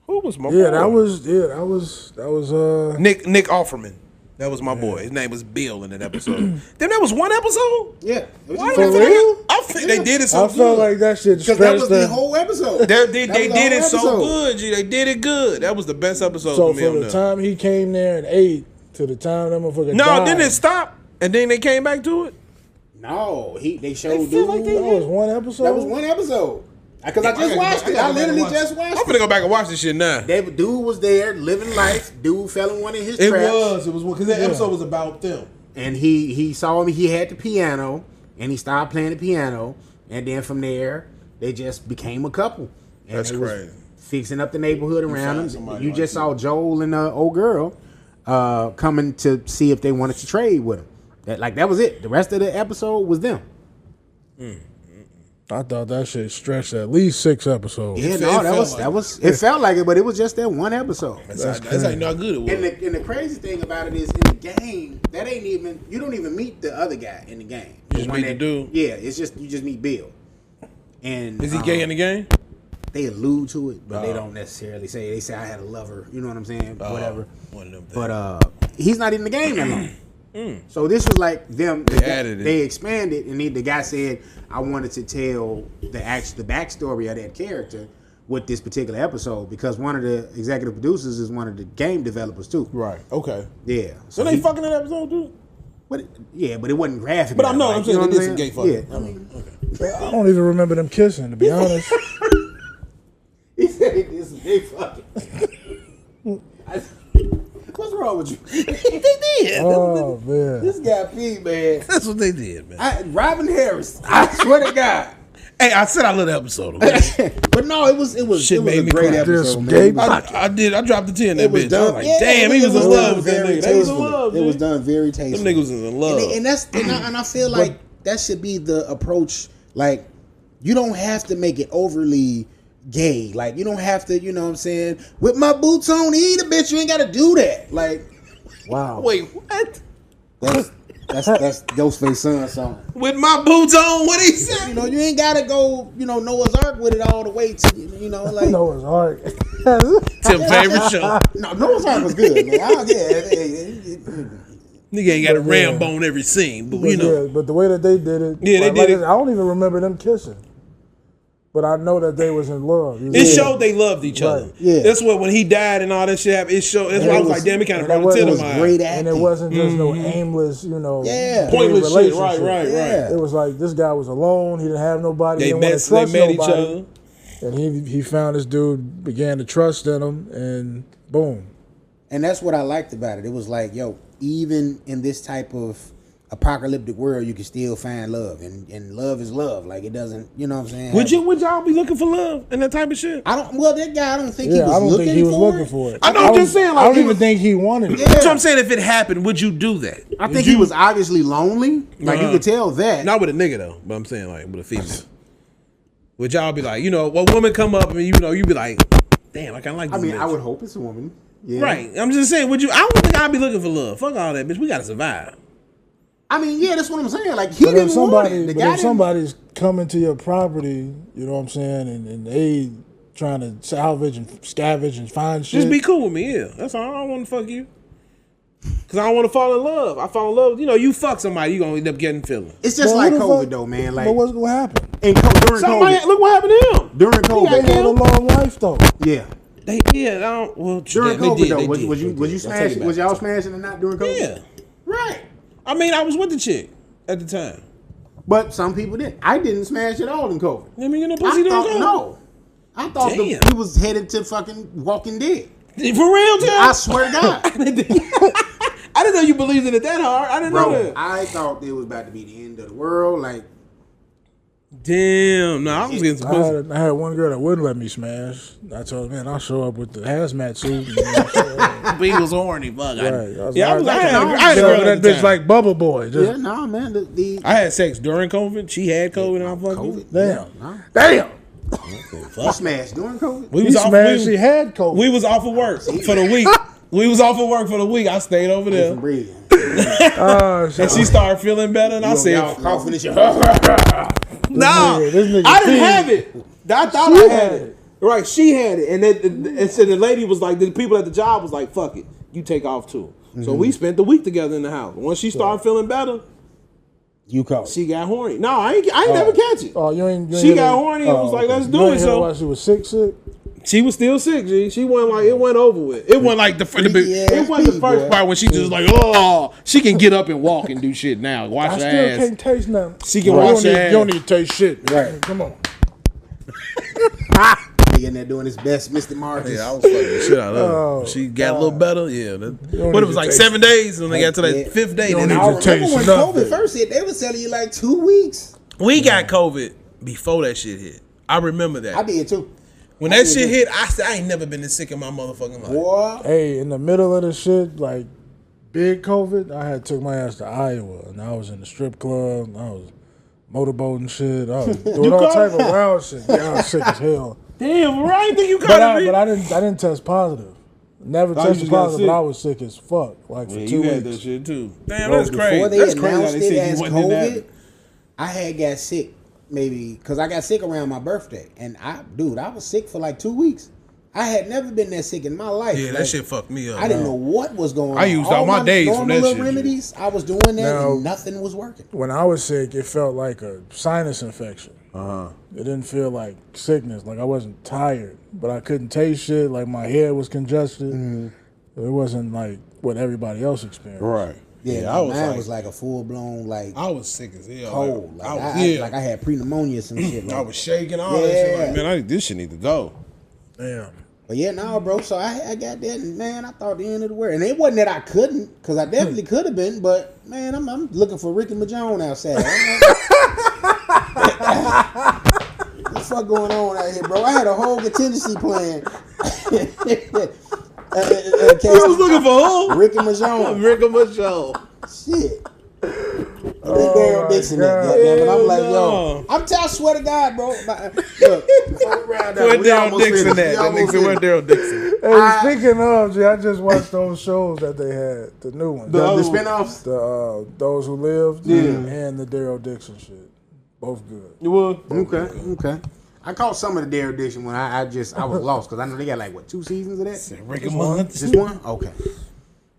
Who was my Yeah, boy? that was Nick Offerman. That was my boy. His name was Bill in that episode. Then that was one episode. Yeah. It was Why just did one they- episode. I think they did it so I good. felt like that shit Because that was stretched the whole episode. They That did was the it whole so episode. good, G. They did it good. That was the best episode So for me from on the there. time he came there and ate to the time that motherfucker No, died, didn't it stop? And then they came back to it? No, they showed feel dude. like they that was one episode. That was one episode. Because I just watched it. I literally just watched I'm it. finna go back and watch this shit now. Dude was there living life. Dude fell in one of his traps. It was because that episode was about them. And he saw me. He had the piano, and he started playing the piano. And then from there, they just became a couple. And That's they was crazy. Fixing up the neighborhood found around them. somebody You like just you. saw Joel and the old girl coming to see if they wanted to trade with him. That was it. The rest of the episode was them. I thought that shit stretched at least 6 episodes. Yeah, It no, felt it felt like it, but it was just that one episode. That's how you know how good it was. And the crazy thing about it is in the game, you don't even meet the other guy in the game. You just one meet the dude? Yeah, you just meet Bill. And Is he gay in the game? They allude to it, but they don't necessarily say. They say I had a lover, you know what I'm saying? Whatever. One of them things. But he's not in the game that long. So this was like them. added it. They expanded, and the guy said, "I wanted to tell the backstory of that character with this particular episode because one of the executive producers is one of the game developers too." Right. Okay. Yeah. So they fucking in that episode too? But it wasn't graphic. But enough, I'm like, saying you know they what did some gay fucking. Yeah. I mean, I don't even remember them kissing, to be honest. he said he did some gay fucking. What's wrong with you? They did. Oh man, This guy P, man. That's what they did, man. Robin Harris. I swear to God. Hey, I said I love the episode. Okay? But no, it was Shit a made me great cry. episode, Gay man. I did. I dropped the 10 that It was bitch. I done. was like, damn, he was in love with that very nigga. They was in tastefully. love. It was G. done very Them tastefully. niggas was in love. And I feel like that should be the approach. Like, you don't have to make it overly gay. Like, you don't have to, you know what I'm saying? With my boots on, eat a bitch. You ain't got to do that. Like, wow. Wait, what? that's Ghostface son song. With my boots on, what he said? You know, you ain't got to go, Noah's Ark with it all the way to, like. Noah's Ark. Tim favorite show. No, Noah's Ark was good, man. Nigga ain't got a Rambo on every scene, but you know. Yeah, but the way that they did it, Yeah, they did it. I don't even remember them kissing, but I know that they was in love. It showed they loved each other. Right. Yeah. That's what when he died and all that shit happened. It showed. That's why I was like, damn, it kind of brought a tear to my eye. Great And acting. it wasn't just no aimless, Yeah. gay Pointless shit. relationship. Right. Yeah. It was like this guy was alone. He didn't have nobody. They he didn't want to trust met each nobody. other. And he found this dude, began to trust in him, and boom. And that's what I liked about it. It was like, yo, even in this type of apocalyptic world, you can still find love, and love is love. Like, it doesn't, you know what I'm saying? Would y'all be looking for love and that type of shit? That guy, I don't think he Yeah, was I don't looking think he was for looking it. for it. I know, I'm just saying, like, I don't he even was- think he wanted it. Yeah. That's what I'm saying. If it happened, would you do that? I think he was obviously lonely. Like, you could tell that. Not with a nigga though, but I'm saying like with a female. Would y'all be like, a woman come up and you be like, damn, I kind of like this I mean, bitch. I would hope it's a woman. Yeah. Right. I'm just saying, would you? I don't think I'd be looking for love. Fuck all that, bitch. We gotta survive. I mean, yeah, that's what I'm saying. Like, he But didn't if want it. somebody, The but guy if didn't. somebody's coming to your property, you know what I'm saying, and they trying to salvage and scavenge and find shit. Just be cool with me, yeah. That's all. I don't want to fuck you. Cause I don't want to fall in love. I fall in love. You fuck somebody, you gonna end up getting feelings. It's just But like who the COVID, fuck- though, man. Like, But what's gonna happen? during Somebody, COVID. look what happened to him. During They COVID. had a long life though. Yeah. I don't. Well, During they COVID, did, though, they was did, you they did. was you I take it smashing? back. Was y'all smashing or not during COVID? Yeah. Right. I mean, I was with the chick at the time. But some people didn't. I didn't smash at all in COVID. I mean, no pussy I during thought COVID. no. I thought Damn. he was headed to fucking Walking Dead. For real, Tim? I swear to God. I didn't know you believed in it that hard. I didn't know Bro, that. I thought it was about to be the end of the world. Like, Damn, no, I was getting some pussy. I had one girl that wouldn't let me smash. I told her, man, I'll show up with the hazmat suit. And, He was horny, fuck. right. I had a so girl that at the bitch time. like Bubble Boy. Just, yeah, no, man. I had sex during COVID. She had COVID and I fucked her. COVID. Damn. No. Damn. You smashed during COVID. We He was off. smashed. She We, had COVID. we was off of work for the week. We was off of work for the week. I stayed over From there, breathing. and she started feeling better. And I Y'all said, coughing and shit. "No, this nigga I didn't P. have it. I thought I had it. Right, she had it, and so the lady was like, the people at the job was like, "Fuck it, you take off too." So we spent the week together in the house. Once she started feeling better, You caught. she got horny. No, I ain't never catch it. Oh, you ain't. She hit got her- horny and was like, "Let's do You ain't it." hit her So while she was sick. she was still sick, G. She wasn't like, it went over with. It wasn't like it wasn't the first part when she just like, oh, she can get up and walk and do shit now. Wash I her still ass. can't taste nothing. She can You wash don't need- her ass. You don't need to taste shit. Right. Come on. Nigga in there doing his best, Mr. Marcus. Yeah, I was fucking the shit out of her. Oh, She got a little better, yeah. don't But it need was to like taste 7 days, and they got to Yeah. that 5th day. You Then don't I need to remember taste when nothing. COVID first hit, they was telling you like 2 weeks. we got COVID before that shit hit. I remember that. I did too. When that shit hit, I said, I ain't never been this sick in my motherfucking life. Boy, Hey, in the middle of the shit, like big COVID, I had took my ass to Iowa, and I was in the strip club. I was motorboating shit. I was doing all type of wild shit. Yeah, I was sick as hell. Damn, right? I think you But got I it. didn't test positive. Never you tested just got positive, sick? but I was sick as fuck. Like for 2 you had that weeks. shit too. Damn, bro, that's crazy. before they That's crazy how announced they it said you as wasn't in that. COVID, I had got sick maybe because I got sick around my birthday, and I was sick for like 2 weeks. I had never been that sick in my life. Yeah, Like, that shit fucked me up. I didn't know what was going on. I used all my days from normal that little shit. remedies. I was doing that, Now- and nothing was working. When I was sick, it felt like a sinus infection. It didn't feel like sickness. Like I wasn't tired, but I couldn't taste shit. Like my head was congested. It wasn't like what everybody else experienced. Right. Yeah, I was mine like, was like a full blown like I was sick as hell. cold. Like I I had pneumonia some shit. Like, I was shaking all that shit. Like, Yeah. man, this shit need to go. Damn. But yeah, no, bro. So I got that, and man, I thought the end of the world, and it wasn't that I couldn't, because I definitely could have been. But man, I'm looking for Ricky Mahone outside. What the fuck going on out here, bro? I had a whole contingency plan. I was looking for who? Ricky Mahone. Ricky Mahone. Shit. Daryl Dixon, goddamn it. I'm like, yo, I swear to God, bro. Look, where Daryl Dixon at? That nigga said, where Daryl Dixon? Hey, speaking of, G, I just watched those shows that they had, the new ones, the spinoffs, Those Who Lived, and the Daryl Dixon shit, both good. You would? Okay. I caught some of the Daryl Dixon when I was lost because I know they got like 2 seasons of that. Rick and Morty. Just one? Okay.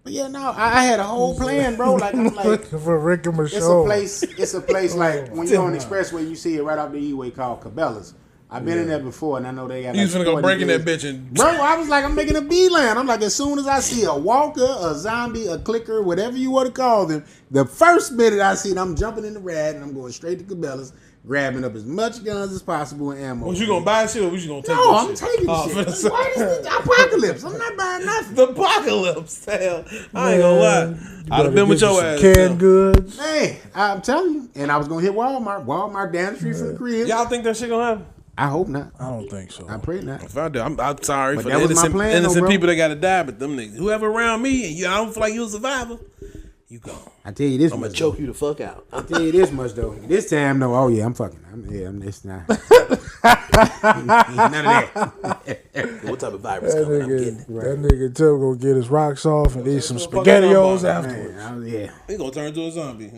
But yeah, no, I had a whole plan, bro. Like I'm like for Rick and Michelle. It's a place like when you're on the expressway, you see it right off the E-way called Cabela's. I've been in there before, and I know they got. You was gonna go breaking that bitch bro, I was like, I'm making a beeline. I'm like, as soon as I see a walker, a zombie, a clicker, whatever you want to call them, the first minute I see it, I'm jumping in the rad and I'm going straight to Cabela's, grabbing up as much guns as possible and ammo. Was you gonna buy shit or was you gonna take No, I'm shit? taking shit. Why is the apocalypse? I'm not buying nothing. The apocalypse. Hell, I ain't gonna lie. I'd have been with your ass. Canned goods. Hey, I'm telling you. And I was gonna hit Walmart. Walmart down the street from the crib. Y'all think that shit gonna happen? I hope not. I don't think so. I pray not. If I do, I'm sorry But for that the was my plan, innocent though, people that gotta die, but them niggas, whoever around me and I don't feel like you a survivor, you gone. I tell you this I'm much. gonna choke you the fuck out. I tell you this much though. This time though, oh yeah, I'm fucking. It's not. None of that. What type of virus coming? I'm getting it. That nigga Tim gonna get his rocks off and eat some SpaghettiOs afterwards. Man, yeah. He gonna turn into a zombie.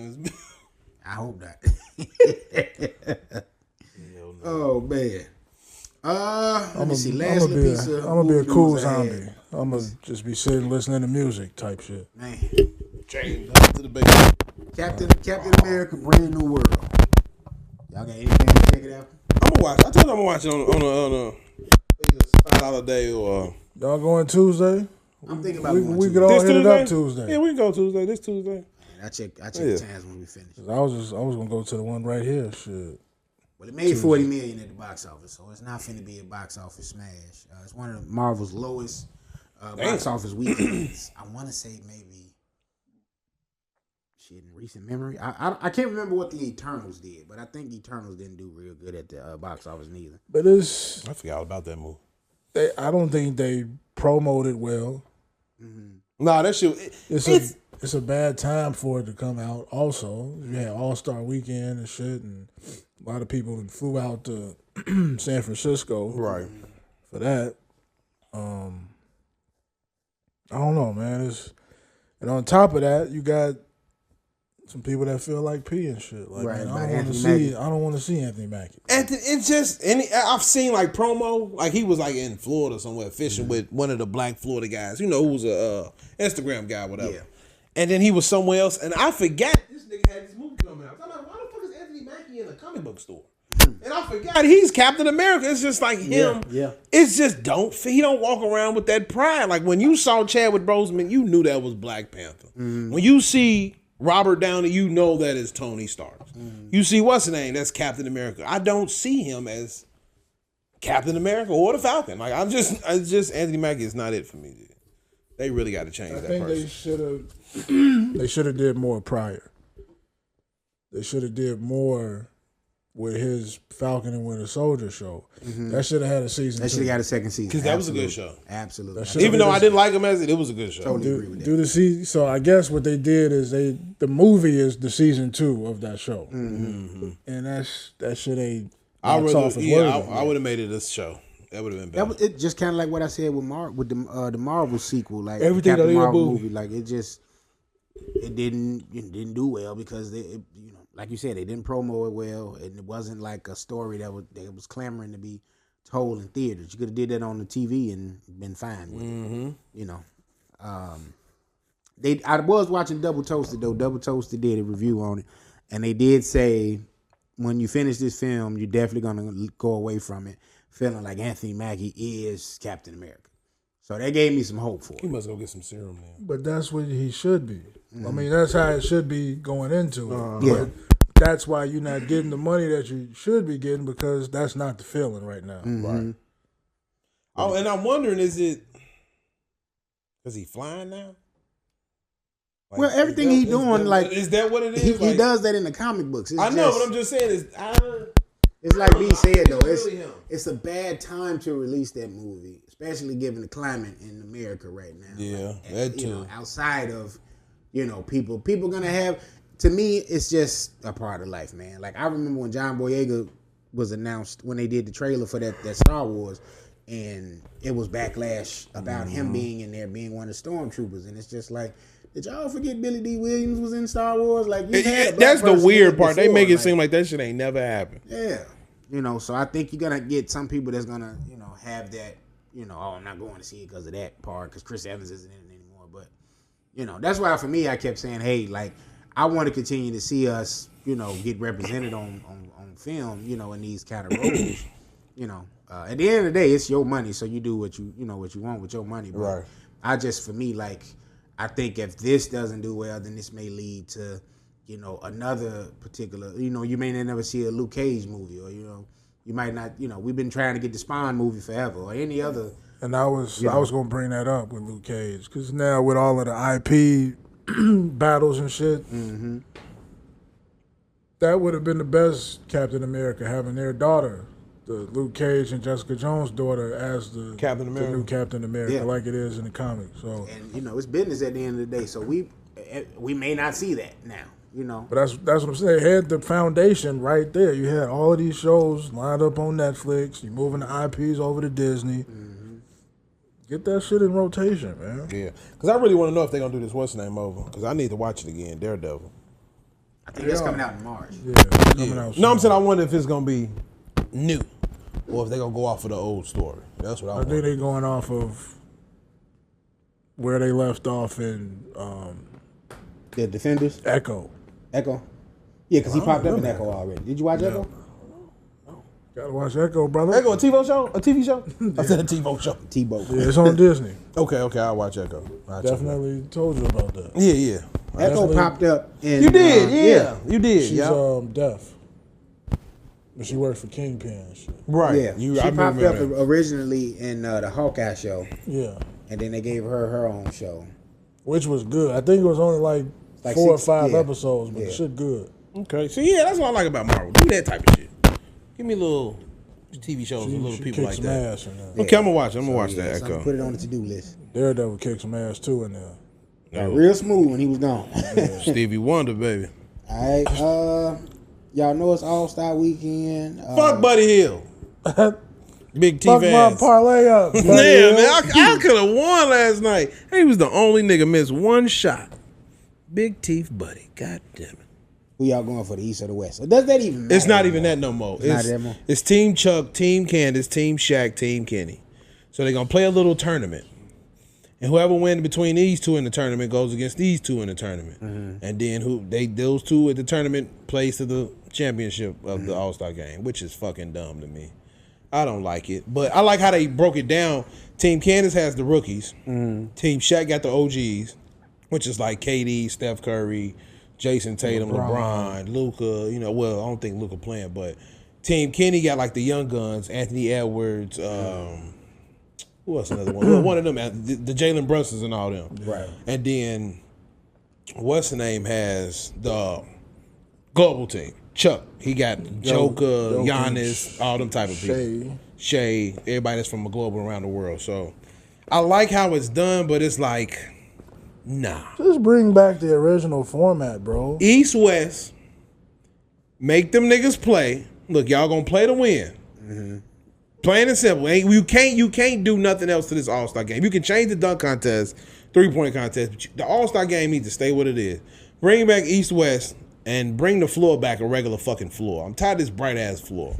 I hope not. Oh man. Let me see. Last little piece of I'm gonna be a movie cool news I had. zombie. I'm gonna just be sitting listening to music type shit. Man. Chained up to the base. Captain America, Brand New World. Y'all got anything to check it out? I'm gonna watch. I told you I'm gonna watch it on a $5 day or. Y'all going Tuesday? I'm thinking about we could all hit it up Tuesday. Yeah, we can go Tuesday. This Tuesday. Man, I check the times when we finish. I was gonna go to the one right here. Shit. Well, it made $40 million at the box office, so it's not finna be a box office smash. It's one of Marvel's lowest box office weekends. I want to say maybe shit in recent memory. I can't remember what the Eternals did, but I think Eternals didn't do real good at the box office neither. But I forgot all about that movie. I don't think they promoted well. Nah, that shit. It's a bad time for it to come out. Also, you had All-Star Weekend and shit, and a lot of people flew out to San Francisco, Right. for that. I don't know, man. And on top of that, you got some people that feel like P and shit. Like, Right, man, like I don't want to see Anthony Mackie. Anthony, it's just I've seen like promo, like he was like in Florida somewhere fishing with one of the black Florida guys, who was a Instagram guy, whatever. Yeah. And then he was somewhere else, and I forgot this nigga had this movie coming out. I'm like, why the fuck is Anthony Mackie in a comic book store? And I forgot he's Captain America. It's just like him. Yeah. It's just he don't walk around with that pride. Like when you saw Chadwick Boseman, you knew that was Black Panther. When you see Robert Downey, you know that is Tony Stark. You see what's his name? That's Captain America. I don't see him as Captain America or the Falcon. Like I just Anthony Mackie is not it for me. Dude. They really got to change that person. They should have did more prior. They should have did more with his Falcon and Winter Soldier show. That should have had a season. That should have got a second season. Because that was a good show. Absolutely. Even though I didn't like him as it was a good show. Totally agree with that. Do the season. So I guess what they did is the movie is the season 2 of that show, and that shit ain't. I would have made it a show. That would have been better. That was it. Just kind of like what I said with the Marvel sequel, like Everything Captain that they Marvel moved. movie, like it didn't do well because like you said, they didn't promo it well, and it wasn't like a story that was clamoring to be told in theaters. You could have did that on the TV and been fine with it. I was watching Double Toasted though. Double Toasted did a review on it, and they did say when you finish this film, you're definitely gonna go away from it feeling like Anthony Mackie is Captain America. So that gave me some hope for it. He must go get some serum now. But that's what he should be. I mean, that's how it should be going into it. Yeah. But that's why you're not getting the money that you should be getting because that's not the feeling right now. Right. Oh, and I'm wondering, is he flying now? Like, well, everything he doing, is that what it is? He does that in the comic books. I know, but I'm just saying, it's like B said though. It's a bad time to release that movie, especially given the climate in America right now. Yeah, that too. You know, outside of, people gonna have. To me, it's just a part of life, man. Like I remember when John Boyega was announced when they did the trailer for that Star Wars, and it was backlash about him being in there, being one of the stormtroopers, and it's just like. Did y'all forget Billy D. Williams was in Star Wars? Like that's the weird part. They make it seem like that shit ain't never happened. Yeah, so I think you're gonna get some people that's gonna, have that, I'm not going to see it because of that part, because Chris Evans isn't in it anymore. But that's why for me I kept saying, hey, like I want to continue to see us, get represented on film, in these kind of roles. At the end of the day, it's your money, so you do what you want with your money. But right. I just, for me, like. I think if this doesn't do well, then this may lead to, another particular, you may never see a Luke Cage movie, or, you might not, we've been trying to get the Spawn movie forever, or any other. And I was going to bring that up with Luke Cage, because now with all of the IP battles and shit, that would have been the best Captain America, having their daughter, the Luke Cage and Jessica Jones' daughter, as the new Captain America, like it is in the comics. So, and it's business at the end of the day. So we may not see that now, But that's what I'm saying. They had the foundation right there. You had all of these shows lined up on Netflix. You're moving the IPs over to Disney. Get that shit in rotation, man. Yeah, because I really want to know if they're gonna do this what's the name over. Because I need to watch it again. Daredevil. I think that's coming out in March. Yeah, coming out soon. No, I'm saying I wonder if it's gonna be new, or if they're gonna go off of the old story. That's what I think they're going off of where they left off in The Defenders? Echo. Yeah, because he popped up in Echo already. Did you watch Echo? No. Gotta watch Echo, brother. Echo, a TV show? A TV show? I said a TiVo show. T-Boat. Yeah, it's on Disney. Okay, I'll watch Echo. Definitely told you about that. Yeah. Echo popped up in... You did, yeah. You did, She's deaf. But she worked for Kingpin and shit. Right. Yeah. She popped up originally in the Hawkeye show. Yeah. And then they gave her own show. Which was good. I think it was only like 4 or 5 episodes, but the shit good. Okay. So, yeah, that's what I like about Marvel. Do that type of shit. Give me little TV shows with little people like that. Ass in there. Okay, I'm going to watch it. I'm going to watch that Echo. Put it on the to-do list. Daredevil kicked some ass, too, in there. Real smooth when he was gone. Stevie Wonder, baby. All right. Y'all know it's All-Star Weekend. Fuck Buddy Hill. Big T Fuck fans. my parlay up. Yeah, man. I could have won last night. He was the only nigga missed one shot. Big Teeth Buddy. God damn it. Who y'all going for, the East or the West? Or does that even matter? It's not even that no more. It's not that more. It's Team Chuck, Team Candace, Team Shaq, Team Kenny. So they're going to play a little tournament. And whoever wins between these two in the tournament goes against these two in the tournament. And then those two at the tournament plays to the championship of the All-Star game, which is fucking dumb to me. I don't like it. But I like how they broke it down. Team Candace has the rookies. Team Shaq got the OGs, which is like KD, Steph Curry, Jason Tatum, LeBron, Luka. I don't think Luka playing, but Team Kenny got like the young guns, Anthony Edwards, who else another one? One of them, the Jalen Brunsons and all them. Right. And then, what's the name has the global team. Chuck, he got Joker, Giannis, all them type of people. Shea, everybody that's from a global around the world. So, I like how it's done, but it's like, nah. Just bring back the original format, bro. East-West, make them niggas play. Look, y'all gonna play to win. Plain and simple. You can't do nothing else to this All-Star game. You can change the dunk contest, 3-point contest, but the All-Star game needs to stay what it is. Bring back East-West and bring the floor back a regular fucking floor. I'm tired of this bright-ass floor.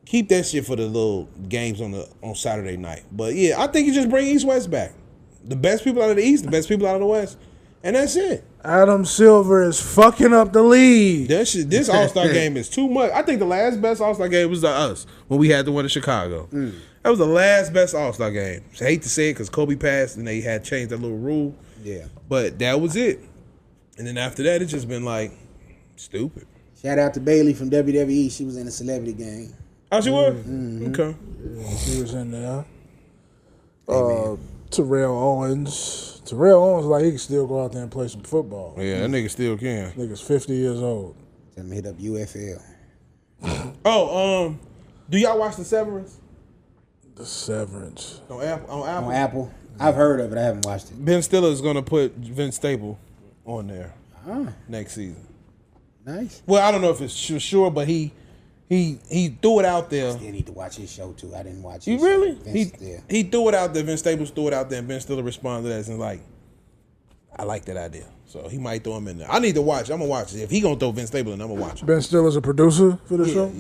Keep that shit for the little games on Saturday night. But, yeah, I think you just bring East-West back. The best people out of the East, the best people out of the West, and that's it. Adam Silver is fucking up the league. This All-Star game is too much. I think the last best All-Star game was us when we had the one in Chicago. That was the last best All-Star game. I hate to say it because Kobe passed and they had changed that little rule. Yeah. But that was it. And then after that, it's just been like stupid. Shout out to Bailey from WWE. She was in a celebrity game. Oh, she was? Mm-hmm. Okay. Yeah, she was in there. Terrell Owens. Terrell Owens, like, he can still go out there and play some football. Yeah, that nigga still can. Nigga's 50 years old. Tell him to hit up UFL. Do y'all watch The Severance? The Severance. On Apple? On Apple? I've heard of it. I haven't watched it. Ben Stiller's going to put Vince Staples on there next season. Nice. Well, I don't know if it's sure, but he threw it out there. Still need to watch his show, too. I didn't watch it. You really? Vince, He threw it out there. Vince Staples threw it out there, and Ben Stiller responded to that and like, I like that idea. So he might throw him in there. I need to watch it. I'm going to watch it. If he going to throw Vince Staples in, I'm going to watch it. Ben Stiller's a producer for the show?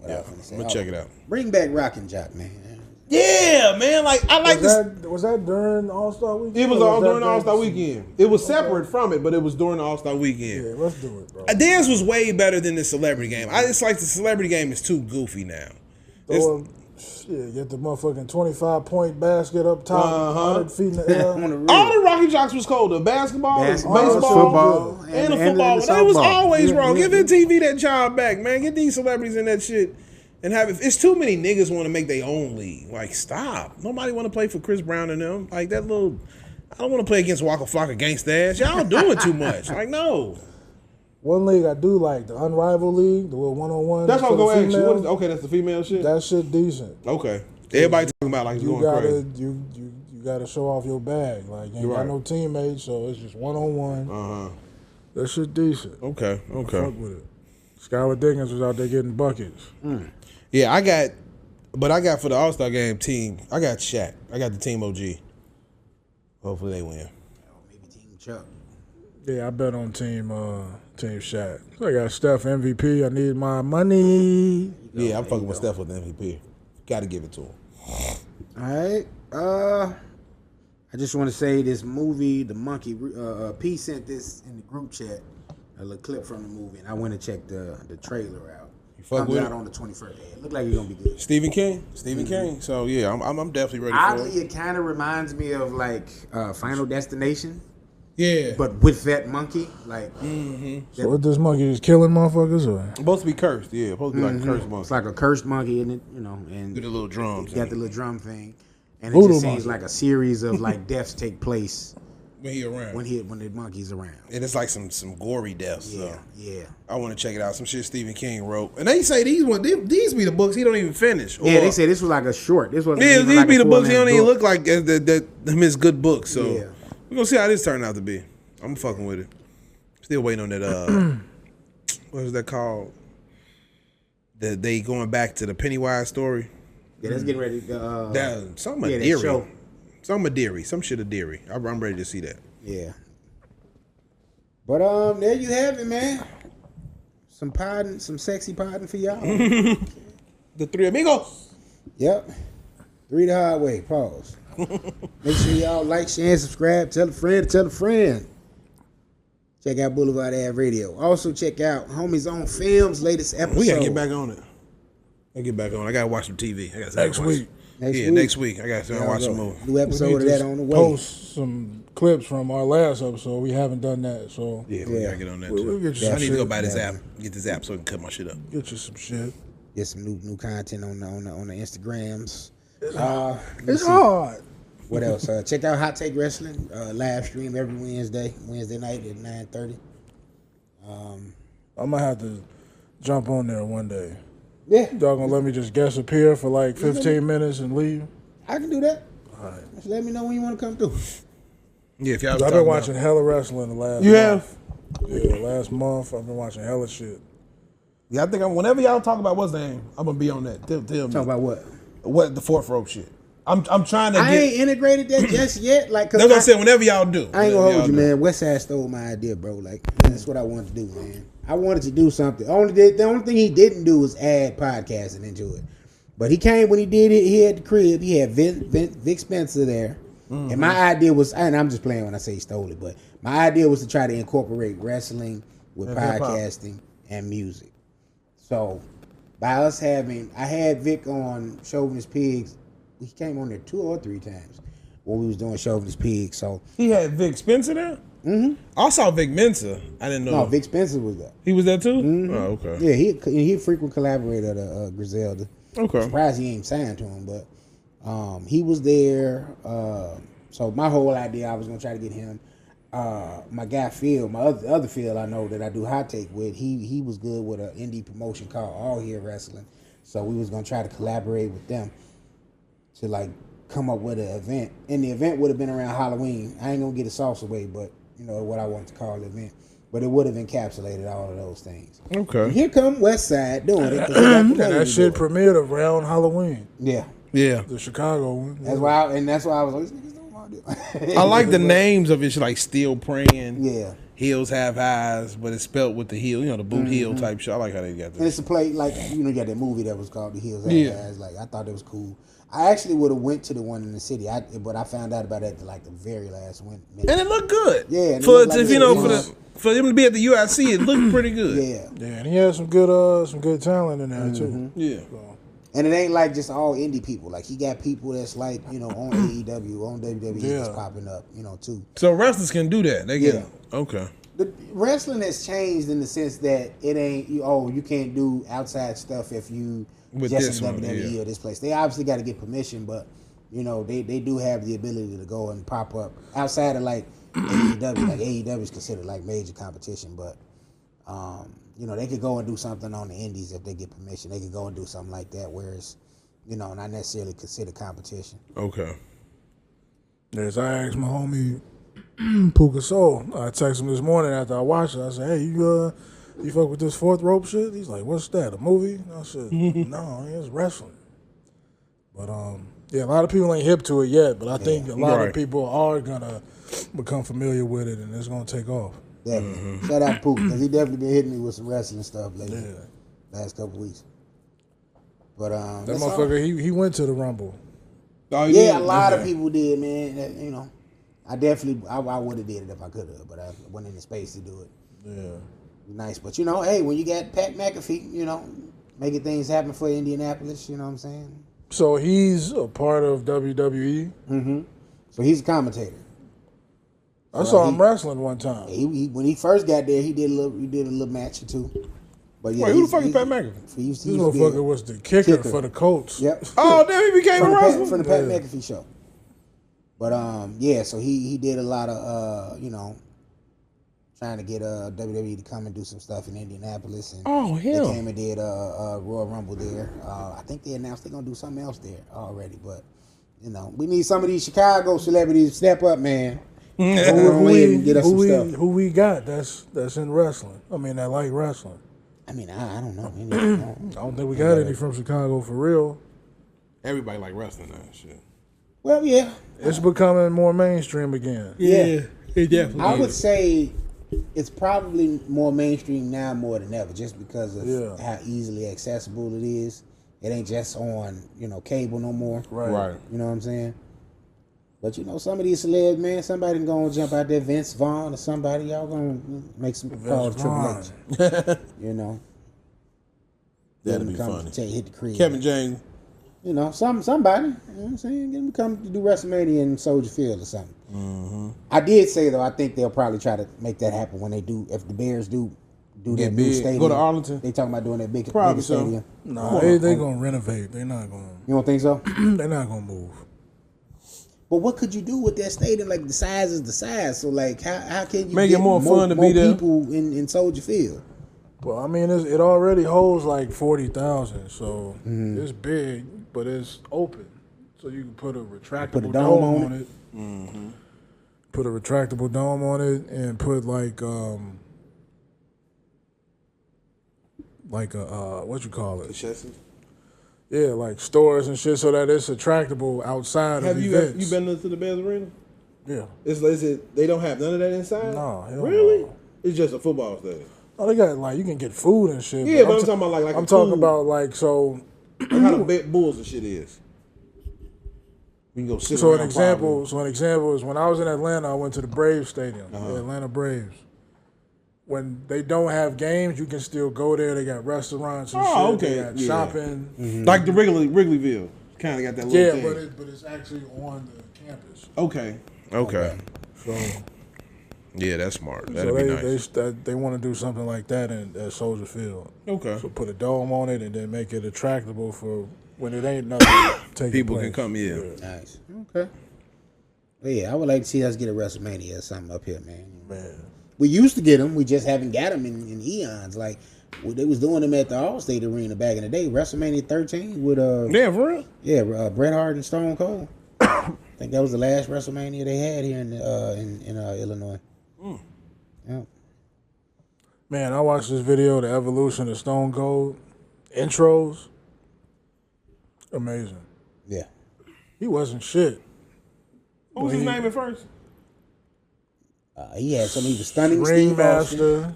Yeah. I'm going to check it out. Bring back Rockin' Jock, man. Yeah, man. Like, I like this. Was that during All-Star Weekend? It was all during the All-Star Weekend. It was separate from it, but it was during the All-Star Weekend. Yeah, let's do it, bro. Theirs was way better than the Celebrity Game. It's like the Celebrity Game is too goofy now. Get the motherfucking 25-point basket up top, 100 feet in the air. All the Rocky Jocks was cold. The basketball, baseball, football, and the football. That was always wrong. Give MTV that job back, man. Get these celebrities in that shit. And have it. It's too many niggas want to make their own league. Like, stop. Nobody want to play for Chris Brown and them. Like, that little. I don't want to play against Waka Flocka gangsta ass. Y'all doing too much. Like, no. One league I do like, the Unrivaled League, the little one-on-one. That's what I'm going to ask you. Okay, that's the female shit? That shit decent. Okay. Everybody talking about like it's going crazy. You gotta show off your bag. Like, you ain't got no teammates, so it's just one-on-one. That shit decent. Okay. Fuck with it. Skylar Diggins was out there getting buckets. Yeah, I got for the All-Star Game team, I got Shaq. I got the Team OG. Hopefully they win. Maybe Team Chuck. Yeah, I bet on Team Shaq. So I got Steph MVP. I need my money. Yeah, I'm fucking with Steph with the MVP. Got to give it to him. All right. I just want to say this movie, The Monkey, P sent this in the group chat, a little clip from the movie, and I went and checked the trailer out. Comes out on the 21st. It looked like it's gonna be good. Stephen King. So yeah, I'm definitely ready Oddly, for it. it kind of reminds me of like Final Destination. Yeah, but with that monkey, like. So what, this monkey is killing motherfuckers, or? Supposed to be cursed. Yeah, supposed to be like a cursed monkey. It's like a cursed monkey, and and with the little drums. Got the little drum thing, and it just seems like a series of like deaths take place. When he around. When the monkey's around. And it's like some gory deaths. Yeah. I want to check it out. Some shit Stephen King wrote. And they say these be the books he don't even finish. Yeah, they say this was like a short. This was these be the books he don't even look like them his good books. So we're gonna see how this turned out to be. I'm fucking with it. Still waiting on that what is that called? They going back to the Pennywise story. Yeah, that's getting ready something Deary. Something Deary. Some shit of Deary. I'm ready to see that. Yeah. But there you have it, man. Some sexy podding for y'all. The Three Amigos. Yep. 3 the hard way. Pause. Make sure y'all like, share, and subscribe. Tell a friend. Check out Boulevard Ave Radio. Also check out Homies on Films' latest episode. We gotta get back on it. I gotta watch some TV. Next week. Next week. I gotta watch some movie. New episode of that on the way. Post some clips from our last episode. We haven't done that, so we gotta get on that too. I need to go buy this app. Get this app so I can cut my shit up. Get you some shit. Get some new content on the Instagrams. It's hard. What else? Check out Hot Take Wrestling live stream every Wednesday night at 9:30. I might have to jump on there one day. Yeah. Y'all gonna let me just guest appear for like 15 minutes and leave? I can do that. All right. Just let me know when you want to come through. Yeah, if y'all. I've been watching hella wrestling the last. You have? Yeah, last month I've been watching hella shit. Yeah, I think whenever y'all talk about what's the name, I'm gonna be on that. Tell me. Talk about what? What the fourth rope shit. I'm trying to I ain't integrated that just yet. Like, that's what I said. Whenever y'all do, I ain't gonna hold you, man. Westside stole my idea, bro. Like, that's what I wanted to do, man. I wanted to do something. The only thing he didn't do was add podcasting into it. But he came when he did it. He had the crib. He had Vic Spencer there. And my idea was, and I'm just playing when I say he stole it, but my idea was to try to incorporate wrestling with podcasting and music. So by us I had Vic on Chauvinist Pigs. He came on there 2 or 3 times when we was doing Chauvinist Pigs. So he had Vic Spencer there. I saw Vic Mensa. I didn't know. No, Vic Spencer was there. He was there too. Oh, okay. Yeah, he a frequent collaborator to Griselda. Okay. I'm surprised he ain't signed to him, but He was there. So my whole idea, I was gonna try to get him. My guy Phil, my other Phil I know that I do hot take with, he was good with an indie promotion called All Here Wrestling. So we was gonna try to collaborate with them to like come up with an event. And the event would have been around Halloween. I ain't gonna get a sauce away, but you know what I want to call the event. But it would have encapsulated all of those things. Okay. And here come West Side doing it. That shit premiered around Halloween. Yeah. Yeah. The Chicago one. That's why I was like, these niggas don't want to do it. I like the names of it, like Still Praying. Yeah. Heels Have Eyes, but it's spelled with the heel, you know, the boot heel type shit. I like how they got that. And it's a play, like, you know, you got that movie that was called The Heels Have Eyes. Like, I thought it was cool. I actually would have went to the one in the city, but I found out about it at like the very last one. And it looked good. Yeah. For him to be at the UIC, it looked pretty good. Yeah. Yeah, and he had some good talent in there too. Yeah. So. And it ain't like just all indie people. Like, he got people that's like, you know, on AEW, on WWE that's popping up, you know, too. So wrestlers can do that. They get okay. The wrestling has changed in the sense that it ain't, you can't do outside stuff if you with just in one, WWE or this place. They obviously got to get permission, but, you know, they do have the ability to go and pop up outside of like AEW. Like, AEW is considered like major competition, but, you know, they could go and do something on the indies if they get permission. They could go and do something like that, whereas, you know, not necessarily considered competition. Okay. As I asked my homie Puka Soul, I texted him this morning after I watched it. I said, "Hey, you fuck with this fourth rope shit?" He's like, "What's that? A movie?" I said, "No, it's wrestling." But yeah, a lot of people ain't hip to it yet. But I think a lot of people are gonna become familiar with it, and it's gonna take off. Definitely. Shout out to Puka, because he definitely been hitting me with some wrestling stuff lately. Last couple weeks. But that motherfucker, he went to the Rumble. Oh, yeah, a lot of people did, man. You know, I definitely I would have did it if I could have, but I wasn't in the space to do it. Yeah, nice. But you know, hey, when you got Pat McAfee, you know, making things happen for Indianapolis, you know what I'm saying? So he's a part of WWE. Mm-hmm. So he's a commentator. I saw him wrestling one time. He when he first got there, he did a little match or two. But yeah, wait, who the fuck is Pat McAfee? This motherfucker was the kicker for the Colts. Yep. Oh, damn, he became a wrestler from the Pat McAfee show. But yeah, so he did a lot of you know, trying to get WWE to come and do some stuff in Indianapolis, and they came and did Royal Rumble there. I think they announced they're gonna do something else there already, but you know, we need some of these Chicago celebrities to step up, man. Who we got that's in wrestling? I mean, that like wrestling. I mean, I don't know. I don't think we got any from Chicago for real. Everybody like wrestling now, shit. Well, yeah, it's becoming more mainstream again. Yeah, it definitely. I would say it's probably more mainstream now more than ever, just because of how easily accessible it is. It ain't just on, you know, cable no more. Right. You know what I'm saying? But you know, some of these celebs, man, somebody gonna jump out there, Vince Vaughn or somebody, y'all gonna make some calls Triple H. You know, that'd be funny. Hit the crib. Kevin James. You know, somebody. You know what I'm saying? Get him to come to do WrestleMania in Soldier Field or something. Mm-hmm. I did say though, I think they'll probably try to make that happen when they do. If the Bears do that new stadium, go to Arlington. They talking about doing that big stadium. No, they gonna renovate. They not gonna. You don't think so? They're not gonna move. But what could you do with that stadium? Like, the size is the size. So, like, how can you make get it more fun to more be there? people in Soldier Field? Well, I mean, it already holds like 40,000, so it's big, but it's open. So you can put a retractable dome on it. Mm-hmm. Put a retractable dome on it, and put like a what you call it? Chassis? Yeah, like stores and shit, so that it's attractable outside of events. Have you been to the Bears Arena? Yeah. Is it? They don't have none of that inside? No. Really? No. It's just a football stadium. Oh, they got like you can get food and shit. Yeah, but I'm talking about like I'm talking about like so. Like how the Bulls and shit is. We can go sit. So an example is when I was in Atlanta, I went to the Braves Stadium, the Atlanta Braves. When they don't have games, you can still go there. They got restaurants and shit. Okay. They got shopping. Mm-hmm. Like the Wrigleyville. Kind of got that little thing. Yeah, but it's actually on the campus. Okay. So yeah, that's smart. That'd be nice. They want to do something like that at Soldier Field. Okay. So put a dome on it and then make it attractable for when it ain't nothing taking People place. can come, yeah. Nice. Okay. Well, yeah, I would like to see us get a WrestleMania or something up here, man. We used to get them. We just haven't got them in eons. Like, they was doing them at the Allstate Arena back in the day. WrestleMania 13 with Yeah, for real? Yeah, Bret Hart and Stone Cold. I think that was the last WrestleMania they had here in Illinois. Yeah. Man, I watched this video, the evolution of Stone Cold intros. Amazing. Yeah. He wasn't shit. What was his name at first? He had some. He was stunning Steve Austin. Ringmaster.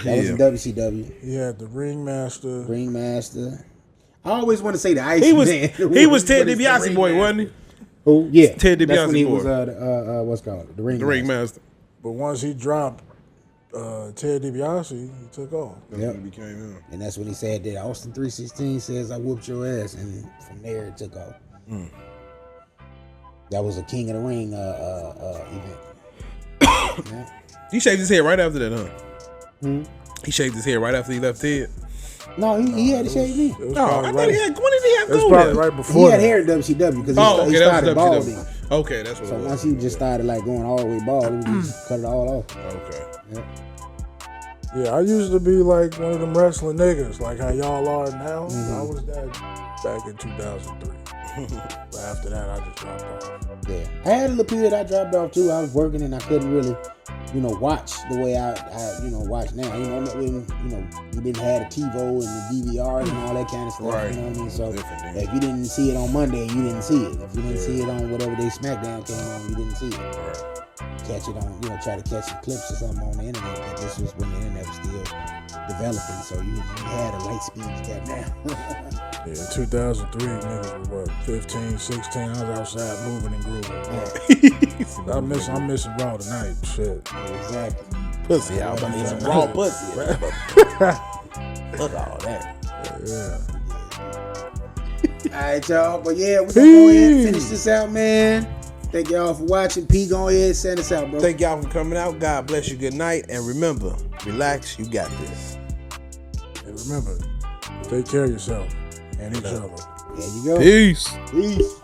That was in WCW. He had the Ringmaster. Ringmaster. I always want to say the Ice He was Man. he was Ted DiBiase boy, wasn't he? Who? Yeah. Ted That's DiBiase when he boy. was what's it called the Ringmaster. The Ringmaster. But once he dropped Ted DiBiase, he took off. Yep. He became him. And that's when he said that Austin 316 says I whooped your ass, and from there it took off. That was a King of the Ring event. Yeah. He shaved his head right after that, huh? He shaved his head right after he left Ted. No, he had to shave me. No, I thought he had. When did he have It was gold probably hair? right He before had that. hair at WCW because Oh, he okay, that started was balding. WCW. Okay, that's what So it was. once he just started like going all the way bald, he just cut it all off. Okay. Yep. Yeah, I used to be like one of them wrestling niggas, like how y'all are now. I was that back in 2003. But after that, I just dropped off. Yeah, I had a little period I dropped off too. I was working and I couldn't really, watch the way I watch now. When you didn't have the TiVo and the DVRs and all that kind of stuff. Right. You know what I mean? So Different, if you didn't see it on Monday, you didn't see it. If you didn't see it on whatever day SmackDown came on, you didn't see it. Right. Catch it on, try to catch some clips or something on the internet. But this was when the internet was still developing, so you had a light speed you got now. Yeah, 2003, niggas was what, 15, 16. I was outside moving and grooving. I'm missing Raw tonight. Shit. Exactly. Pussy out. I need some raw pussy. Look at all that. Yeah. All right, y'all. But yeah, we're gonna go ahead and finish this out, man. Thank y'all for watching. P, go ahead and send us out, bro. Thank y'all for coming out. God bless you. Good night. And remember, relax. You got this. And remember, take care of yourself and each other. There you go. Peace. Peace.